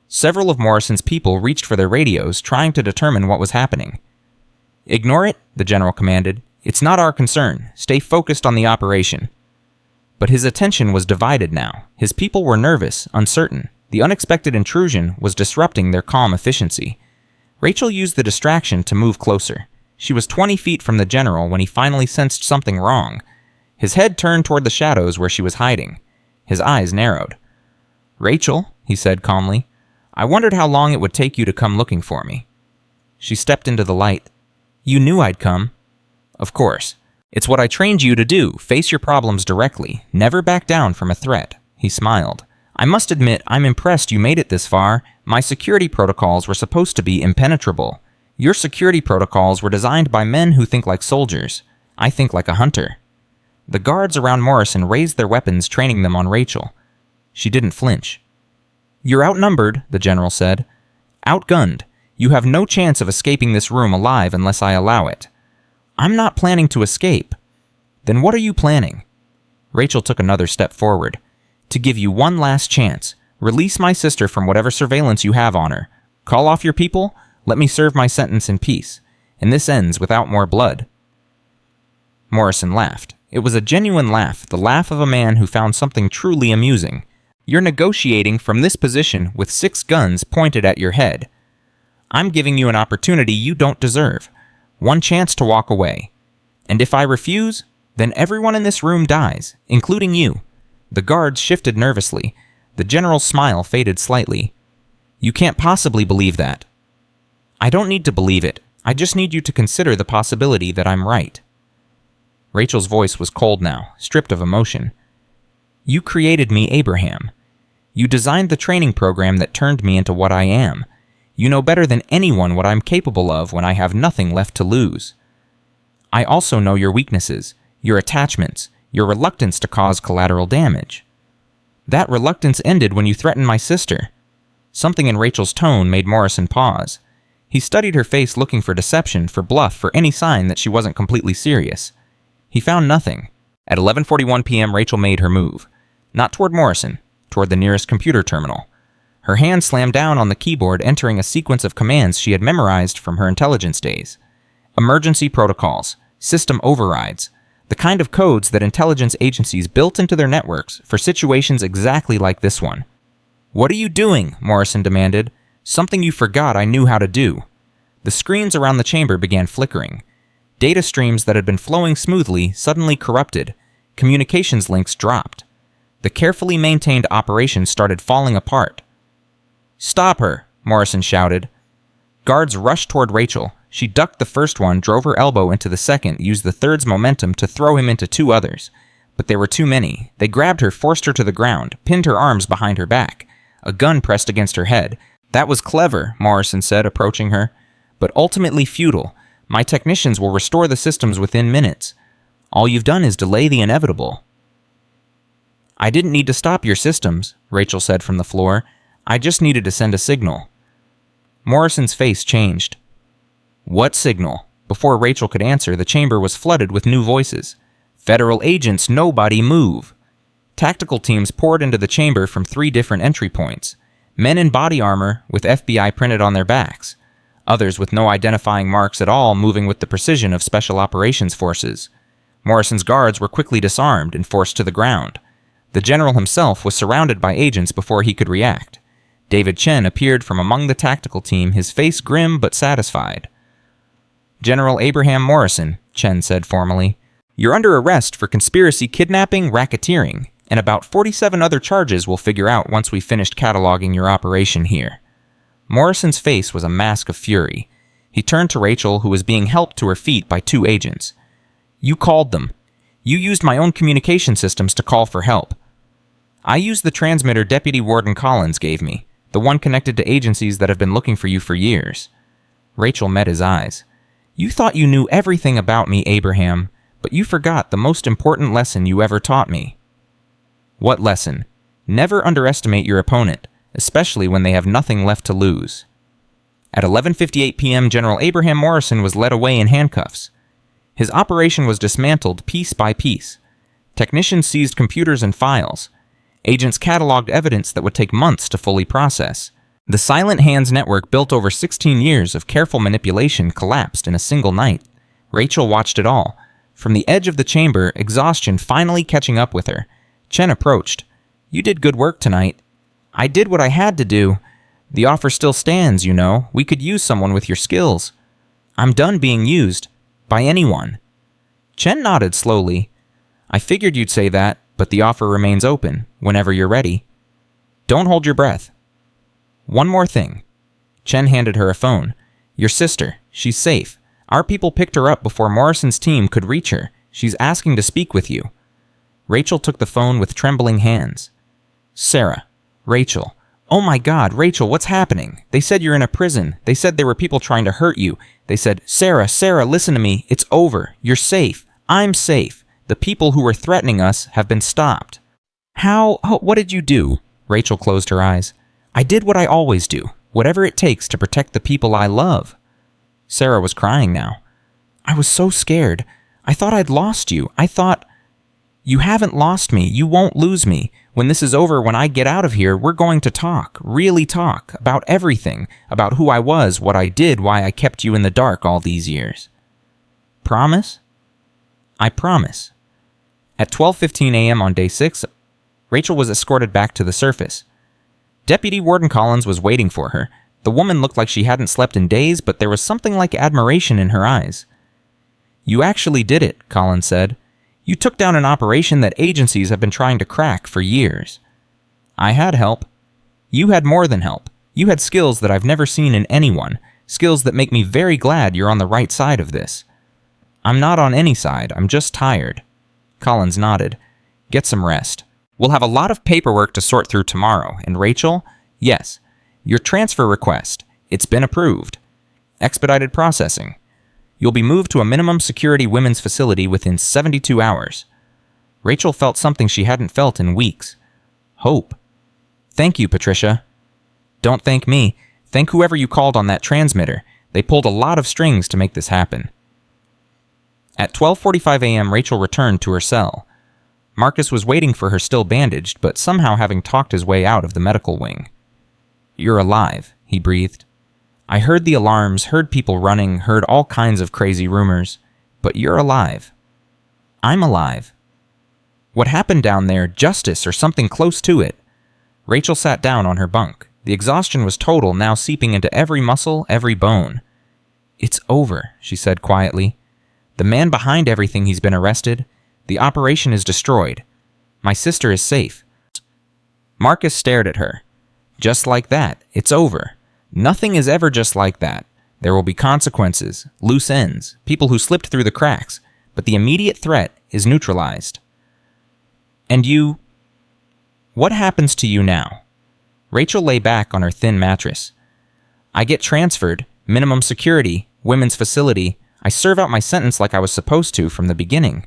Several of Morrison's people reached for their radios, trying to determine what was happening. "Ignore it," the general commanded. "It's not our concern. Stay focused on the operation." But his attention was divided now. His people were nervous, uncertain. The unexpected intrusion was disrupting their calm efficiency. Rachel used the distraction to move closer. She was 20 feet from the general when he finally sensed something wrong. His head turned toward the shadows where she was hiding. His eyes narrowed. "Rachel," he said calmly, "I wondered how long it would take you to come looking for me." She stepped into the light. "You knew I'd come." "Of course. It's what I trained you to do, face your problems directly, never back down from a threat." He smiled. "I must admit, I'm impressed you made it this far. My security protocols were supposed to be impenetrable. Your security protocols were designed by men who think like soldiers. I think like a hunter." The guards around Morrison raised their weapons, training them on Rachel. She didn't flinch. "You're outnumbered," the general said. "Outgunned. You have no chance of escaping this room alive unless I allow it." "I'm not planning to escape." "Then what are you planning?" Rachel took another step forward. "To give you one last chance. Release my sister from whatever surveillance you have on her. Call off your people. Let me serve my sentence in peace. And this ends without more blood." Morrison laughed. It was a genuine laugh, the laugh of a man who found something truly amusing. "You're negotiating from this position with 6 guns pointed at your head. I'm giving you an opportunity you don't deserve. One chance to walk away. And if I refuse, then everyone in this room dies, including you." The guards shifted nervously. The general's smile faded slightly. "You can't possibly believe that." "I don't need to believe it. I just need you to consider the possibility that I'm right." Rachel's voice was cold now, stripped of emotion. "You created me, Abraham. You designed the training program that turned me into what I am. You know better than anyone what I'm capable of when I have nothing left to lose. I also know your weaknesses, your attachments, your reluctance to cause collateral damage. That reluctance ended when you threatened my sister." Something in Rachel's tone made Morrison pause. He studied her face, looking for deception, for bluff, for any sign that she wasn't completely serious. He found nothing. At 11:41 p.m., Rachel made her move. Not toward Morrison, toward the nearest computer terminal. Her hand slammed down on the keyboard, entering a sequence of commands she had memorized from her intelligence days. Emergency protocols, system overrides, the kind of codes that intelligence agencies built into their networks for situations exactly like this one. "What are you doing?" Morrison demanded. "Something you forgot I knew how to do." The screens around the chamber began flickering. Data streams that had been flowing smoothly suddenly corrupted. Communications links dropped. The carefully maintained operation started falling apart. "Stop her!" Morrison shouted. Guards rushed toward Rachel. She ducked the first one, drove her elbow into the second, used the third's momentum to throw him into two others. But there were too many. They grabbed her, forced her to the ground, pinned her arms behind her back. A gun pressed against her head. "That was clever," Morrison said, approaching her. "But ultimately futile. My technicians will restore the systems within minutes. All you've done is delay the inevitable." "I didn't need to stop your systems," Rachel said from the floor. "I just needed to send a signal." Morrison's face changed. "What signal?" Before Rachel could answer, the chamber was flooded with new voices. "Federal agents, nobody move!" Tactical teams poured into the chamber from 3 different entry points. Men in body armor with FBI printed on their backs. Others with no identifying marks at all, moving with the precision of special operations forces. Morrison's guards were quickly disarmed and forced to the ground. The general himself was surrounded by agents before he could react. David Chen appeared from among the tactical team, his face grim but satisfied. "General Abraham Morrison," Chen said formally, "you're under arrest for conspiracy, kidnapping, racketeering, and about 47 other charges we'll figure out once we've finished cataloging your operation here." Morrison's face was a mask of fury. He turned to Rachel, who was being helped to her feet by 2 agents. "You called them. You used my own communication systems to call for help." "I used the transmitter Deputy Warden Collins gave me, the one connected to agencies that have been looking for you for years." Rachel met his eyes. "You thought you knew everything about me, Abraham, but you forgot the most important lesson you ever taught me." "What lesson?" "Never underestimate your opponent, especially when they have nothing left to lose." At 11:58 p.m., General Abraham Morrison was led away in handcuffs. His operation was dismantled piece by piece. Technicians seized computers and files. Agents cataloged evidence that would take months to fully process. The Silent Hands network, built over 16 years of careful manipulation, collapsed in a single night. Rachel watched it all. From the edge of the chamber, exhaustion finally catching up with her. Chen approached. "You did good work tonight." "I did what I had to do. The offer still stands, you know. We could use someone with your skills." "I'm done being used. By anyone." Chen nodded slowly. "I figured you'd say that, but the offer remains open, whenever you're ready. Don't hold your breath." "One more thing." Chen handed her a phone. "Your sister. She's safe. Our people picked her up before Morrison's team could reach her. She's asking to speak with you." Rachel took the phone with trembling hands. "Sarah. Rachel. Oh my God, Rachel, what's happening? They said you're in a prison. They said there were people trying to hurt you. They said, Sarah, listen to me. It's over. You're safe. I'm safe. The people who were threatening us have been stopped." "How? What did you do?" Rachel closed her eyes. "I did what I always do. Whatever it takes to protect the people I love." Sarah was crying now. "I was so scared. I thought I'd lost you. I thought..." "You haven't lost me. You won't lose me. When this is over, when I get out of here, we're going to talk, really talk, about everything, about who I was, what I did, why I kept you in the dark all these years." "Promise?" "I promise." At 12:15 a.m. on day 6, Rachel was escorted back to the surface. Deputy Warden Collins was waiting for her. The woman looked like she hadn't slept in days, but there was something like admiration in her eyes. "You actually did it," Collins said. "You took down an operation that agencies have been trying to crack for years." "I had help." "You had more than help. You had skills that I've never seen in anyone, skills that make me very glad you're on the right side of this." "I'm not on any side. I'm just tired." Collins nodded. "Get some rest. We'll have a lot of paperwork to sort through tomorrow, and Rachel, yes, your transfer request. It's been approved. Expedited processing. You'll be moved to a minimum security women's facility within 72 hours. Rachel felt something she hadn't felt in weeks. Hope. "Thank you, Patricia." "Don't thank me. Thank whoever you called on that transmitter. They pulled a lot of strings to make this happen. At 12:45 a.m., Rachel returned to her cell. Marcus was waiting for her still bandaged, but somehow having talked his way out of the medical wing. "You're alive," he breathed. "I heard the alarms, heard people running, heard all kinds of crazy rumors, but you're alive." "I'm alive." "What happened down there? Justice or something close to it?" Rachel sat down on her bunk. The exhaustion was total, now seeping into every muscle, every bone. "It's over," she said quietly. "The man behind everything, he's been arrested. The operation is destroyed. My sister is safe." Marcus stared at her. "Just like that, it's over. Nothing is ever just like that. There will be consequences, loose ends, people who slipped through the cracks, but the immediate threat is neutralized." "And you... what happens to you now?" Rachel lay back on her thin mattress. "I get transferred, minimum security, women's facility. I serve out my sentence like I was supposed to from the beginning."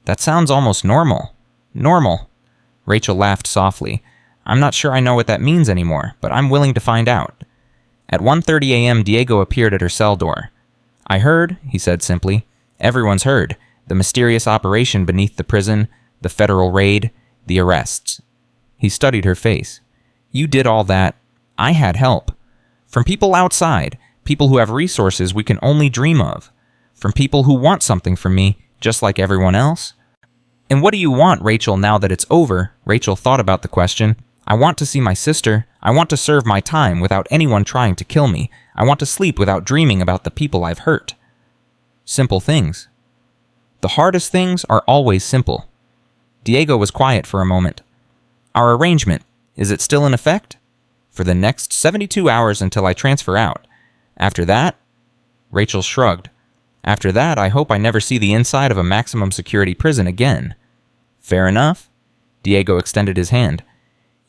"That sounds almost normal." "Normal?" Rachel laughed softly. "I'm not sure I know what that means anymore, but I'm willing to find out." At 1:30 a.m., Diego appeared at her cell door. "I heard," he said simply. "Everyone's heard. The mysterious operation beneath the prison, the federal raid, the arrests." He studied her face. "You did all that. I had help. From people outside, people who have resources we can only dream of. From people who want something from me, just like everyone else." "And what do you want, Rachel, now that it's over?" Rachel thought about the question. "I want to see my sister. I want to serve my time without anyone trying to kill me. I want to sleep without dreaming about the people I've hurt." Simple things. The hardest things are always simple. Diego was quiet for a moment. "Our arrangement, is it still in effect?" "For the next 72 hours until I transfer out. After that..." Rachel shrugged. "After that, I hope I never see the inside of a maximum security prison again." "Fair enough." Diego extended his hand.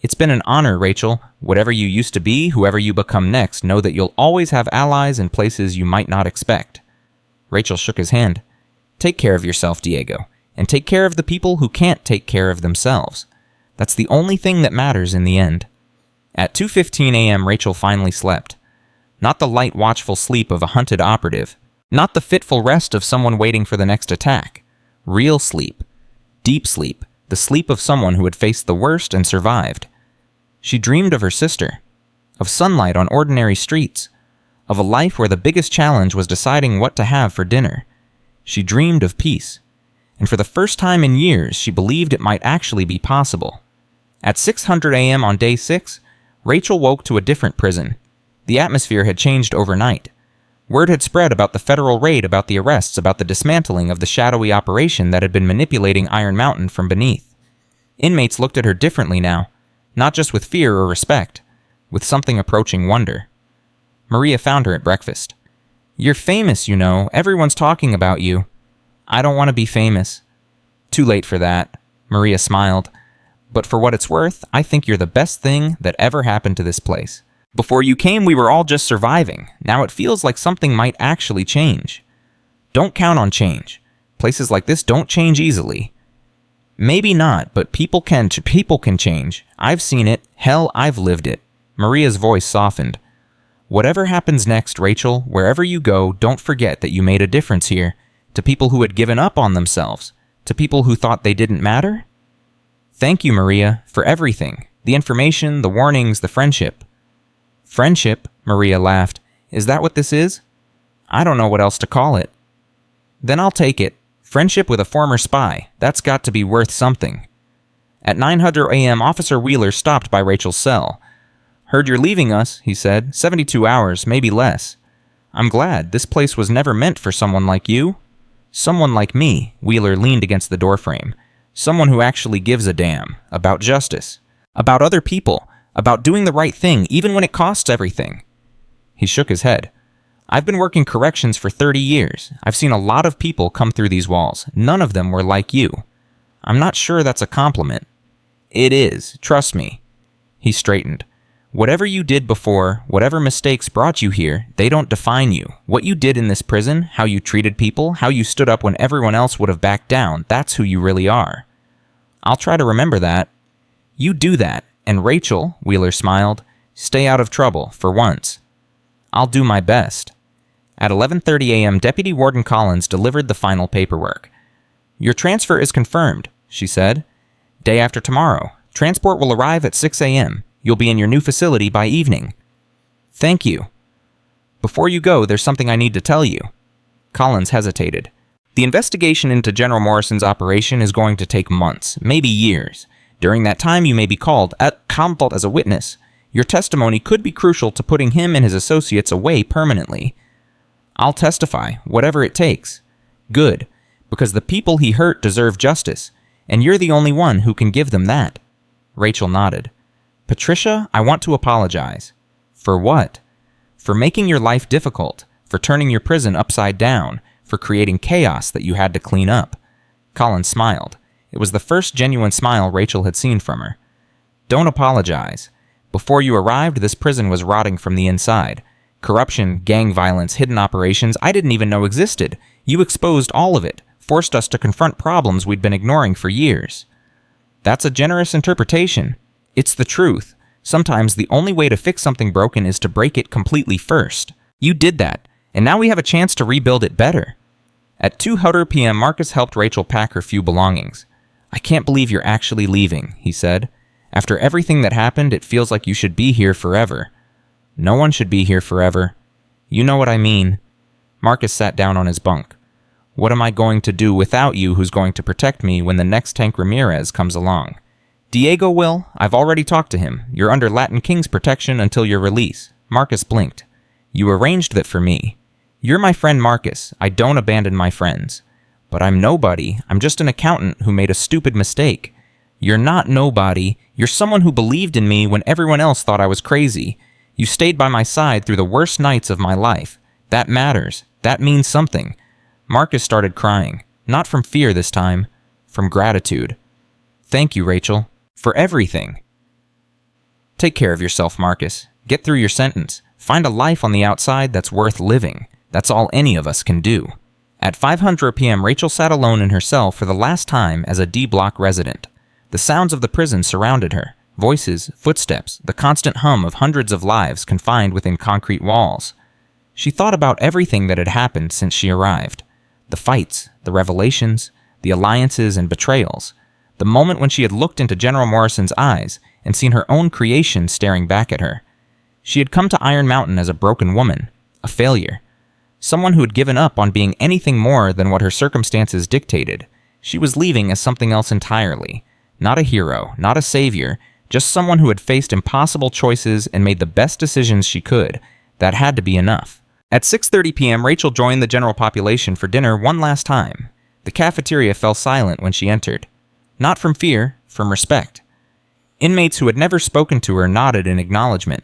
"It's been an honor, Rachel. Whatever you used to be, whoever you become next, know that you'll always have allies in places you might not expect." Rachel shook his hand. "Take care of yourself, Diego, and take care of the people who can't take care of themselves. That's the only thing that matters in the end." At 2:15 a.m., Rachel finally slept. Not the light, watchful sleep of a hunted operative. Not the fitful rest of someone waiting for the next attack. Real sleep. Deep sleep. The sleep of someone who had faced the worst and survived. She dreamed of her sister. Of sunlight on ordinary streets. Of a life where the biggest challenge was deciding what to have for dinner. She dreamed of peace. And for the first time in years, she believed it might actually be possible. At 6:00 a.m. on day 6, Rachel woke to a different prison. The atmosphere had changed overnight. Word had spread about the federal raid, about the arrests, about the dismantling of the shadowy operation that had been manipulating Iron Mountain from beneath. Inmates looked at her differently now, not just with fear or respect, with something approaching wonder. Maria found her at breakfast. "You're famous, you know. Everyone's talking about you." "I don't want to be famous." "Too late for that." Maria smiled. "But for what it's worth, I think you're the best thing that ever happened to this place. Before you came, we were all just surviving. Now it feels like something might actually change." "Don't count on change. Places like this don't change easily." "Maybe not, but people can change. I've seen it. Hell, I've lived it." Maria's voice softened. "Whatever happens next, Rachel, wherever you go, don't forget that you made a difference here. To people who had given up on themselves. To people who thought they didn't matter." "Thank you, Maria, for everything. The information, the warnings, the friendship." "Friendship?" Maria laughed. "Is that what this is?" "I don't know what else to call it." "Then I'll take it. Friendship with a former spy. That's got to be worth something." At 9:00 a.m., Officer Wheeler stopped by Rachel's cell. "Heard you're leaving us," he said. 72 hours, maybe less." "I'm glad. This place was never meant for someone like you." "Someone like me," Wheeler leaned against the doorframe. "Someone who actually gives a damn. About justice. About other people. About doing the right thing, even when it costs everything." He shook his head. "I've been working corrections for 30 years. I've seen a lot of people come through these walls. None of them were like you. I'm not sure that's a compliment." "It is. Trust me." He straightened. "Whatever you did before, whatever mistakes brought you here, they don't define you. What you did in this prison, how you treated people, how you stood up when everyone else would have backed down, that's who you really are." "I'll try to remember that." "You do that. And Rachel," Wheeler smiled, "stay out of trouble, for once." "I'll do my best." At 11:30 a.m., Deputy Warden Collins delivered the final paperwork. "Your transfer is confirmed," she said. "Day after tomorrow. Transport will arrive at 6 a.m. You'll be in your new facility by evening." "Thank you. Before you go, there's something I need to tell you." Collins hesitated. "The investigation into General Morrison's operation is going to take months, maybe years. During that time, you may be called as a witness. Your testimony could be crucial to putting him and his associates away permanently." "I'll testify, whatever it takes." "Good, because the people he hurt deserve justice, and you're the only one who can give them that." Rachel nodded. "Patricia, I want to apologize." "For what?" "For making your life difficult, for turning your prison upside down, for creating chaos that you had to clean up." Collins smiled. It was the first genuine smile Rachel had seen from her. "Don't apologize. Before you arrived, this prison was rotting from the inside. Corruption, gang violence, hidden operations I didn't even know existed. You exposed all of it, forced us to confront problems we'd been ignoring for years." "That's a generous interpretation. It's the truth. Sometimes the only way to fix something broken is to break it completely first. You did that, and now we have a chance to rebuild it better." At 2:00 p.m., Marcus helped Rachel pack her few belongings. "I can't believe you're actually leaving," he said. "After everything that happened, it feels like you should be here forever." "No one should be here forever. You know what I mean." Marcus sat down on his bunk. "What am I going to do without you who's going to protect me when the next Tank Ramirez comes along?" "Diego will. I've already talked to him. You're under Latin King's protection until your release." Marcus blinked. "You arranged that for me. You're my friend Marcus. I don't abandon my friends. But I'm nobody. I'm just an accountant who made a stupid mistake." "You're not nobody. You're someone who believed in me when everyone else thought I was crazy. You stayed by my side through the worst nights of my life. That matters. That means something." Marcus started crying. Not from fear this time. From gratitude. "Thank you, Rachel. For everything." "Take care of yourself, Marcus. Get through your sentence. Find a life on the outside that's worth living. That's all any of us can do." At 5:00 p.m., Rachel sat alone in her cell for the last time as a D-Block resident. The sounds of the prison surrounded her. Voices, footsteps, the constant hum of hundreds of lives confined within concrete walls. She thought about everything that had happened since she arrived. The fights, the revelations, the alliances and betrayals. The moment when she had looked into General Morrison's eyes and seen her own creation staring back at her. She had come to Iron Mountain as a broken woman, a failure. Someone who had given up on being anything more than what her circumstances dictated. She was leaving as something else entirely. Not a hero, not a savior, just someone who had faced impossible choices and made the best decisions she could. That had to be enough. At 6:30 p.m., Rachel joined the general population for dinner one last time. The cafeteria fell silent when she entered. Not from fear, from respect. Inmates who had never spoken to her nodded in acknowledgement.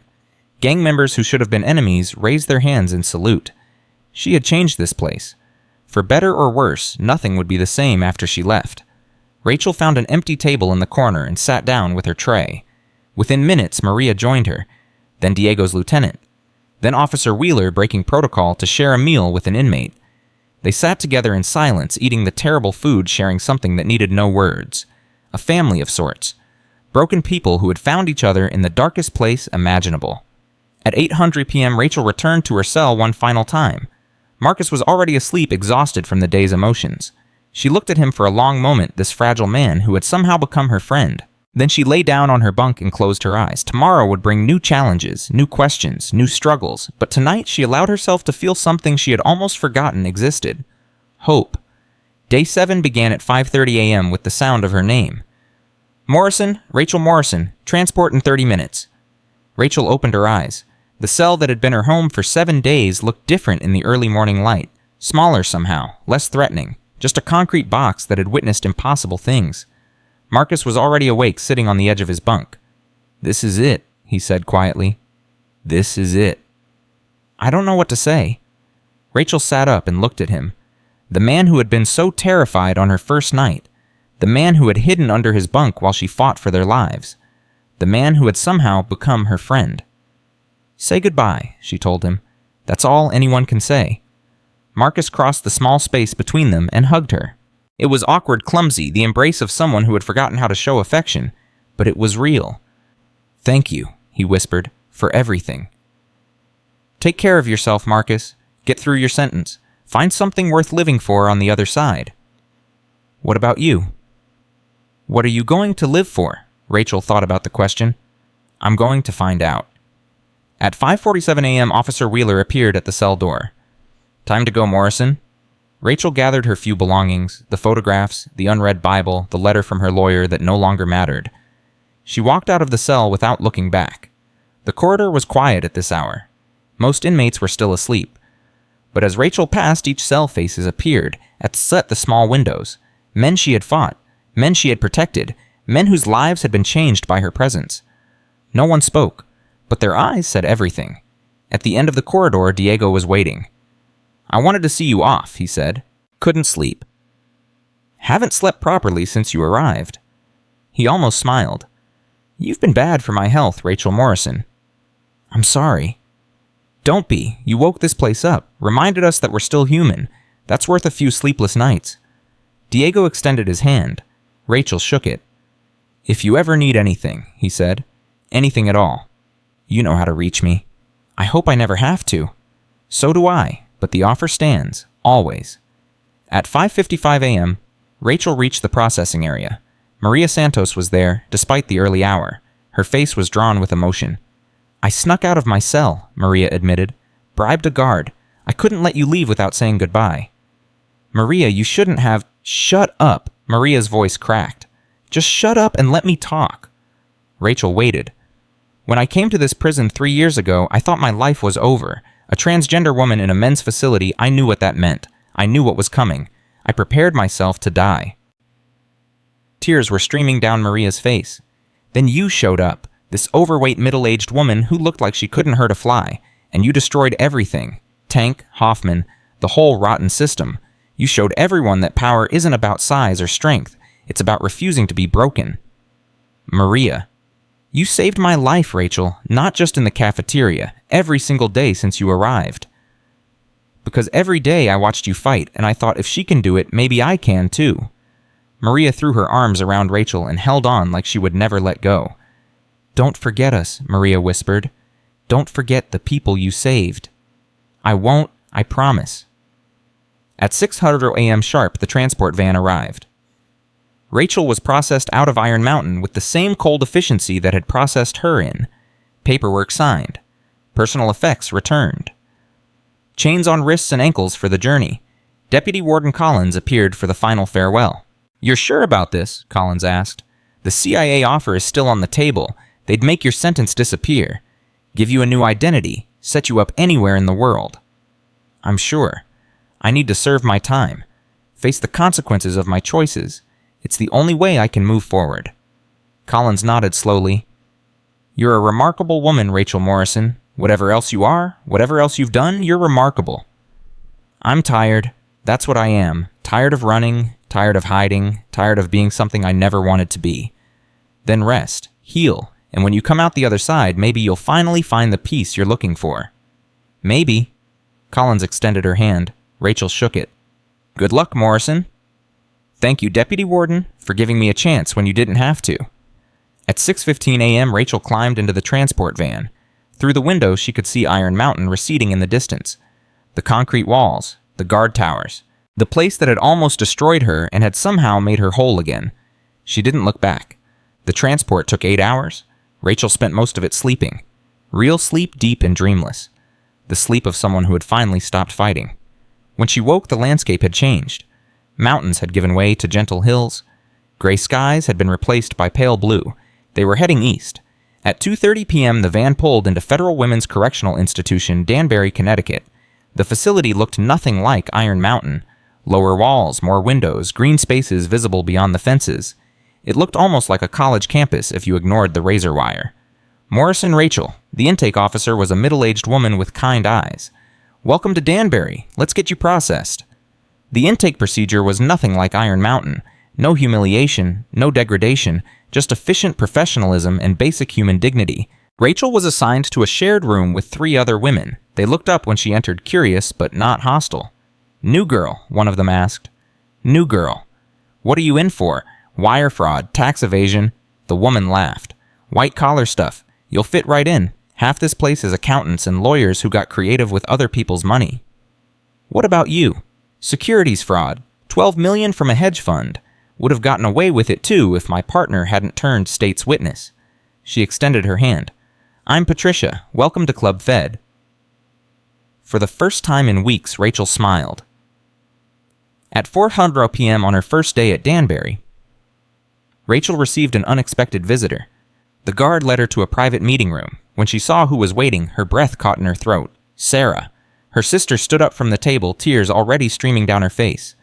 Gang members who should have been enemies raised their hands in salute. She had changed this place. For better or worse, nothing would be the same after she left. Rachel found an empty table in the corner and sat down with her tray. Within minutes, Maria joined her, then Diego's lieutenant, then Officer Wheeler breaking protocol to share a meal with an inmate. They sat together in silence, eating the terrible food, sharing something that needed no words. A family of sorts. Broken people who had found each other in the darkest place imaginable. At 8:00 p.m., Rachel returned to her cell one final time. Marcus was already asleep, exhausted from the day's emotions. She looked at him for a long moment, this fragile man who had somehow become her friend. Then she lay down on her bunk and closed her eyes. Tomorrow would bring new challenges, new questions, new struggles, but tonight she allowed herself to feel something she had almost forgotten existed. Hope. Day 7 began at 5:30 a.m. with the sound of her name. "Morrison, Rachel Morrison, transport in 30 minutes. Rachel opened her eyes. The cell that had been her home for 7 days looked different in the early morning light. Smaller somehow, less threatening. Just a concrete box that had witnessed impossible things. Marcus was already awake, sitting on the edge of his bunk. "This is it," he said quietly. "This is it." "I don't know what to say." Rachel sat up and looked at him. The man who had been so terrified on her first night. The man who had hidden under his bunk while she fought for their lives. The man who had somehow become her friend. "Say goodbye," she told him. "That's all anyone can say." Marcus crossed the small space between them and hugged her. It was awkward, clumsy, the embrace of someone who had forgotten how to show affection, but it was real. "Thank you," he whispered, "for everything." "Take care of yourself, Marcus. Get through your sentence. Find something worth living for on the other side. What about you? What are you going to live for? Rachel thought about the question. I'm going to find out. At 5:47 a.m., Officer Wheeler appeared at the cell door. Time to go, Morrison. Rachel gathered her few belongings, the photographs, the unread Bible, the letter from her lawyer that no longer mattered. She walked out of the cell without looking back. The corridor was quiet at this hour. Most inmates were still asleep. But as Rachel passed, each cell faces appeared at the small windows. Men she had fought, men she had protected, men whose lives had been changed by her presence. No one spoke, but their eyes said everything. At the end of the corridor, Diego was waiting. I wanted to see you off, he said. Couldn't sleep. Haven't slept properly since you arrived. He almost smiled. You've been bad for my health, Rachel Morrison. I'm sorry. Don't be. You woke this place up, reminded us that we're still human. That's worth a few sleepless nights. Diego extended his hand. Rachel shook it. If you ever need anything, he said. Anything at all. You know how to reach me. I hope I never have to. So do I, but the offer stands, always. At 5:55 a.m., Rachel reached the processing area. Maria Santos was there, despite the early hour. Her face was drawn with emotion. I snuck out of my cell, Maria admitted. Bribed a guard. I couldn't let you leave without saying goodbye. Maria, you shouldn't have... Shut up, Maria's voice cracked. Just shut up and let me talk. Rachel waited. When I came to this prison 3 years ago, I thought my life was over. A transgender woman in a men's facility, I knew what that meant. I knew what was coming. I prepared myself to die. Tears were streaming down Maria's face. Then you showed up, this overweight middle-aged woman who looked like she couldn't hurt a fly, and you destroyed everything. Tank, Hoffman, the whole rotten system. You showed everyone that power isn't about size or strength. It's about refusing to be broken. Maria. You saved my life, Rachel, not just in the cafeteria, every single day since you arrived. Because every day I watched you fight, and I thought if she can do it, maybe I can too. Maria threw her arms around Rachel and held on like she would never let go. Don't forget us, Maria whispered. Don't forget the people you saved. I won't, I promise. At 6:00 a.m. sharp, the transport van arrived. Rachel was processed out of Iron Mountain with the same cold efficiency that had processed her in. Paperwork signed. Personal effects returned. Chains on wrists and ankles for the journey. Deputy Warden Collins appeared for the final farewell. You're sure about this? Collins asked. The CIA offer is still on the table. They'd make your sentence disappear. Give you a new identity. Set you up anywhere in the world. I'm sure. I need to serve my time. Face the consequences of my choices. It's the only way I can move forward. Collins nodded slowly. You're a remarkable woman, Rachel Morrison. Whatever else you are, whatever else you've done, you're remarkable. I'm tired. That's what I am. Tired of running, tired of hiding, tired of being something I never wanted to be. Then rest, heal, and when you come out the other side, maybe you'll finally find the peace you're looking for. Maybe. Collins extended her hand. Rachel shook it. Good luck, Morrison. Thank you, Deputy Warden, for giving me a chance when you didn't have to. At 6:15 a.m., Rachel climbed into the transport van. Through the window, she could see Iron Mountain receding in the distance. The concrete walls, the guard towers, the place that had almost destroyed her and had somehow made her whole again. She didn't look back. The transport took 8 hours. Rachel spent most of it sleeping. Real sleep, deep and dreamless. The sleep of someone who had finally stopped fighting. When she woke, the landscape had changed. Mountains had given way to gentle hills. Gray skies had been replaced by pale blue. They were heading east. At 2:30 p.m., the van pulled into Federal Women's Correctional Institution, Danbury, Connecticut. The facility looked nothing like Iron Mountain. Lower walls, more windows, green spaces visible beyond the fences. It looked almost like a college campus if you ignored the razor wire. Morrison Rachel, the intake officer, was a middle-aged woman with kind eyes. Welcome to Danbury. Let's get you processed. The intake procedure was nothing like Iron Mountain. No humiliation, no degradation, just efficient professionalism and basic human dignity. Rachel was assigned to a shared room with 3 other women. They looked up when she entered, curious but not hostile. New girl, one of them asked. New girl. What are you in for? Wire fraud, tax evasion? The woman laughed. White-collar stuff. You'll fit right in. Half this place is accountants and lawyers who got creative with other people's money. What about you? Securities fraud, 12 million from a hedge fund. Would have gotten away with it too if my partner hadn't turned state's witness. She extended her hand. I'm Patricia. Welcome to Club Fed. For the first time in weeks, Rachel smiled. At 4:00 p.m. on her first day at Danbury, Rachel received an unexpected visitor. The guard led her to a private meeting room. When she saw who was waiting, her breath caught in her throat. Sarah. Her sister stood up from the table, tears already streaming down her face.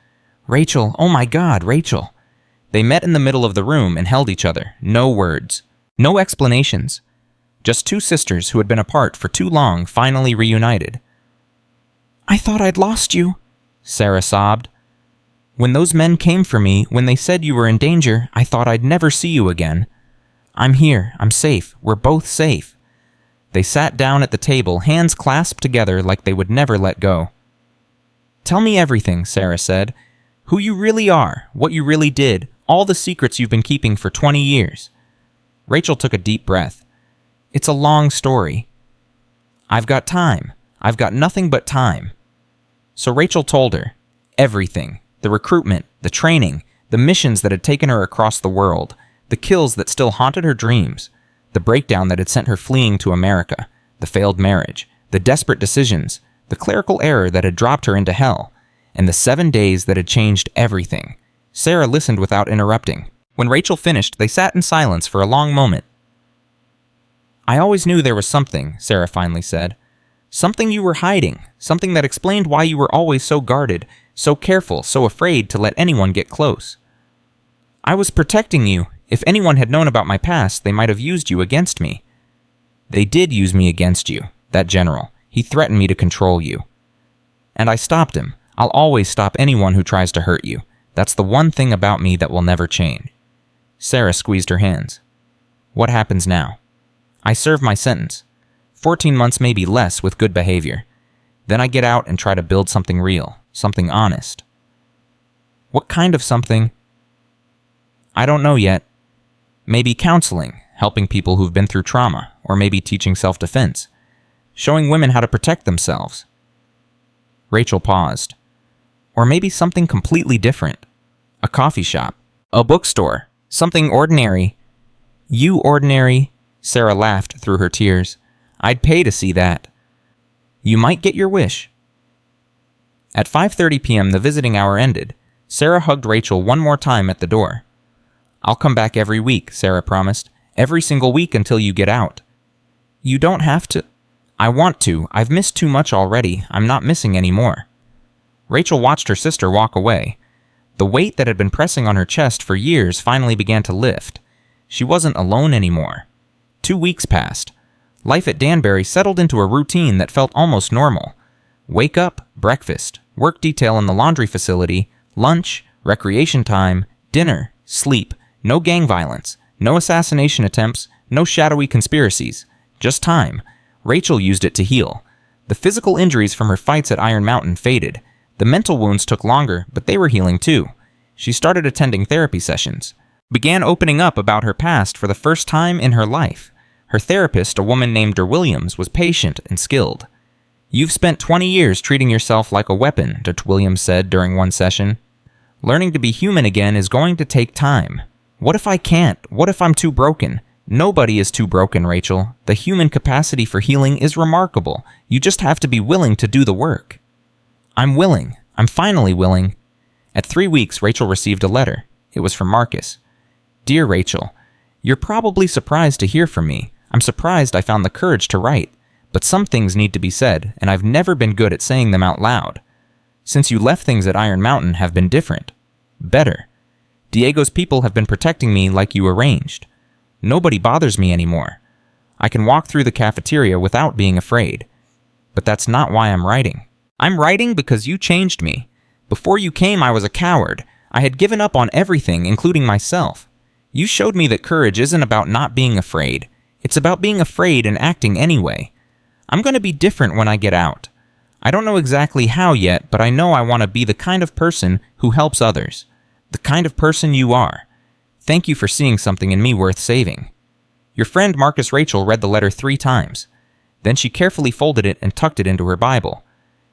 Rachel, oh my God, Rachel. They met in the middle of the room and held each other. No words. No explanations. Just two sisters who had been apart for too long finally reunited. I thought I'd lost you, Sarah sobbed. When those men came for me, when they said you were in danger, I thought I'd never see you again. I'm here. I'm safe. We're both safe. They sat down at the table, hands clasped together like they would never let go. Tell me everything, Sarah said. Who you really are, what you really did, all the secrets you've been keeping for 20 years. Rachel took a deep breath. It's a long story. I've got time. I've got nothing but time. So Rachel told her everything. The recruitment, the training, the missions that had taken her across the world, the kills that still haunted her dreams, the breakdown that had sent her fleeing to America, the failed marriage, the desperate decisions, the clerical error that had dropped her into hell, and the 7 days that had changed everything. Sarah listened without interrupting. When Rachel finished, they sat in silence for a long moment. I always knew there was something, Sarah finally said. Something you were hiding, something that explained why you were always so guarded, so careful, so afraid to let anyone get close. I was protecting you. If anyone had known about my past, they might have used you against me. They did use me against you, that general. He threatened me to control you. And I stopped him. I'll always stop anyone who tries to hurt you. That's the one thing about me that will never change. Sarah squeezed her hands. What happens now? I serve my sentence. 14 months, maybe less, with good behavior. Then I get out and try to build something real, something honest. What kind of something? I don't know yet. Maybe counseling, helping people who've been through trauma, or maybe teaching self-defense, showing women how to protect themselves. Rachel paused. Or maybe something completely different. A coffee shop, a bookstore, something ordinary. You ordinary, Sarah laughed through her tears. I'd pay to see that. You might get your wish. At 5:30 p.m., the visiting hour ended. Sarah hugged Rachel one more time at the door. I'll come back every week, Sarah promised. Every single week until you get out. You don't have to. I want to. I've missed too much already. I'm not missing any more. Rachel watched her sister walk away. The weight that had been pressing on her chest for years finally began to lift. She wasn't alone anymore. 2 weeks passed. Life at Danbury settled into a routine that felt almost normal. Wake up, breakfast, work detail in the laundry facility, lunch, recreation time, dinner, sleep, no gang violence, no assassination attempts, no shadowy conspiracies. Just time. Rachel used it to heal. The physical injuries from her fights at Iron Mountain faded. The mental wounds took longer, but they were healing too. She started attending therapy sessions. Began opening up about her past for the first time in her life. Her therapist, a woman named Williams, was patient and skilled. You've spent 20 years treating yourself like a weapon, Dr. Williams said during one session. Learning to be human again is going to take time. What if I can't? What if I'm too broken? Nobody is too broken, Rachel. The human capacity for healing is remarkable. You just have to be willing to do the work. I'm willing. I'm finally willing. At 3 weeks, Rachel received a letter. It was from Marcus. Dear Rachel, you're probably surprised to hear from me. I'm surprised I found the courage to write. But some things need to be said, and I've never been good at saying them out loud. Since you left, things at Iron Mountain have been different. Better. Diego's people have been protecting me like you arranged. Nobody bothers me anymore. I can walk through the cafeteria without being afraid. But that's not why I'm writing. I'm writing because you changed me. Before you came, I was a coward. I had given up on everything, including myself. You showed me that courage isn't about not being afraid. It's about being afraid and acting anyway. I'm going to be different when I get out. I don't know exactly how yet, but I know I want to be the kind of person who helps others. The kind of person you are. Thank you for seeing something in me worth saving. Your friend Marcus Rachel read the letter 3 times. Then she carefully folded it and tucked it into her Bible.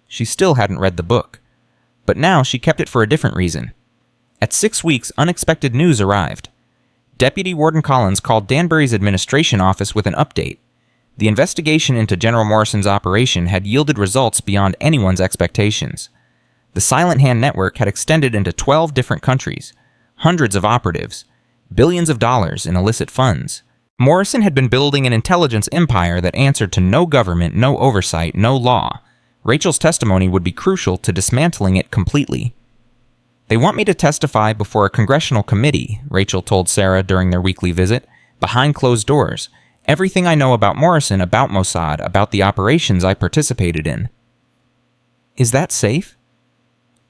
She still hadn't read the book. But now she kept it for a different reason. At 6 weeks, unexpected news arrived. Deputy Warden Collins called Danbury's administration office with an update. The investigation into General Morrison's operation had yielded results beyond anyone's expectations. The Silent Hand network had extended into 12 different countries, hundreds of operatives, billions of dollars in illicit funds. Morrison had been building an intelligence empire that answered to no government, no oversight, no law. Rachel's testimony would be crucial to dismantling it completely. "They want me to testify before a congressional committee," Rachel told Sarah during their weekly visit, "behind closed doors. Everything I know about Morrison, about Mossad, about the operations I participated in." Is that safe?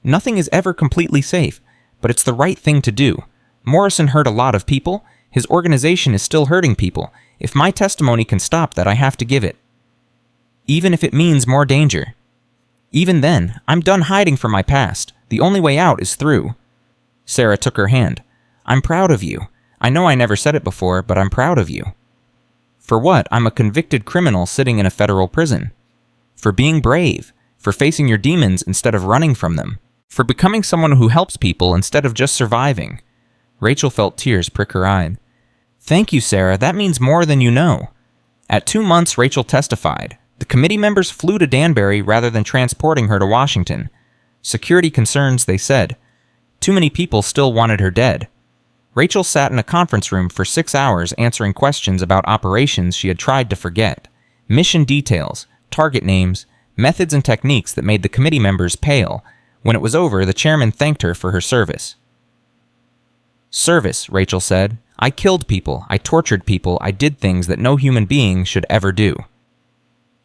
Nothing is ever completely safe, but it's the right thing to do. Morrison hurt a lot of people. His organization is still hurting people. If my testimony can stop that, I have to give it. Even if it means more danger. Even then, I'm done hiding from my past. The only way out is through. Sarah took her hand. "I'm proud of you. I know I never said it before, but I'm proud of you." "For what? I'm a convicted criminal sitting in a federal prison." "For being brave. For facing your demons instead of running from them. For becoming someone who helps people instead of just surviving." Rachel felt tears prick her eye. "Thank you, Sarah. That means more than you know." At 2 months, Rachel testified. The committee members flew to Danbury rather than transporting her to Washington. Security concerns, they said. Too many people still wanted her dead. Rachel sat in a conference room for 6 hours answering questions about operations she had tried to forget. Mission details, target names, methods and techniques that made the committee members pale. When it was over, the chairman thanked her for her service. "Service," Rachel said. "I killed people, I tortured people, I did things that no human being should ever do."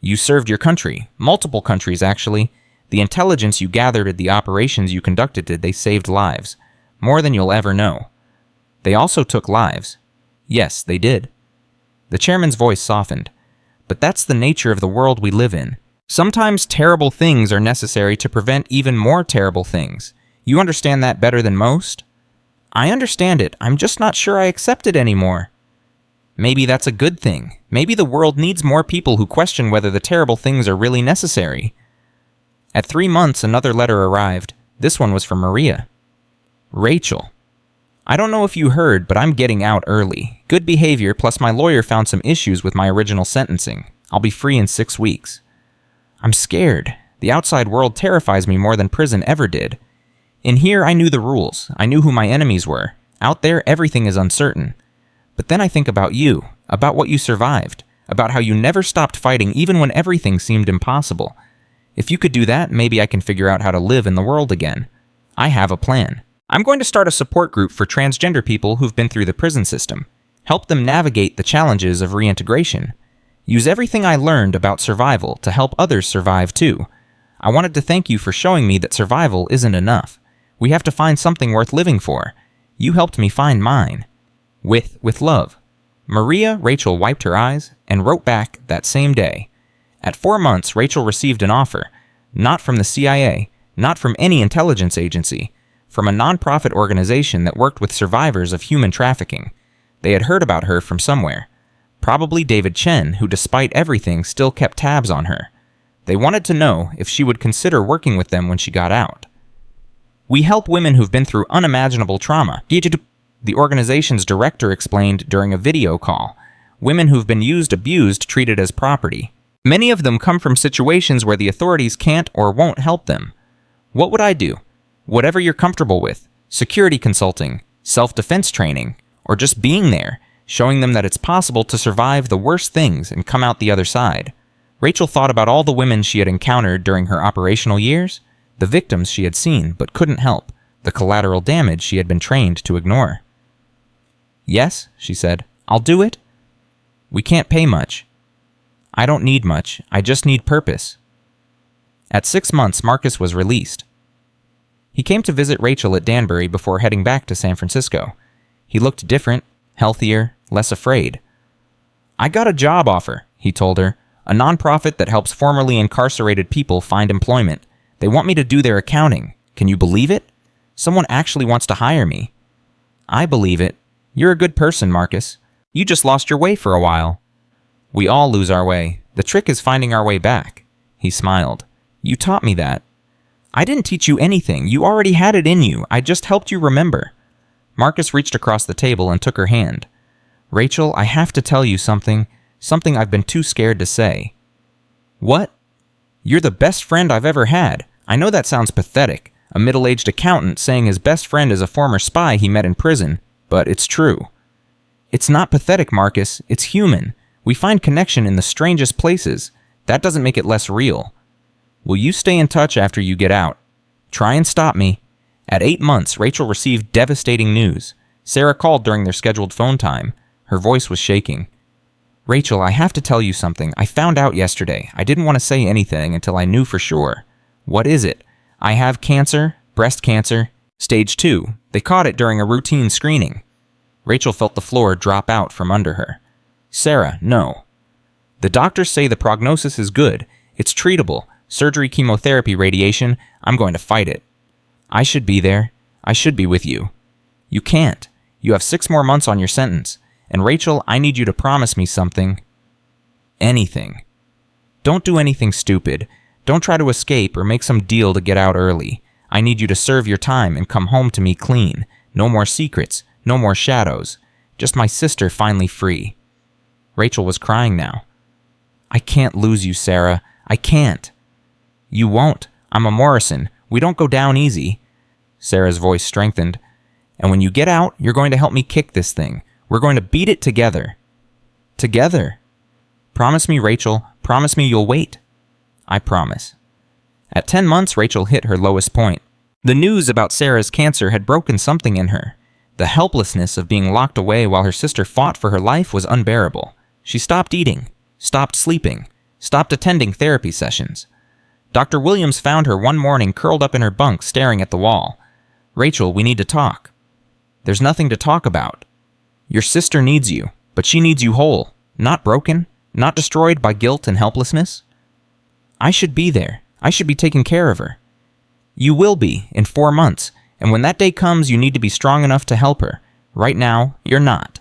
"You served your country, multiple countries actually. The intelligence you gathered at the operations you conducted, they saved lives. More than you'll ever know. They also took lives." "Yes, they did." The chairman's voice softened. "But that's the nature of the world we live in. Sometimes terrible things are necessary to prevent even more terrible things. You understand that better than most?" "I understand it. I'm just not sure I accept it anymore." "Maybe that's a good thing. Maybe the world needs more people who question whether the terrible things are really necessary." At 3 months, another letter arrived. This one was from Maria. "Rachel, I don't know if you heard, but I'm getting out early. Good behavior, plus my lawyer found some issues with my original sentencing. I'll be free in 6 weeks. I'm scared. The outside world terrifies me more than prison ever did. In here, I knew the rules. I knew who my enemies were. Out there, everything is uncertain. But then I think about you, about what you survived, about how you never stopped fighting even when everything seemed impossible. If you could do that, maybe I can figure out how to live in the world again. I have a plan. I'm going to start a support group for transgender people who've been through the prison system. Help them navigate the challenges of reintegration. Use everything I learned about survival to help others survive too. I wanted to thank you for showing me that survival isn't enough. We have to find something worth living for. You helped me find mine. With love." Maria Rachel wiped her eyes and wrote back that same day. At 4 months, Rachel received an offer. Not from the CIA, not from any intelligence agency, from a nonprofit organization that worked with survivors of human trafficking. They had heard about her from somewhere. Probably David Chen, who despite everything still kept tabs on her. They wanted to know if she would consider working with them when she got out. "We help women who've been through unimaginable trauma," the organization's director explained during a video call. "Women who've been used, abused, treated as property. Many of them come from situations where the authorities can't or won't help them. What would I do? Whatever you're comfortable with. Security consulting, self-defense training, or just being there, showing them that it's possible to survive the worst things and come out the other side." Rachel thought about all the women she had encountered during her operational years, the victims she had seen but couldn't help, the collateral damage she had been trained to ignore. "Yes," she said, "I'll do it. We can't pay much. I don't need much. I just need purpose." At 6 months, Marcus was released. He came to visit Rachel at Danbury before heading back to San Francisco. He looked different, healthier, less afraid. "I got a job offer," he told her, "a nonprofit that helps formerly incarcerated people find employment. They want me to do their accounting. Can you believe it? Someone actually wants to hire me." "I believe it. You're a good person, Marcus. You just lost your way for a while." "We all lose our way. The trick is finding our way back." He smiled. You taught me that. I didn't teach you anything. You already had it in you. I just helped you remember. Marcus reached across the table and took her hand. Rachel, I have to tell you something I've been too scared to say. What? You're the best friend I've ever had. I know that sounds pathetic, a middle-aged accountant saying his best friend is a former spy he met in prison, but it's true. It's not pathetic, Marcus. It's human. We find connection in the strangest places. That doesn't make it less real. Will you stay in touch after you get out? Try and stop me. At 8 months, Rachel received devastating news. Sarah called during their scheduled phone time. Her voice was shaking. Rachel, I have to tell you something. I found out yesterday. I didn't want to say anything until I knew for sure. What is it? I have cancer, breast cancer, stage 2. They caught it during a routine screening. Rachel felt the floor drop out from under her. Sarah, no. The doctors say the prognosis is good. It's treatable. Surgery, chemotherapy, radiation. I'm going to fight it. I should be there. I should be with you. You can't. You have 6 more months on your sentence. And Rachel, I need you to promise me something. Anything. Don't do anything stupid. Don't try to escape or make some deal to get out early. I need you to serve your time and come home to me clean. No more secrets. No more shadows. Just my sister finally free. Rachel was crying now. I can't lose you, Sarah. I can't. You won't. I'm a Morrison. We don't go down easy. Sarah's voice strengthened. And when you get out, you're going to help me kick this thing. We're going to beat it together. Together. Promise me, Rachel. Promise me you'll wait. I promise. At 10 months, Rachel hit her lowest point. The news about Sarah's cancer had broken something in her. The helplessness of being locked away while her sister fought for her life was unbearable. She stopped eating, stopped sleeping, stopped attending therapy sessions. Dr. Williams found her one morning curled up in her bunk staring at the wall. Rachel, we need to talk. There's nothing to talk about. Your sister needs you, but she needs you whole, not broken, not destroyed by guilt and helplessness. I should be there. I should be taking care of her. You will be in 4 months, and when that day comes, you need to be strong enough to help her. Right now, you're not.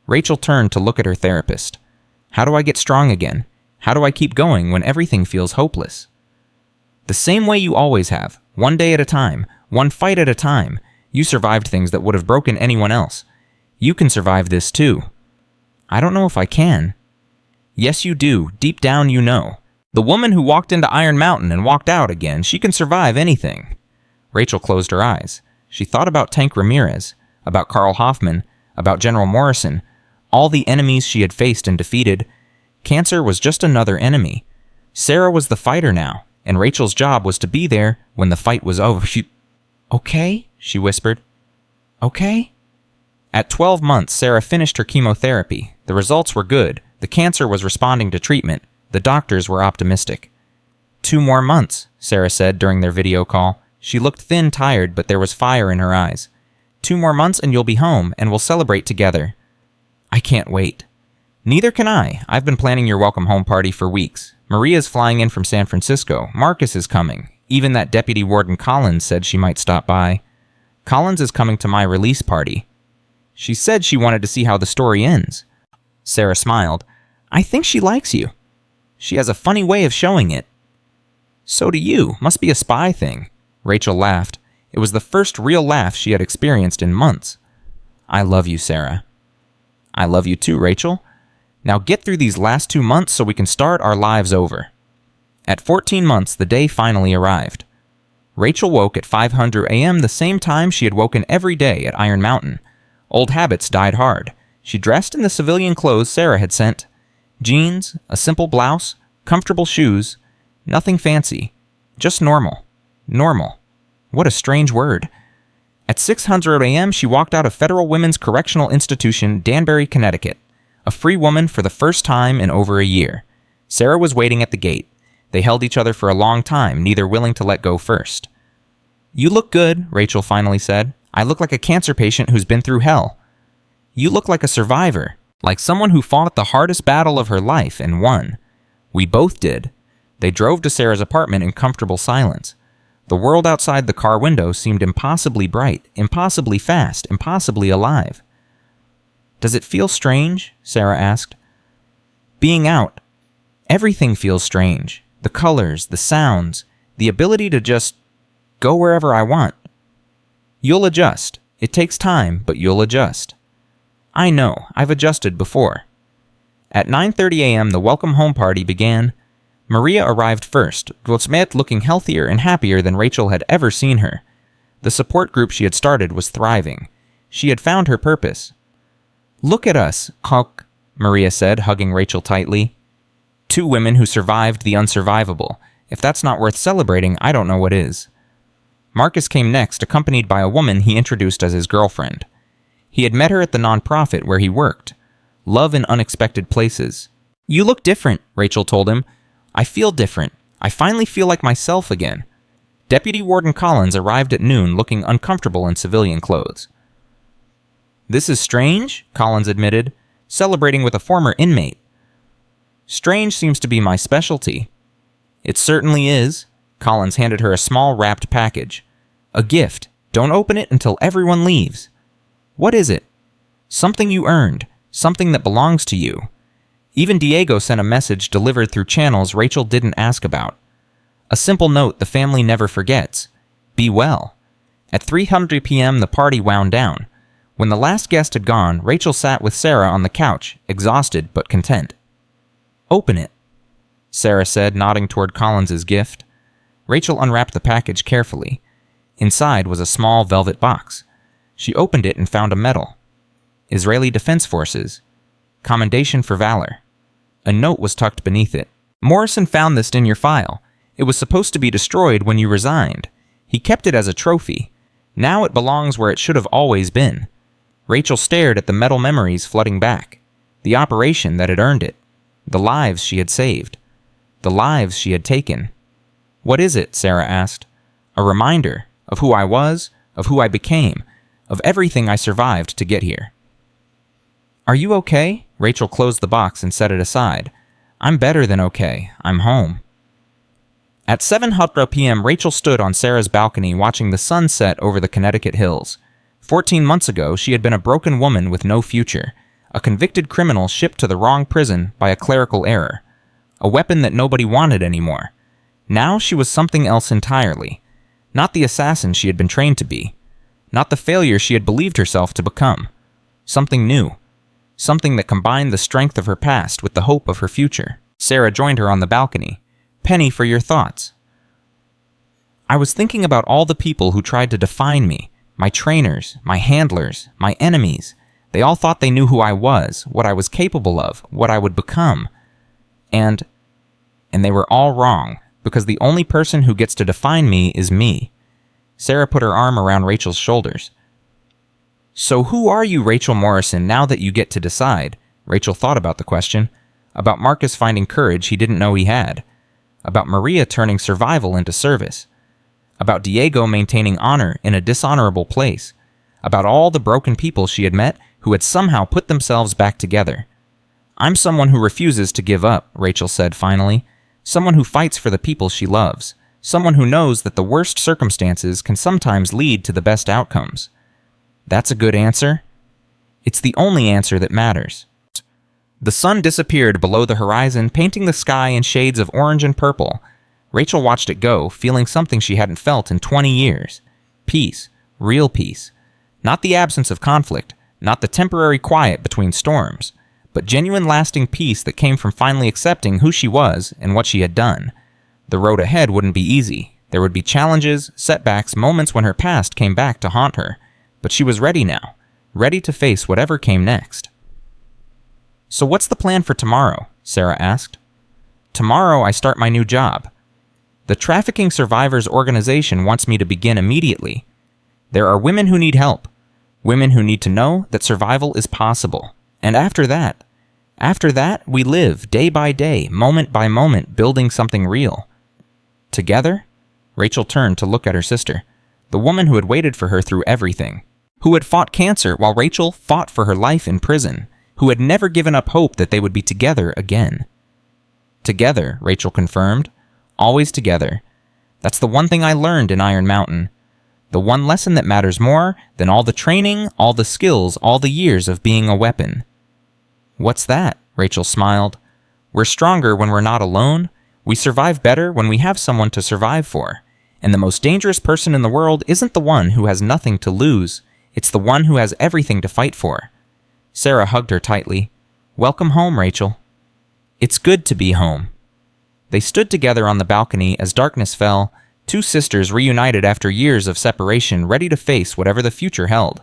Rachel turned to look at her therapist. How do I get strong again? How do I keep going when everything feels hopeless? The same way you always have, one day at a time, one fight at a time. You survived things that would have broken anyone else. You can survive this too. I don't know if I can. Yes, you do. Deep down, you know. The woman who walked into Iron Mountain and walked out again, she can survive anything. Rachel closed her eyes. She thought about Tank Ramirez, about Carl Hoffman, about General Morrison, all the enemies she had faced and defeated. Cancer was just another enemy. Sarah was the fighter now, and Rachel's job was to be there when the fight was over. Okay, she whispered. Okay? At 12 months, Sarah finished her chemotherapy. The results were good. The cancer was responding to treatment. The doctors were optimistic. 2 more months, Sarah said during their video call. She looked thin, tired, but there was fire in her eyes. 2 more months and you'll be home, and we'll celebrate together. I can't wait. Neither can I. I've been planning your welcome home party for weeks. Maria's flying in from San Francisco. Marcus is coming. Even that Deputy Warden Collins said she might stop by. Collins is coming to my release party. She said she wanted to see how the story ends. Sarah smiled. I think she likes you. She has a funny way of showing it. So do you. Must be a spy thing. Rachel laughed. It was the first real laugh she had experienced in months. I love you, Sarah. I love you too, Rachel. Now get through these last 2 months so we can start our lives over. At 14 months, the day finally arrived. Rachel woke at 5:00 a.m. the same time she had woken every day at Iron Mountain. Old habits died hard. She dressed in the civilian clothes Sarah had sent. Jeans, a simple blouse, comfortable shoes, nothing fancy. Just normal. Normal. What a strange word. At 6:00 a.m., she walked out of Federal Women's Correctional Institution, Danbury, Connecticut. A free woman for the first time in over a year. Sarah was waiting at the gate. They held each other for a long time, neither willing to let go first. You look good, Rachel finally said. I look like a cancer patient who's been through hell. You look like a survivor, like someone who fought the hardest battle of her life and won. We both did. They drove to Sarah's apartment in comfortable silence. The world outside the car window seemed impossibly bright, impossibly fast, impossibly alive. Does it feel strange? Sarah asked. Being out. Everything feels strange. The colors, the sounds. The ability to just go wherever I want. You'll adjust. It takes time, but you'll adjust. I know, I've adjusted before. At 9:30 a.m., the welcome home party began. Maria arrived first, Dulcmet looking healthier and happier than Rachel had ever seen her. The support group she had started was thriving. She had found her purpose. Look at us, Coq, Maria said, hugging Rachel tightly. Two women who survived the unsurvivable. If that's not worth celebrating, I don't know what is. Marcus came next, accompanied by a woman he introduced as his girlfriend. He had met her at the nonprofit where he worked. Love in unexpected places. You look different, Rachel told him. I feel different. I finally feel like myself again. Deputy Warden Collins arrived at noon looking uncomfortable in civilian clothes. This is strange, Collins admitted, celebrating with a former inmate. Strange seems to be my specialty. It certainly is. Collins handed her a small wrapped package. A gift. Don't open it until everyone leaves. What is it? Something you earned. Something that belongs to you. Even Diego sent a message delivered through channels Rachel didn't ask about. A simple note the family never forgets. Be well. At 3:00 p.m. the party wound down. When the last guest had gone, Rachel sat with Sarah on the couch, exhausted but content. Open it, Sarah said, nodding toward Collins's gift. Rachel unwrapped the package carefully. Inside was a small velvet box. She opened it and found a medal. Israeli Defense Forces. Commendation for Valor. A note was tucked beneath it. Morrison found this in your file. It was supposed to be destroyed when you resigned. He kept it as a trophy. Now it belongs where it should have always been. Rachel stared at the metal memories flooding back. The operation that had earned it. The lives she had saved. The lives she had taken. What is it? Sarah asked. A reminder of who I was, of who I became, of everything I survived to get here. Are you okay? Rachel closed the box and set it aside. I'm better than okay. I'm home. At 7:00 p.m., Rachel stood on Sarah's balcony watching the sun set over the Connecticut hills. 14 months ago, she had been a broken woman with no future, a convicted criminal shipped to the wrong prison by a clerical error, a weapon that nobody wanted anymore. Now she was something else entirely. Not the assassin she had been trained to be. Not the failure she had believed herself to become. Something new. Something that combined the strength of her past with the hope of her future. Sarah joined her on the balcony. Penny, for your thoughts. I was thinking about all the people who tried to define me. My trainers, my handlers, my enemies. They all thought they knew who I was, what I was capable of, what I would become. And they were all wrong, because the only person who gets to define me is me. Sarah put her arm around Rachel's shoulders. So who are you, Rachel Morrison, now that you get to decide? Rachel thought about the question. About Marcus finding courage he didn't know he had. About Maria turning survival into service. About Diego maintaining honor in a dishonorable place. About all the broken people she had met who had somehow put themselves back together. I'm someone who refuses to give up, Rachel said finally. Someone who fights for the people she loves. Someone who knows that the worst circumstances can sometimes lead to the best outcomes. That's a good answer. It's the only answer that matters. The sun disappeared below the horizon, painting the sky in shades of orange and purple. Rachel watched it go, feeling something she hadn't felt in 20 years. Peace. Real peace. Not the absence of conflict, not the temporary quiet between storms, but genuine lasting peace that came from finally accepting who she was and what she had done. The road ahead wouldn't be easy. There would be challenges, setbacks, moments when her past came back to haunt her. But she was ready now, ready to face whatever came next. So what's the plan for tomorrow? Sarah asked. Tomorrow I start my new job. The Trafficking Survivors Organization wants me to begin immediately. There are women who need help. Women who need to know that survival is possible. And after that, we live day by day, moment by moment, building something real. Together? Rachel turned to look at her sister, the woman who had waited for her through everything, who had fought cancer while Rachel fought for her life in prison, who had never given up hope that they would be together again. Together, Rachel confirmed. Always together. That's the one thing I learned in Iron Mountain. The one lesson that matters more than all the training, all the skills, all the years of being a weapon. What's that? Rachel smiled. We're stronger when we're not alone, We survive better when we have someone to survive for. And the most dangerous person in the world isn't the one who has nothing to lose. It's the one who has everything to fight for. Sarah hugged her tightly. Welcome home, Rachel. It's good to be home. They stood together on the balcony as darkness fell, two sisters reunited after years of separation, ready to face whatever the future held.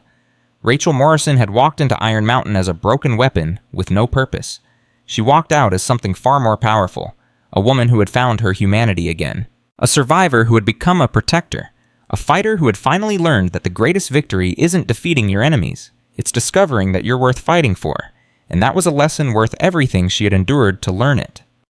Rachel Morrison had walked into Iron Mountain as a broken weapon with no purpose. She walked out as something far more powerful, a woman who had found her humanity again. A survivor who had become a protector. A fighter who had finally learned that the greatest victory isn't defeating your enemies. It's discovering that you're worth fighting for. And that was a lesson worth everything she had endured to learn it.